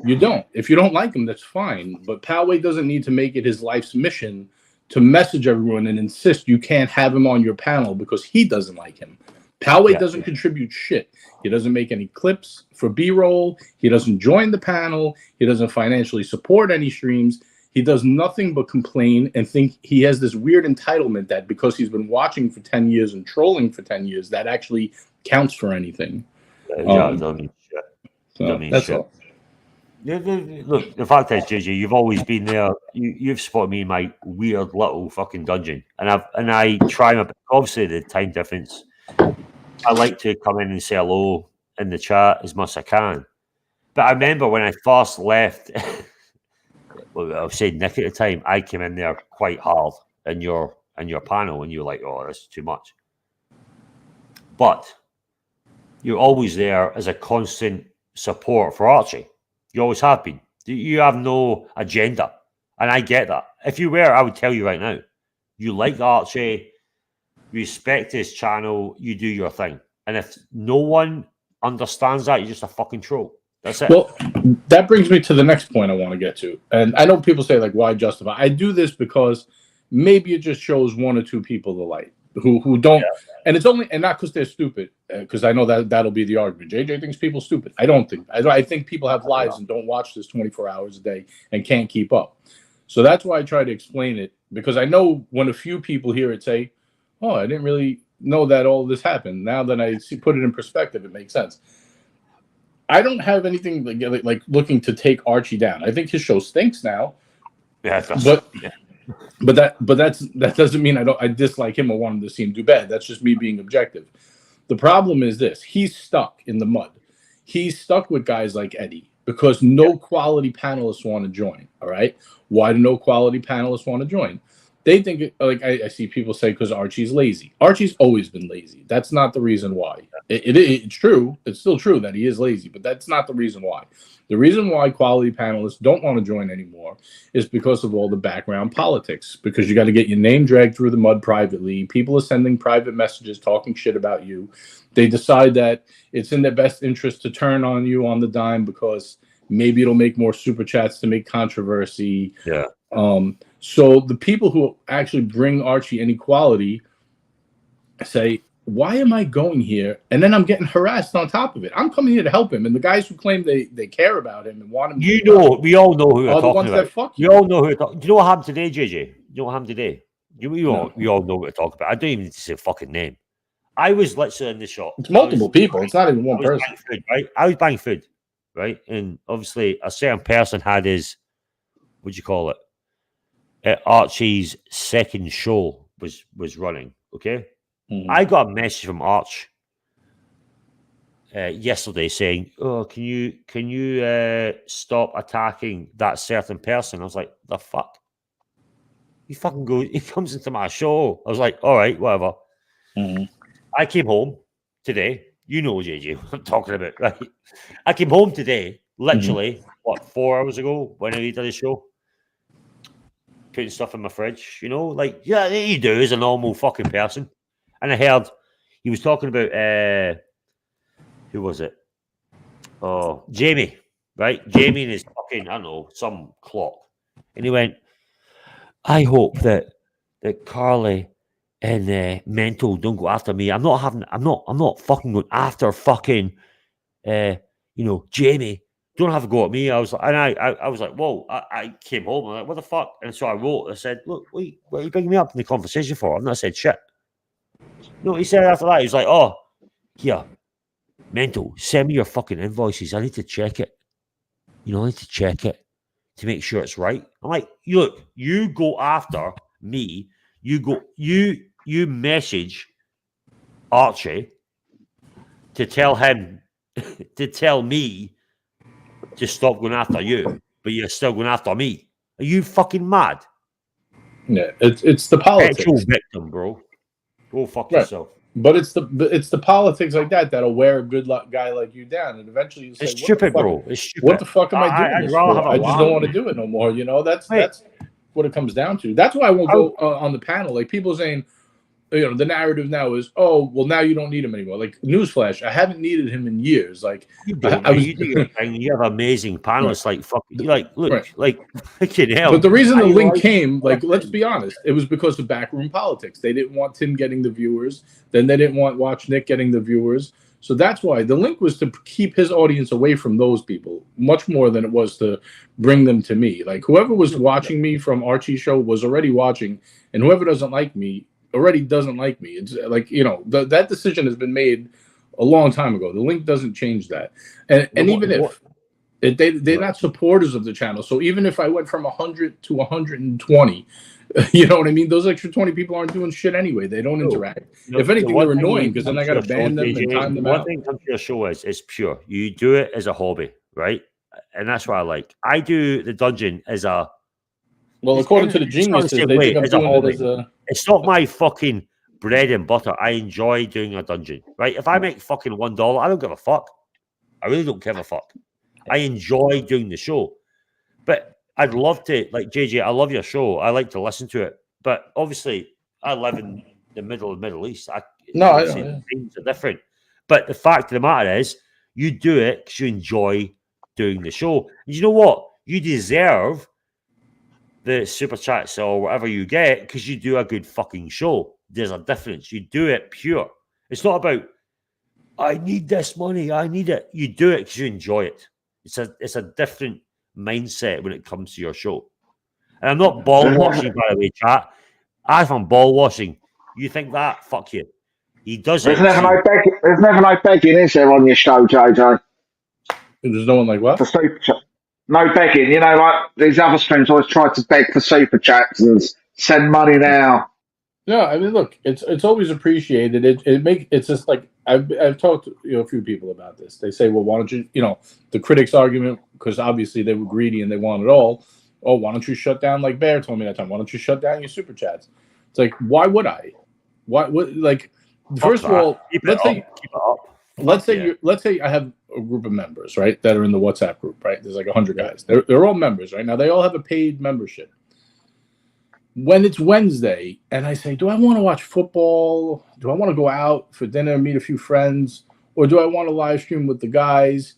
You don't. If you don't like him, that's fine. But Palway doesn't need to make it his life's mission to message everyone and insist you can't have him on your panel because he doesn't like him. Palway doesn't contribute shit. He doesn't make any clips for B-roll. He doesn't join the panel. He doesn't financially support any streams. He does nothing but complain and think he has this weird entitlement that because he's been watching for 10 years and trolling for 10 years, that actually counts for anything. Don't mean shit. Don't mean shit. All. Look, the fact is, JJ, you've always been there. You've spotted me in my weird little fucking dungeon, and I try my best. Obviously, the time difference. I like to come in and say hello in the chat as much as I can. But I remember when I first left. Well, I was saying Nick at the time. I came in there quite hard in your panel, and you were like, "Oh, this is too much." But you're always there as a constant support for Archie. You always have been. You have no agenda. And I get that. If you were, I would tell you right now. You like Archie, respect his channel, you do your thing. And if no one understands that, you're just a fucking troll. That's it. Well, that brings me to the next point I want to get to. And I know people say, like, why justify? I do this because maybe it just shows one or two people the light who don't. And it's only, and not because they're stupid, because I know that'll be the argument. JJ thinks people stupid. I don't think. I think people have lives and don't watch this 24 hours a day and can't keep up. So that's why I try to explain it, because I know when a few people hear it say, oh, I didn't really know that all this happened. Now that I put it in perspective, it makes sense. I don't have anything like looking to take Archie down. I think his show stinks now. Yeah, it does. But that doesn't mean I dislike him or want him to see him do bad. That's just me being objective. The problem is this: he's stuck in the mud. He's stuck with guys like Eddie because no quality panelists want to join. All right, why do no quality panelists want to join? They think, like I see people say, because Archie's lazy. Archie's always been lazy. That's not the reason why. It's true. It's still true that he is lazy, but that's not the reason why. The reason why quality panelists don't want to join anymore is because of all the background politics, because you got to get your name dragged through the mud privately. People are sending private messages talking shit about you. They decide that it's in their best interest to turn on you on the dime because maybe it'll make more super chats to make controversy. Yeah. So the people who actually bring Archie inequality say, why am I going here? And then I'm getting harassed on top of it. I'm coming here to help him. And the guys who claim they care about him and want him we all know who you're talking about. Fuck you. We all know who you're talking. Do you know what happened today, JJ? You know what happened today? We all know what to talk about. I don't even need to say a fucking name. I was literally in the shop. It's multiple people. It's not even one person. Food, right? I was buying food, right? And obviously a certain person had his, what'd you call it? Archie's second show was running. Okay, I got a message from Arch yesterday saying, "Oh, can you stop attacking that certain person?" I was like, "The fuck." He fucking goes. He comes into my show. I was like, "All right, whatever." I came home today. You know, JJ, what I'm talking about, right? I came home today, literally, 4 hours ago when I did his show. Putting stuff in my fridge, like you do as a normal fucking person. And I heard he was talking about who was it? Oh, Jamie, right? Jamie and his fucking, I don't know, some clock. And he went, I hope that Carly and Mental don't go after me. I'm not fucking going after fucking Jamie. Don't have a go at me. I was like, and I was like, whoa. I came home. I'm like, what the fuck? And so I wrote. I said, look, wait, what are you bringing me up in the conversation for? And I said, shit. No, he said after that, he was like, oh, here, Mental, send me your fucking invoices. I need to check it. I need to check it to make sure it's right. I'm like, look, you go after me. You message Archie to tell him to tell me to stop going after you, but you're still going after me. Are you fucking mad? Yeah, it's the politics. Actual victim, bro. Go fuck yourself. But it's the politics like that that'll wear a good guy like you down, and eventually you say, "It's stupid, bro. It's stupid. What the fuck am I doing this for? I just don't want to do it no more." That's what it comes down to. That's why I won't go on the panel. Like people saying, the narrative now is, oh, well, now you don't need him anymore. Like, newsflash, I haven't needed him in years. Like, you have amazing panelists, like, look, like, fucking hell. But the reason the link came, like, let's be honest, it was because of backroom politics. They didn't want Tim getting the viewers. Then they didn't want Watch Nick getting the viewers. So that's why the link was to keep his audience away from those people, much more than it was to bring them to me. Like, whoever was watching me from Archie's show was already watching, and whoever doesn't like me already doesn't like me. It's like, that decision has been made a long time ago. The link doesn't change that. And even if they're not supporters of the channel, so even if I went from 100 to 120, you know what I mean? Those extra 20 people aren't doing shit anyway. They don't interact. If anything, they're annoying because then I got to ban them and time them out. One thing comes to your show is pure. You do it as a hobby, right? And that's what I like. I do the dungeon as a... Well, according to the geniuses, they think I'm doing it as a... It's not my fucking bread and butter. I enjoy doing a dungeon, right? If I make fucking $1, I don't give a fuck. I really don't give a fuck. I enjoy doing the show. But I'd love to, like, JJ, I love your show. I like to listen to it. But obviously, I live in the middle of the Middle East. Things are different. But the fact of the matter is, you do it because you enjoy doing the show. And you know what? You deserve the super chats or whatever you get because you do a good fucking show. There's a difference. You do it pure. It's not about, I need this money, I need it. You do it because you enjoy it. It's a different mindset when it comes to your show. And I'm not ball washing, by the way, chat. If I'm ball washing, you think that? Fuck you. He does it. There's never no begging, is there, on your show, JJ? There's no one like what? For super chat. No begging. You know, like these other streams always try to beg for super chats and send money now. No, I mean, look, it's always appreciated. It's just like I've talked to a few people about this. They say, well, why don't you, the critics' argument, because obviously they were greedy and they want it all. Oh, why don't you shut down, like Bear told me that time? Why don't you shut down your super chats? It's like, why would I? First of all, let's say I have a group of members, right, that are in the WhatsApp group, right? There's like 100 guys. They're all members, right? Now they all have a paid membership. When it's Wednesday and I say, do I want to watch football? Do I want to go out for dinner and meet a few friends? Or do I want to live stream with the guys?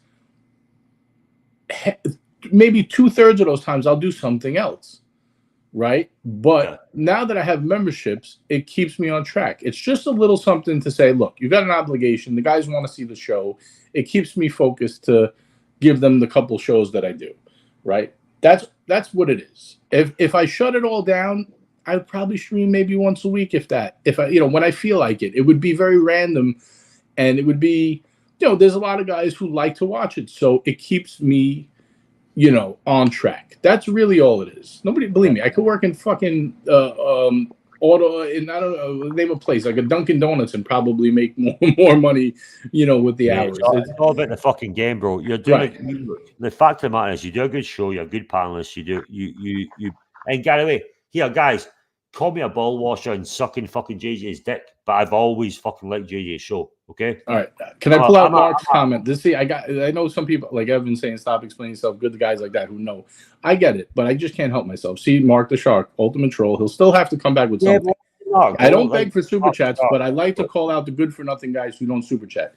Maybe 2/3 of those times I'll do something else, right? But now that I have memberships, it keeps me on track. It's just a little something to say, look, you've got an obligation. The guys want to see the show. It keeps me focused to give them the couple shows that I do, right? That's what it is. If I shut it all down, I'd probably stream maybe once a week, if that. If I, when I feel like it, it would be very random, and it would be, there's a lot of guys who like to watch it, so it keeps me, on track. That's really all it is. Nobody, believe me, I could work in fucking auto, and I don't know, name a place like a Dunkin' Donuts and probably make more money, with the hours. It's all about the fucking game, bro. You're doing the fact of the matter is, you do a good show, you're a good panelist, you and get away here, guys. Call me a ball washer and sucking fucking JJ's dick, but I've always fucking liked JJ's show. Okay. All right. Can I pull out Mark's comment? I know some people like Evan saying stop explaining yourself. Good guys like that who know. I get it, but I just can't help myself. See, Mark the Shark, Ultimate Troll. He'll still have to come back with something. I don't beg for super chats, but I like to call out the good for nothing guys who don't super chat.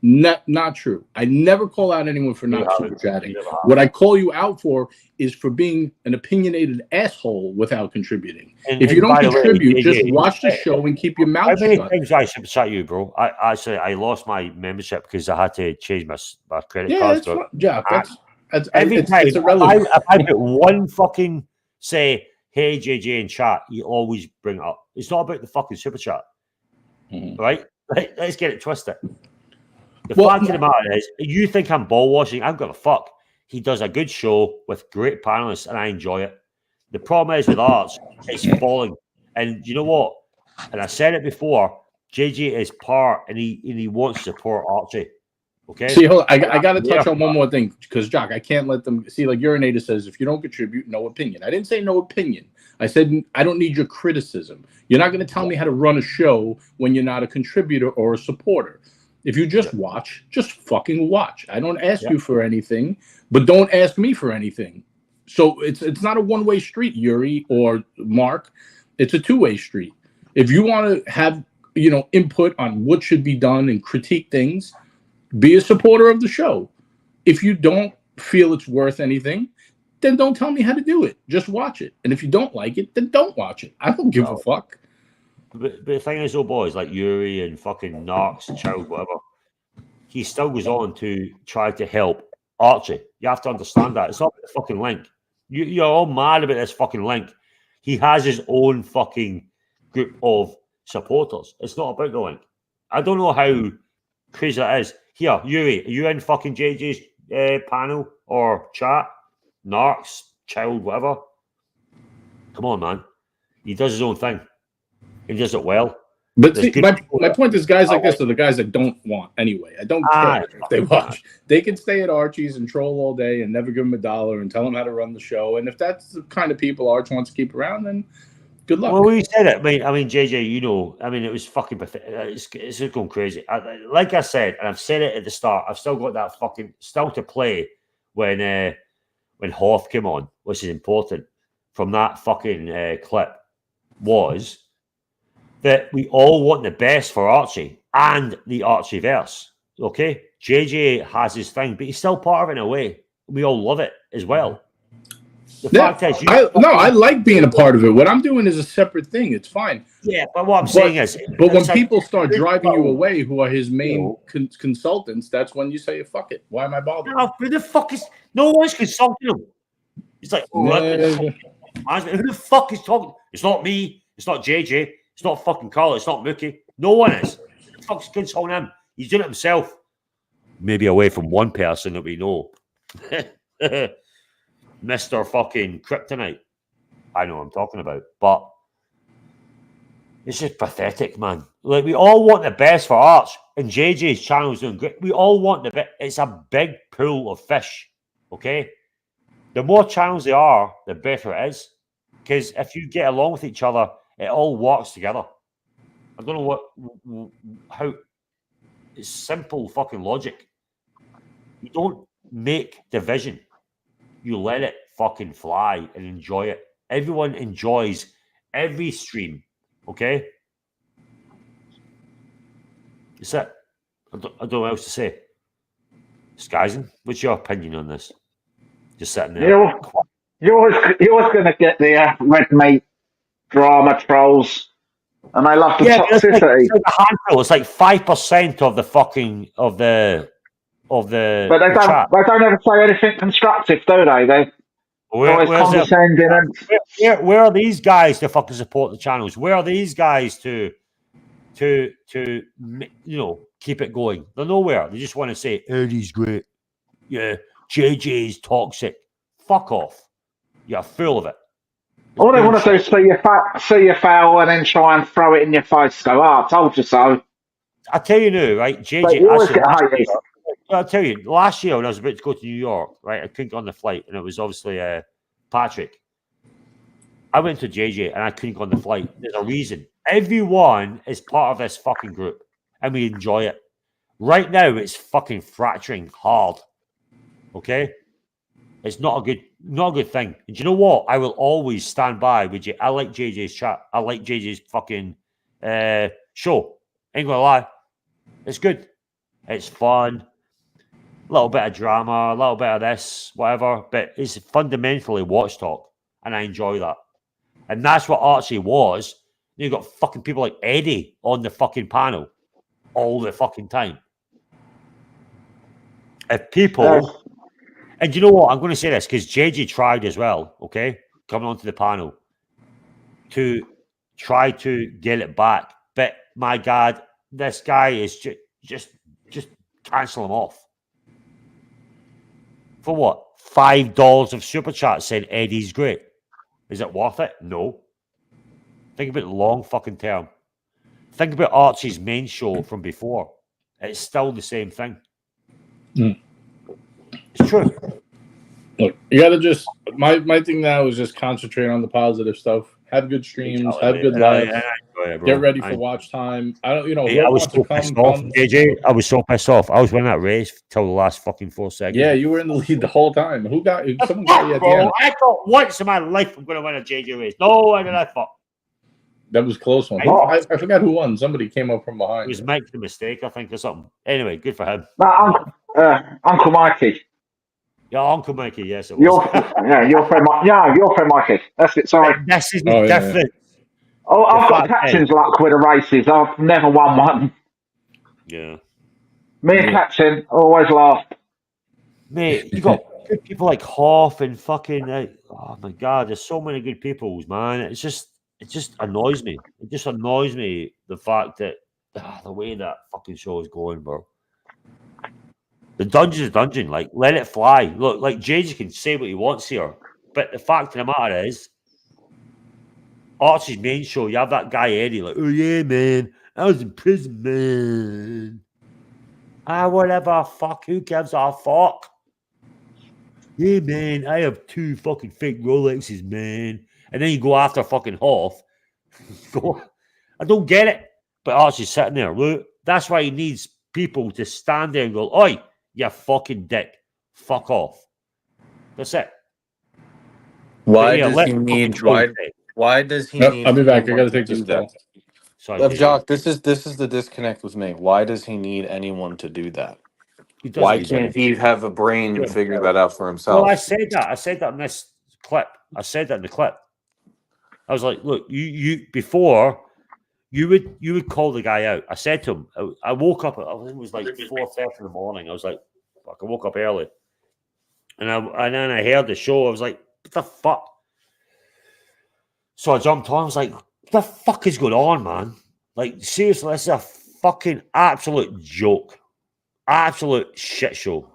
Not true. I never call out anyone for not super chatting. What I call you out for is for being an opinionated asshole without contributing. If you don't contribute, just watch the show and keep your mouth shut. How many times I super chat you, bro? I lost my membership because I had to change my credit card. That's every time. It's irrelevant. If I put one fucking say, hey JJ in chat, you always bring it up. It's not about the fucking super chat, right? Let's get it twisted. The fact of the matter is, you think I'm ball washing? I don't give a fuck. He does a good show with great panelists, and I enjoy it. The problem is with Arch, it's falling. And you know what? And I said it before. JJ is part, and he wants to support Archie. Okay. See, hold on. I got to touch on one more thing because Jock, I can't let them see. Like Urinator says, if you don't contribute, no opinion. I didn't say no opinion. I said I don't need your criticism. You're not going to tell me how to run a show when you're not a contributor or a supporter. If you just watch, just fucking watch. I don't ask you for anything, but don't ask me for anything. So it's not a one-way street, Yuri or Mark. It's a two-way street. If you want to have, input on what should be done and critique things, be a supporter of the show. If you don't feel it's worth anything, then don't tell me how to do it. Just watch it. And if you don't like it, then don't watch it. I don't give a fuck. But the thing is, boys like Yuri and fucking Narcs, Child, whatever, he still goes on to try to help Archie. You have to understand that. It's not the fucking link. You're all mad about this fucking link. He has his own fucking group of supporters. It's not about the link. I don't know how crazy that is. Here, Yuri, are you in fucking JJ's panel or chat? Narcs, Child, whatever. Come on, man. He does his own thing. He does it well. But see, my point is, guys like this are the guys that don't want anyway. I don't care if they watch. They can stay at Archie's and troll all day and never give them $1 and tell them how to run the show. And if that's the kind of people Arch wants to keep around, then good luck. Well, we said it. I mean, JJ, it was fucking pathetic. It's just going crazy. Like I said, and I've said it at the start, I've still got that fucking still to play when Hoth came on, which is important from that fucking clip, was that we all want the best for Archie and the Archieverse. Okay? JJ has his thing, but he's still part of it in a way. We all love it as well. The Yeah, fact is, I like being a part of it. What I'm doing is a separate thing. It's fine. Yeah, but what I'm saying is, but when it's like- people start driving you away, who are his main consultants, that's when you say, "Fuck it. Why am I bothered?" No, who the fuck is? No one's consulting him. It's like, who the fuck is talking? It's not me. It's not JJ. It's not fucking Carl. It's not Mookie. No one is. Who the fuck's consulting him? He's doing it himself. Maybe away from one person that we know. Mr. fucking Kryptonite. I know what I'm talking about. But it's just pathetic, man. Like, we all want the best for Arch, and JJ's channel's doing great. We all want the best. It's a big pool of fish, okay? The more channels there are, the better it is. Because if you get along with each other, it all works together. I don't know how. It's simple fucking logic. You don't make division. You let it fucking fly and enjoy it. Everyone enjoys every stream, okay? That's it. I don't know what else to say. Skyzen, what's your opinion on this? Just sitting there. You're always going to get the red meat drama trolls, and I love the toxicity. It's like a handful. It's like 5% of the fucking of the. But they don't ever say anything constructive, do they? They always condescending. Where are these guys to fucking support the channels? Where are these guys to keep it going? They're nowhere. They just want to say Eddie's great. Yeah, JJ's toxic. Fuck off. You're full of it. All they want to do is see you foul and then try and throw it in your face. Go, I told you so. I tell you now, right? JJ. I'll tell you, last year when I was about to go to New York, right, I couldn't get on the flight, and it was obviously Patrick. I went to JJ, and I couldn't get on the flight. There's a reason. Everyone is part of this fucking group, and we enjoy it. Right now, it's fucking fracturing hard. Okay, it's not a good thing. And do you know what? I will always stand by with you. I like JJ's chat. I like JJ's fucking show. Ain't gonna lie, it's good. It's fun. A little bit of drama, a little bit of this, whatever, but it's fundamentally watch talk, and I enjoy that. And that's what Archie was. You got fucking people like Eddie on the fucking panel all the fucking time. If people, and you know what, I'm going to say this because JJ tried as well, okay, coming onto the panel to try to get it back, but my God, this guy is just cancel him off. For what? $5 of super chat saying Eddie's great. Is it worth it? No. Think about the long fucking term. Think about Archie's main show from before. It's still the same thing. It's true. Look, you gotta just my thing now is just concentrate on the positive stuff. Have good streams, have good lives. Get ready for watch time. I don't, I was so pissed off, JJ. I was so pissed off. I was winning that race till the last fucking 4 seconds. Yeah, you were in the lead the whole time. Someone got you at the end. I thought once in my life I'm going to win a JJ race. No, I did not. That was a close one. I forgot who won. Somebody came up from behind. It was Mike the mistake, I think, or something. Anyway, good for him. Uncle Mikey. Yeah, Uncle Mikey. Yes, it was. Your friend. Your friend Mikey. That's it. Sorry. This is the difference. Oh, I've got captain's luck with the races. I've never won one. Yeah. Me and Captain always laugh. Mate, you got good people like Hoff and fucking. Oh my God, there's so many good people, man. It just annoys me. It just annoys me the fact that the way that fucking show is going, bro. The dungeon is dungeon. Like, let it fly. Look, like JJ can say what he wants here, but the fact of the matter is, Archie's main show, you have that guy Eddie, like, oh yeah, man, I was in prison, man. Whatever, fuck, who gives a fuck? Yeah, man, I have 2 fucking fake Rolexes, man. And then you go after fucking Hoff. I don't get it. But Archie's sitting there, look, that's why he needs people to stand there and go, oi, you fucking dick. Fuck off. That's it. Why does he need Why does he need? I'll be back. I gotta take this call. Sorry, Jock, this is the disconnect with me. Why does he need anyone to do that? He doesn't. Why He can't didn't. he have a brain and figure that out for Well, himself? I said that. I said that in this clip. I said that in the clip. I was like, look, you before you would call the guy out. I said to him, I woke up. I think it was like 4:30 in the morning. I was like, fuck, I woke up early, and then I heard the show. I was like, what the fuck? So I jumped on. I was like, what the fuck is going on, man? Like, seriously, this is a fucking absolute joke. Absolute shit show.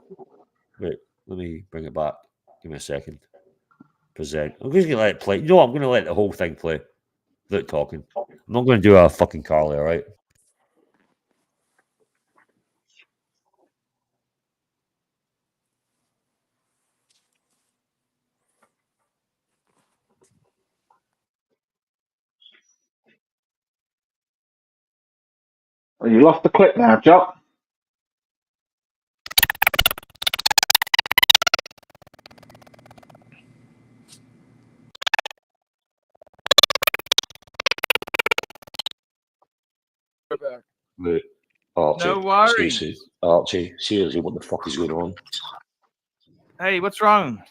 Wait, let me bring it back. Give me a second. Present. I'm just going to let it play. You know what? I'm going to let the whole thing play without talking. I'm not going to do a fucking Carly, all right? Well, you lost the clip now, Jock. Back. Look, Archie, No worries. seriously, Archie, seriously, what the fuck is going on? Hey, what's wrong?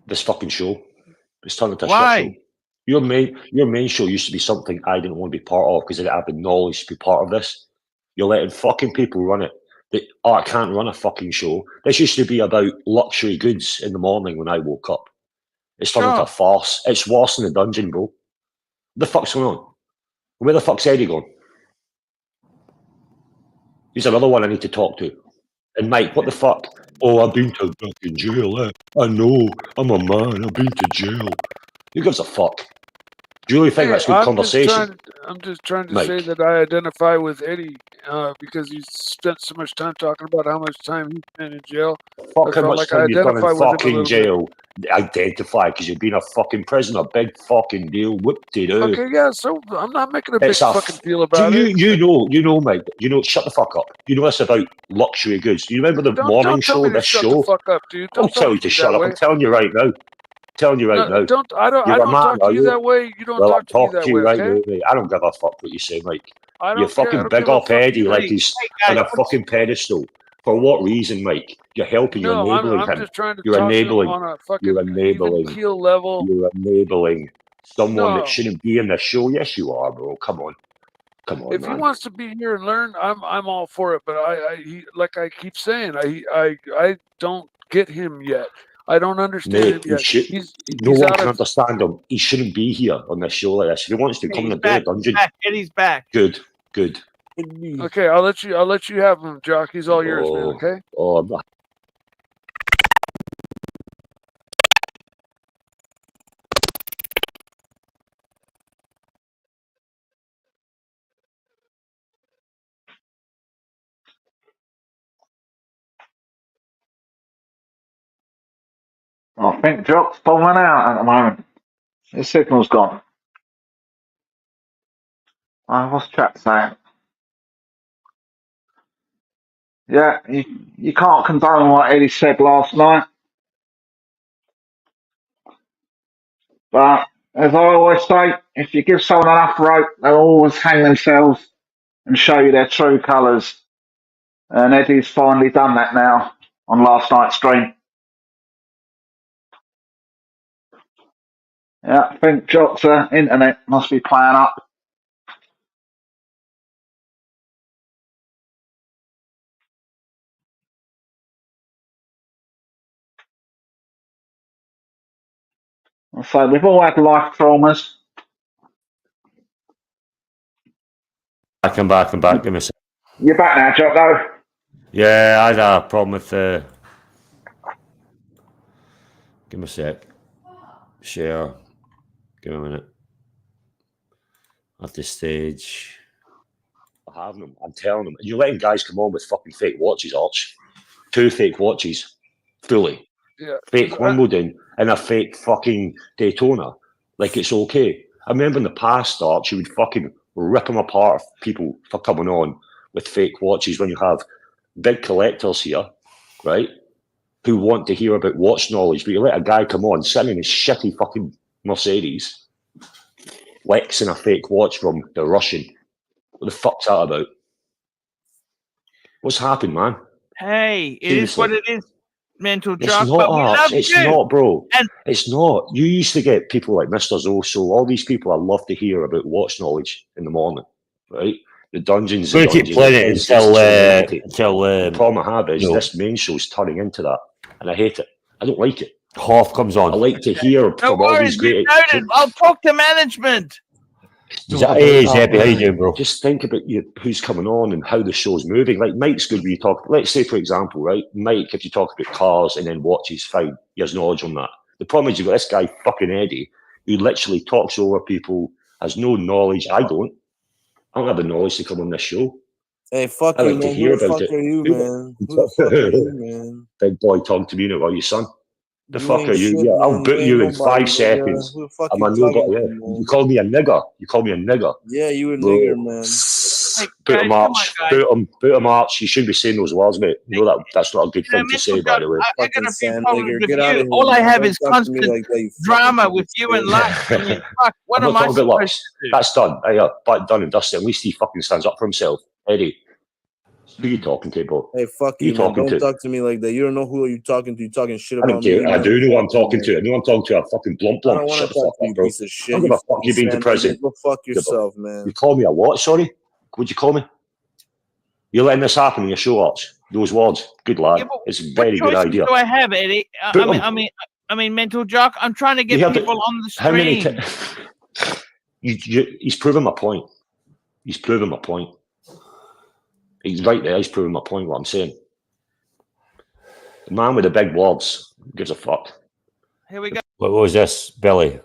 This fucking show. It's turned into a Why? shit show. Your main show used to be something I didn't want to be part of because I didn't have the knowledge to be part of this. You're letting fucking people run it. I can't run a fucking show. This used to be about luxury goods in the morning when I woke up. It's turned into a farce. It's worse than the dungeon, bro. What the fuck's going on? Where the fuck's Eddie gone? He's another one I need to talk to. And Mike, what the fuck? Oh, I've been to fucking jail, eh? I know. I'm a man. I've been to jail. Who gives a fuck? Do you really think that's good conversation? I'm just trying to Mike. say that I identify with Eddie because he's spent so much time talking about how much time he spent in jail. Fuck I how felt much like time you've done in identify with him a fucking little jail. Identify because you've been a fucking prisoner. Big fucking deal. Whoop-de-doo. Okay, yeah, so I'm not making a big It's a fucking deal about you, it. you know, Mike. You know, shut the fuck up. You know it's about luxury goods. You remember the morning Don't tell show? me to This shut show. the fuck up, dude. I'll Don't tell you talk to me shut that up. way. I'm telling you right now. Telling you right now. I don't You're a man, talk to are you you? that way. You don't Well, talk I'm to me talking that to you way, right okay? now, mate. I don't give a fuck what you say, Mike. I You don't care. I fucking don't big give a up fuck Eddie either. like he's on a fucking pedestal. For what reason, Mike? You're helping. You're No, enabling I'm him. just trying to You're talk to him enabling. on a You're fucking even enabling. keel level. You're enabling someone that No. shouldn't be in this show. Yes, you are, bro. Come on. Come on, If he man. wants to be here and learn, I'm all for it. But like I keep saying, I don't get him yet. I don't understand him Mate, yet. no He's one out can of. understand him. He shouldn't be here on this show like this. If he wants to come He's and do back. a dungeon, Eddie's back. good, good. Okay, I'll let you have him, Jock. He's all yours, man. Okay. Oh, I'm not. I think Jock's pulling out at the moment. His signal's gone. What's chat saying? Yeah, you can't condone what Eddie said last night. But as I always say, if you give someone enough rope, they'll always hang themselves and show you their true colours. And Eddie's finally done that now on last night's stream. Yeah, I think Jock's internet must be playing up. So we've all had life traumas. I'm back. Give me a sec. You're back now, Jock, though. Yeah, I had a problem with give me a sec. Share. Give me a minute. At this stage. Having them. I'm telling them. You're letting guys come on with fucking fake watches, Arch. 2 fake watches. Fully. Yeah. Fake Wimbledon and a fake fucking Daytona. Like it's okay. I remember in the past, Arch, you would fucking rip them apart, people for coming on with fake watches when you have big collectors here, right? Who want to hear about watch knowledge, but you let a guy come on sitting in his shitty fucking Mercedes, flexing a fake watch from the Russian. What the fuck's that about? What's happened, man? Hey, it is what it is. Mental It's jock, not but we Arch. love It's you. not, bro. And it's not. You used to get people like Mr. Zoso, all these people I love to hear about watch knowledge in the morning, right? The dungeons, We're going to keep playing it until the problem I have is no. this main show's turning into that, and I hate it. I don't like it. Hoff comes on. I like to hear no from all these worries, great. noted. I'll talk to management. Hey, Zeppy, how you doing, bro? Just think about who's coming on and how the show's moving. Like Mike's good when you talk. Let's say, for example, right, Mike, if you talk about cars and then watches, fine. He has knowledge on that. The problem is you've got this guy, fucking Eddie, who literally talks over people, has no knowledge. I don't have the knowledge to come on this show. Hey, fuck I you, like to man. hear Who the about fuck it. are you, man? Who the fuck are you, man? Big boy talking to me now, are you, son? The You fuck ain't are you? shit, Yeah, I'll man. boot You you ain't in nobody, 5 nigga. seconds. Who the fuck I'm you a talking nobody. to, Yeah. man? You call me a nigger. You call me a nigger. Yeah, you a Bro. nigger, man. Hey, Boot guys, him, come on, Arch. guys. Boot him, Arch. You shouldn't be saying those words, mate. You know that's not a good thing to say, by the way. I got a few Sand problems nigger. with Get out of you. here, All I man. have Don't is talk to me constant like that, you drama fucking with you and bitch. Lux. I mean, fuck, what I'm am not I talking about supposed Lux. to do? That's done. Hey, but done and dusted. At least he fucking stands up for himself. Eddie, who you talking to, bro? Hey, fuck Who you, you man. talking Don't to? talk to me like that. You don't know who you're talking to. You're talking shit I don't about me. care. I do know who I'm talking to. I Man. know I'm talking to a fucking blump I don't blump. want Shut to the talk fuck to up, you, bro. piece of I shit. don't give a fuck you being to sand prison. nigger. Go fuck yourself, man. You call me a what? Sorry? What'd you call me? You're letting this happen in your show, Arch. Those words. Good lad. Yeah, it's a very what good choices idea. do I have, Eddie? I mean, mental jock. I'm trying to get people on the How many stream. He's proven my point. He's proven my point. He's right there. He's proven my point, what I'm saying. The man with the big words gives a fuck. Here we go. What was this, Billy?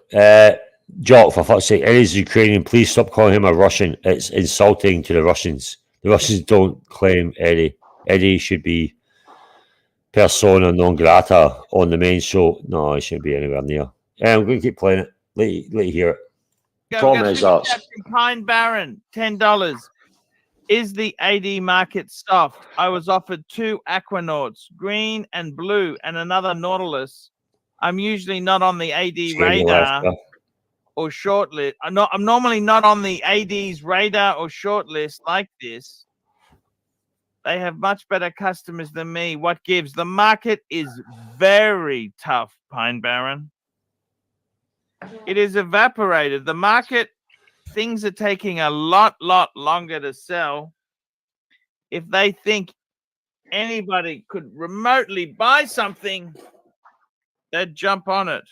Jock, for fuck's sake, Eddie's Ukrainian. Please stop calling him a Russian. It's insulting to the Russians. The Russians don't claim Eddie. Eddie should be persona non grata on the main show. No, he shouldn't be anywhere near. I'm going to keep playing it. Let you hear it. Problem is that Pine Baron, $10. Is the AD market soft? I was offered 2 Aquanauts, green and blue, and another Nautilus. I'm usually not on the AD radar or shortlist. I'm normally not on the AD's radar or shortlist like this. They have much better customers than me. What gives? The market is very tough, Pine Baron. It is evaporated. The market, things are taking a lot longer to sell. If they think anybody could remotely buy something, they'd jump on it.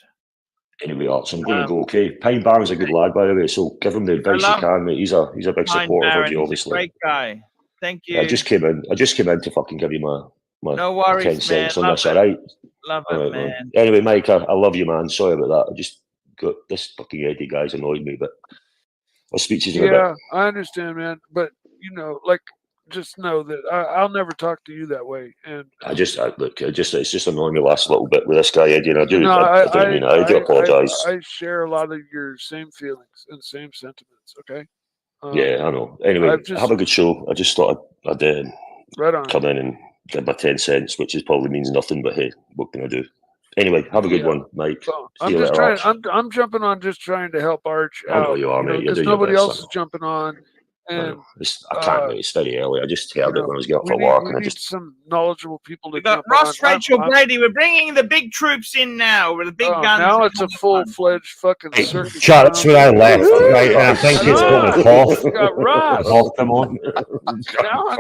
Anyway, Arch, I'm going to go, okay? Pine Baron's a good lad, by the way, so give him the advice you can, mate. He's a big supporter of you, obviously. Great guy. Thank you. Yeah, I just came in to fucking give you my no worries, 10 cents man. on this, all right? Love it, man. Anyway, Mike, I love you, man. Sorry about that. I just got this fucking Eddie guy's annoyed me, but I'll speak to you in a bit. Yeah, I understand, man. But just know that I'll never talk to you that way. And it's just annoying me last little bit with this guy Eddie, and I do apologize. I share a lot of your same feelings and same sentiments. Okay. Yeah, I know. Anyway, have a good show. I just thought I'd come in and get my 10 cents, which probably means nothing, but hey, what can I do? Anyway, have a good one, Mike. So I'm jumping on, just trying to help Arch out. I know you are, mate. You're because doing nobody your best, else is jumping on. And I can't, mate. It's very early. I just heard it when I was getting up for work. We need some knowledgeable people to jump Ross, on. Rachel, Brady, we're bringing the big troops in now with the big guns. Now it's a full-fledged fucking circus. That's where I left, right? And I think it's got a cough. We got Ross. Hoff come on.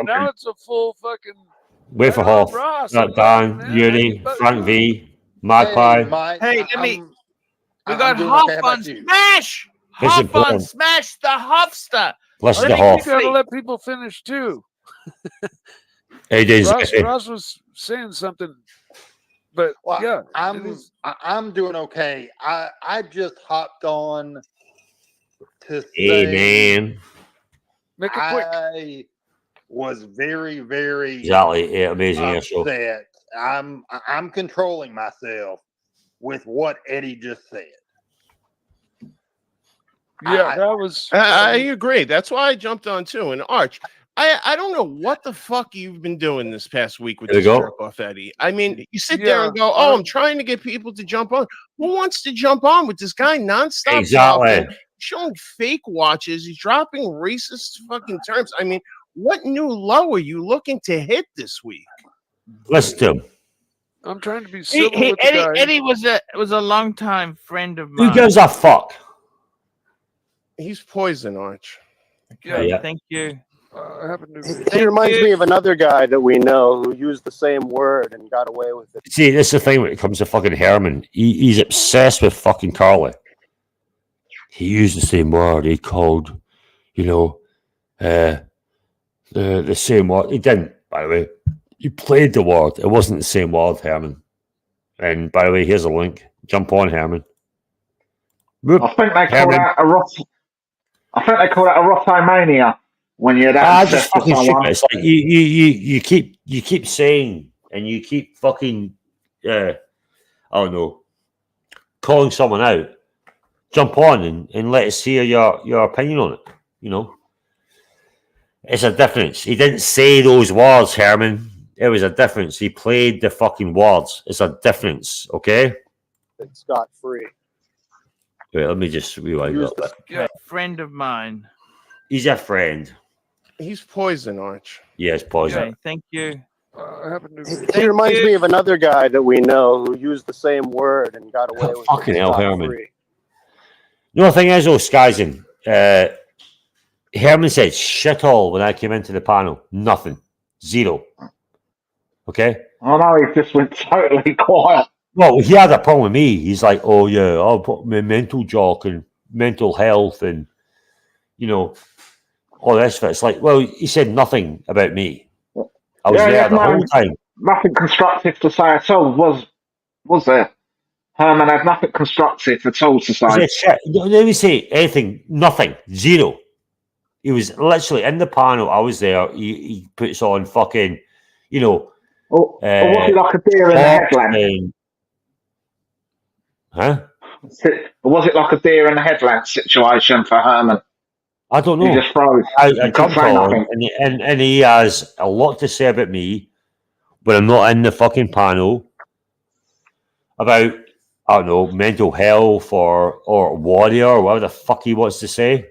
Now it's a full fucking... Wait for Hoff. Not Dan, Yuri, Frank V, Magpie. Hey, we got Hoff on Smash! Hoff on Smash the Hoffster! Listen to Hoff. You gotta let people finish too. Ross was saying something, but yeah, I'm doing okay. I just hopped on to say, man, make it quick. I was very, very amazing upset. I'm controlling myself with what Eddie just said. Yeah, that was. I agree. That's why I jumped on too. And Arch, I don't know what the fuck you've been doing this past week with this jerk off Eddie. I mean, you sit there and go, "Oh, I'm trying to get people to jump on." Who wants to jump on with this guy nonstop? Exactly. Showing fake watches. He's dropping racist fucking terms. I mean, what new low are you looking to hit this week? Listen to him. I'm trying to be civil with the Eddie, guy. Eddie was a longtime friend of Who mine. gives a fuck? He's poison, Arch. Okay, Yeah. thank you. I happen to. He reminds me of another guy that we know who used the same word and got away with it. See, this is the thing when it comes to fucking Herman. He's obsessed with fucking Carly. He used the same word. He called, the same word. He didn't, by the way. He played the word. It wasn't the same word, Herman. And by the way, here's a link. Jump on, Herman. Whoop, I think they call Herman. that a rotomania when you're that Just obsessed with fucking someone. stupid. It's like you keep saying and you keep fucking calling someone out. Jump on and let us hear your opinion on it. It's a difference. He didn't say those words, Herman. It was a difference. He played the fucking words. It's a difference, okay? Scot free. Wait, let me just rewind that. Okay, friend of mine. He's a friend. He's poison, Arch. Yes, poison. Okay, thank you. I happen to. He reminds me of another guy that we know who used the same word and got away with Fucking it. hell, Scot Herman. free. The thing is, Skyzen, Herman said shit all when I came into the panel. Nothing. Zero. Okay? Oh no, he just went totally quiet. Well, he had a problem with me. He's like, oh yeah, I'll put my mental jock and mental health and, all this. It's like, well, he said nothing about me. I was there the whole time. Nothing constructive to say at all, was there? Herman had nothing constructive at all to say. Shit. Let me say anything. Nothing. Zero. He was literally in the panel. I was there. He puts on fucking, or was he like a deer in the headlamp? Huh? Or was it like a deer in the headlamp situation for Herman? I don't know. He just froze. I jumped on, and he has a lot to say about me when I'm not in the fucking panel about, I don't know, mental health or warrior or whatever the fuck he wants to say.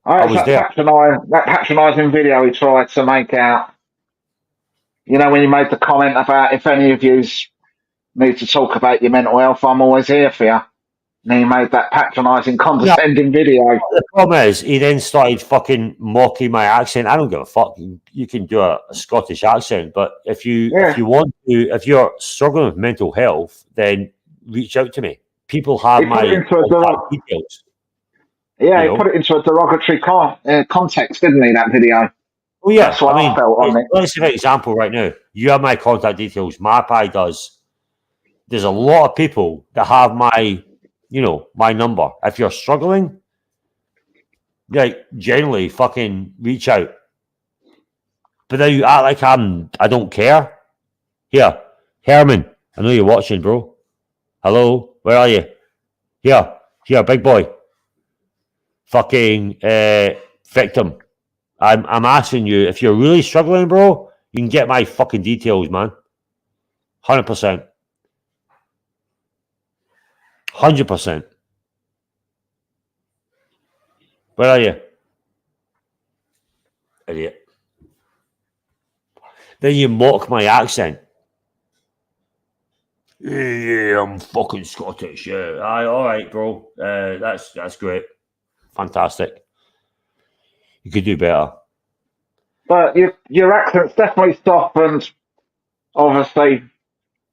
I was there. That patronising video he tried to make out. When you made the comment about if any of you need to talk about your mental health, I'm always here for you. And he made that patronising, condescending video. The problem is, he then started fucking mocking my accent. I don't give a fuck. You can do a Scottish accent, but if you want to, if you're struggling with mental health, then reach out to me. People have my contact details. Yeah, he put it into a derogatory context, didn't he, that video? Oh, yeah. That's what I felt on it. Let's give an example right now. You have my contact details. Mapai does. There's a lot of people that have my, my number. If you're struggling, generally fucking reach out. But then you act like I don't care. Here, Herman, I know you're watching, bro. Hello, where are you? Here, big boy. Fucking victim. I'm asking you, if you're really struggling, bro, you can get my fucking details, man. 100%. 100%. Where are you? Idiot. Then you mock my accent. Yeah, I'm fucking Scottish. Yeah, all right, bro. That's great. Fantastic. You could do better. But your accent's definitely softened, obviously.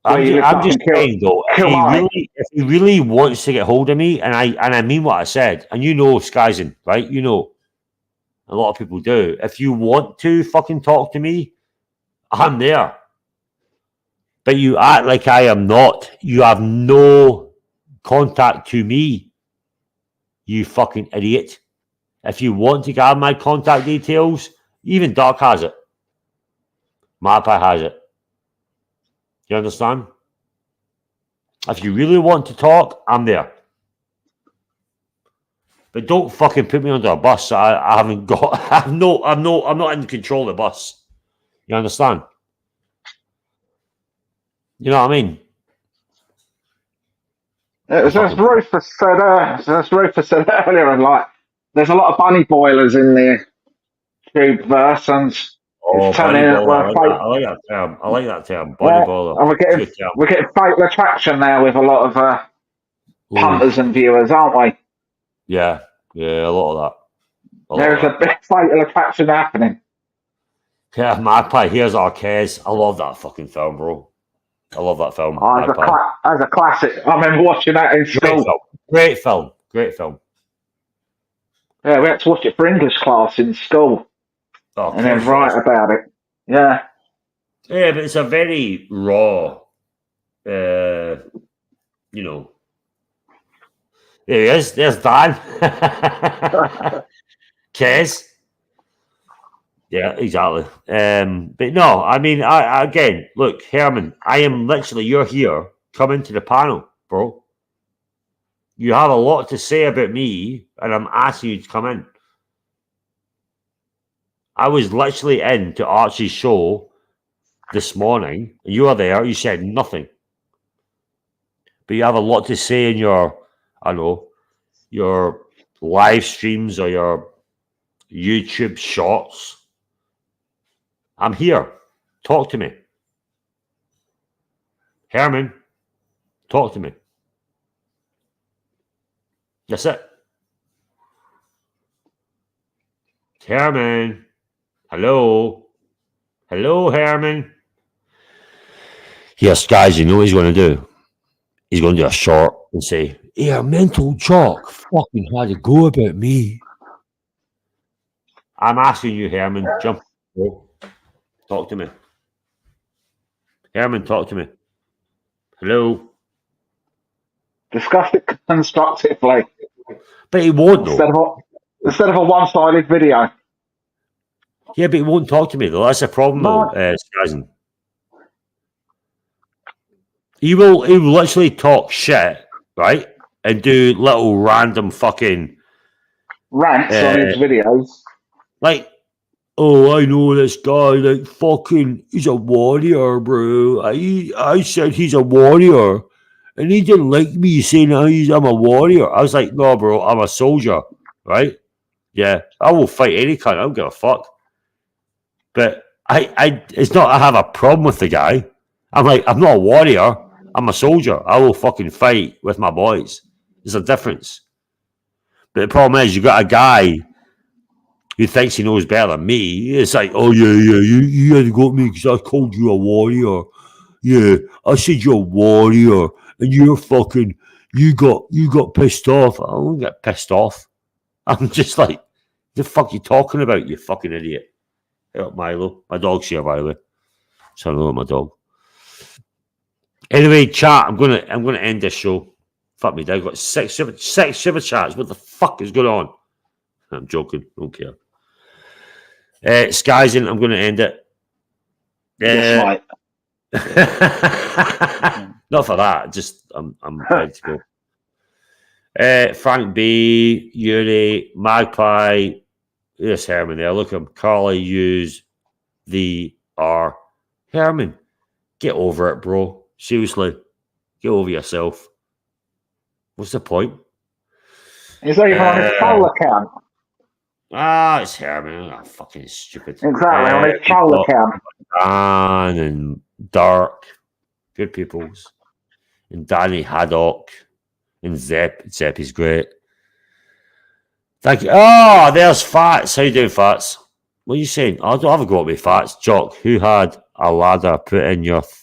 I'm just saying, though, if he really wants to get hold of me, and I mean what I said, and Skyzen, right? A lot of people do. If you want to fucking talk to me, I'm there. But you act like I am not. You have no contact to me, you fucking idiot. If you want to have my contact details, even Doc has it. Mapai has it. You understand? If you really want to talk, I'm there. But don't fucking put me under a bus. I haven't got. I'm not in control of the bus. You understand? You know what I mean? As Rufus said earlier, and there's a lot of bunny boilers in the tube verse, and Oh, turning bodyballer. well, I like that term. I like that term. yeah, Bodyballer. and It's a good term. we're getting fatal attraction now with a lot of punters and viewers, aren't we? Yeah, a lot of that. There's a big fatal attraction happening. Yeah, Magpie. Here's Arquez. I love that fucking film, bro. I love that film. Oh, as a classic. I remember watching that in school. Great film. Yeah, we had to watch it for English class in school. Oh, and then write about it. Yeah. Yeah, but it's a very raw, you know. There he is. There's Dan. Kez. Yeah, exactly. But no, I mean, I again, look, Herman, I am literally, you're here. Come into the panel, bro. You have a lot to say about me, and I'm asking you to come in. I was literally into Archie's show this morning. You were there. You said nothing. But you have a lot to say in your, I don't know, your live streams or your YouTube shorts. I'm here. Talk to me. Herman, talk to me. That's it. Herman. Hello. Hello, Herman. Yes, guys, you know what he's going to do? He's going to do a short and say, yeah, mental jock fucking had a go about me. I'm asking you, Herman, jump. Talk to me. Herman, talk to me. Hello. Discuss it constructively. But he won't, though. Instead of a one-sided video. Yeah, but he won't talk to me, though. That's a problem, though, Skazin. He will literally talk shit, right? And do little random fucking rants on his videos. Like, oh, I know this guy, like, fucking, he's a warrior, bro. I said he's a warrior, and he didn't like me saying I'm a warrior. I was like, no, bro, I'm a soldier, right? Yeah, I will fight any cunt. I don't give a fuck. But it's not I have a problem with the guy. I'm like, I'm not a warrior. I'm a soldier. I will fucking fight with my boys. There's a difference. But the problem is, you got a guy who thinks he knows better than me. It's like, oh yeah, you had got me because I called you a warrior. Yeah, I said you're a warrior, and you're fucking. You got pissed off. I don't get pissed off. I'm just like, the fuck you talking about, you fucking idiot? Hey up, Milo. My dog's here, by the way. So I know my dog. Anyway, chat. I'm gonna end this show. Fuck me, I've got six super chats. What the fuck is going on? I'm joking. Don't care. Skizing, I'm going to end it. Yes, Not for that. Just I'm ready to go. Frank B, Yuri, Magpie. Yes, Herman there. Look at him. Carly, use the R. Herman, get over it, bro. Seriously, get over yourself. What's the point? He's not even on his troll account. Ah, it's Herman. Oh, fucking stupid. Exactly, on his troll account. Dan and Dark. Good peoples. And Danny Haddock. And Zep. Zep is great. Thank you. Oh, there's Fats. How you doing, Fats? What are you saying? I don't have a go at me, Fats. Jock, who had a ladder put in your... What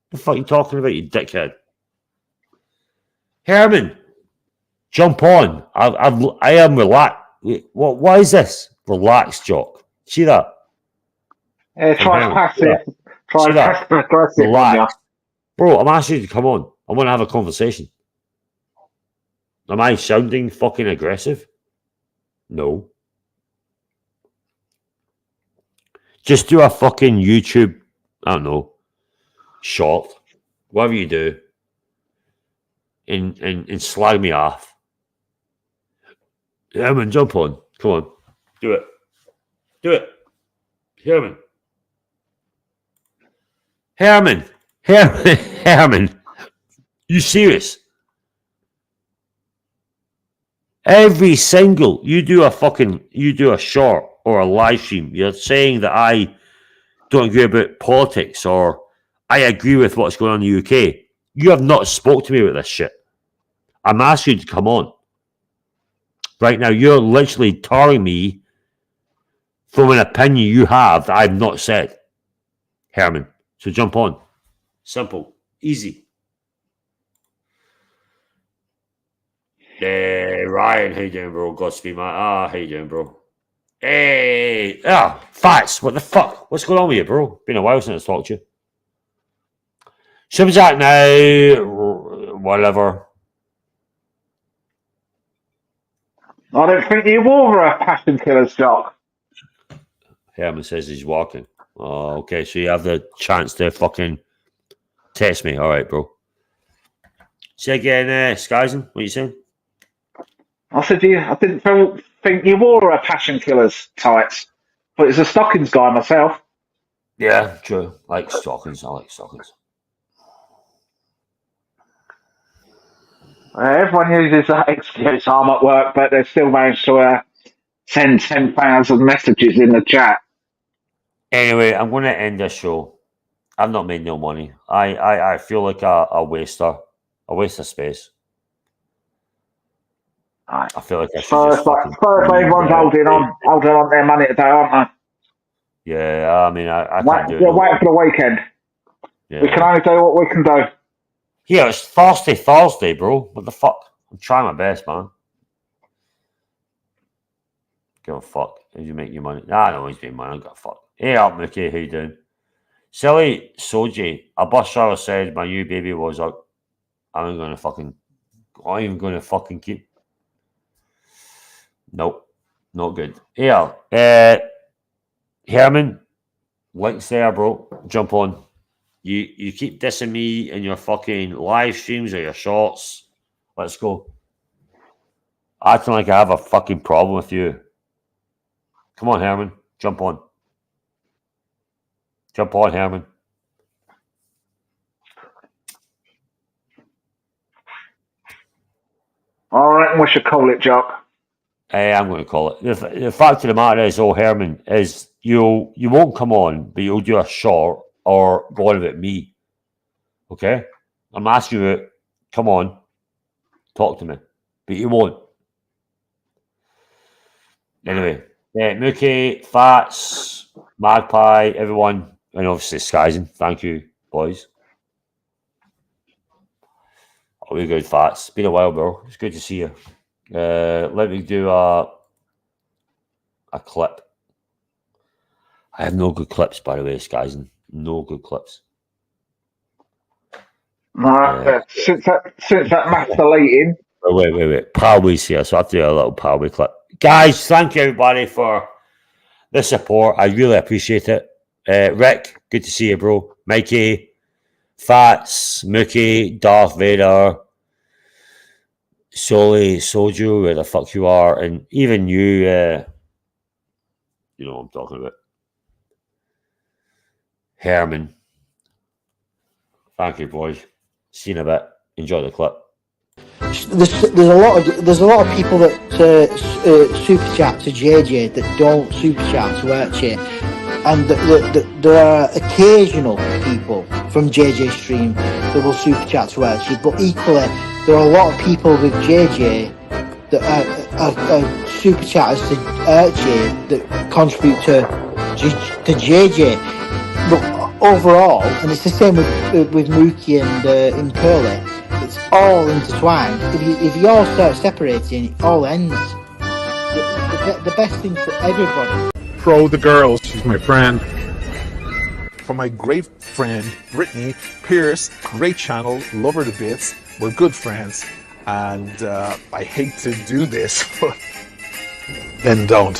the fuck are you talking about, you dickhead? Herman, jump on. I am relaxed. What is this? Relax, Jock. See that? Try passive. Try passive aggressive. Relax. Bro, I'm asking you to come on. I want to have a conversation. Am I sounding fucking aggressive? No. Just do a fucking YouTube, I don't know, short, whatever you do, and slag me off. Herman, jump on. Come on. Do it. Do it. Herman. Herman. You serious? Every single, you do a short or a live stream, you're saying that I don't agree about politics or I agree with what's going on in the UK. You have not spoke to me about this shit. I'm asking you to come on. Right now, you're literally tarring me from an opinion you have that I've not said, Herman. So jump on. Simple. Easy. Ryan, how you doing, bro? Godspeed, man. How you doing, bro? Hey, Fats, what the fuck? What's going on with you, bro? Been a while since I talked to you. Shim's out now, whatever. I don't think you wore a Passion Killers jock. Herman says he's walking. Oh, okay, so you have the chance to fucking test me. All right, bro. Say again, Skyzen, what are you saying? I said, I didn't think you wore a Passion Killers tights, but it's a stockings guy myself. Yeah, true. I like stockings. Everyone uses that excuse, I'm at work, but they still manage to send 10,000 messages in the chat. Anyway, I'm going to end this show. I've not made no money. I feel like a waste of space. Right. I feel like I should First, everyone's holding on their money today, aren't they? Yeah, I mean, I can't do it. We're waiting for the weekend. Yeah. We can only do what we can do. Yeah, it's Thursday, bro. What the fuck? I'm trying my best, man. Give a fuck. How do you make your money? Nah, I don't want to make money. I don't give a fuck. Hey up, Mickey. How you doing? Silly Soji. A bus driver said my new baby was up. I'm even going to fucking keep. Nope. Not good. Yeah. Herman. Links there, bro. Jump on. You keep dissing me in your fucking live streams or your shorts. Let's go. Acting like I have a fucking problem with you. Come on, Herman. Jump on. Jump on, Herman. I reckon we should call it, Jock. I'm going to call it. The fact of the matter is, Herman, is you won't come on, but you'll do a short or go on about me. Okay? I'm asking you, come on, talk to me. But you won't. Anyway, Mookie, Fats, Magpie, everyone, and obviously Skyzen. Thank you, boys. Oh, we're good, Fats. Been a while, bro. It's good to see you. Let me do a clip. I have no good clips, by the way, Skyzen. No good clips. No, since that mass deleting. Wait. Poway's here, so I have to do a little Poway clip. Guys, thank you everybody for the support. I really appreciate it. Rick, good to see you, bro. Mikey, Fats, Mookie, Darth Vader, Soli, Soju, where the fuck you are, and even you, you know what I'm talking about. Herman. Thank you, boys. See you in a bit. Enjoy the clip. There's a lot of people that super chat to JJ that don't super chat to Archie, and there are occasional people from JJ stream that will super chat to Archie, but equally there are a lot of people with JJ that are super chatters to Archie that contribute to JJ. But overall, and it's the same with Mookie and Curly, it's all intertwined. If you all start separating, it all ends. The best thing for everybody. Pro the girls, she's my friend. For my great friend Brittany Pierce, great channel, love her to bits. We're good friends, and I hate to do this, but then don't.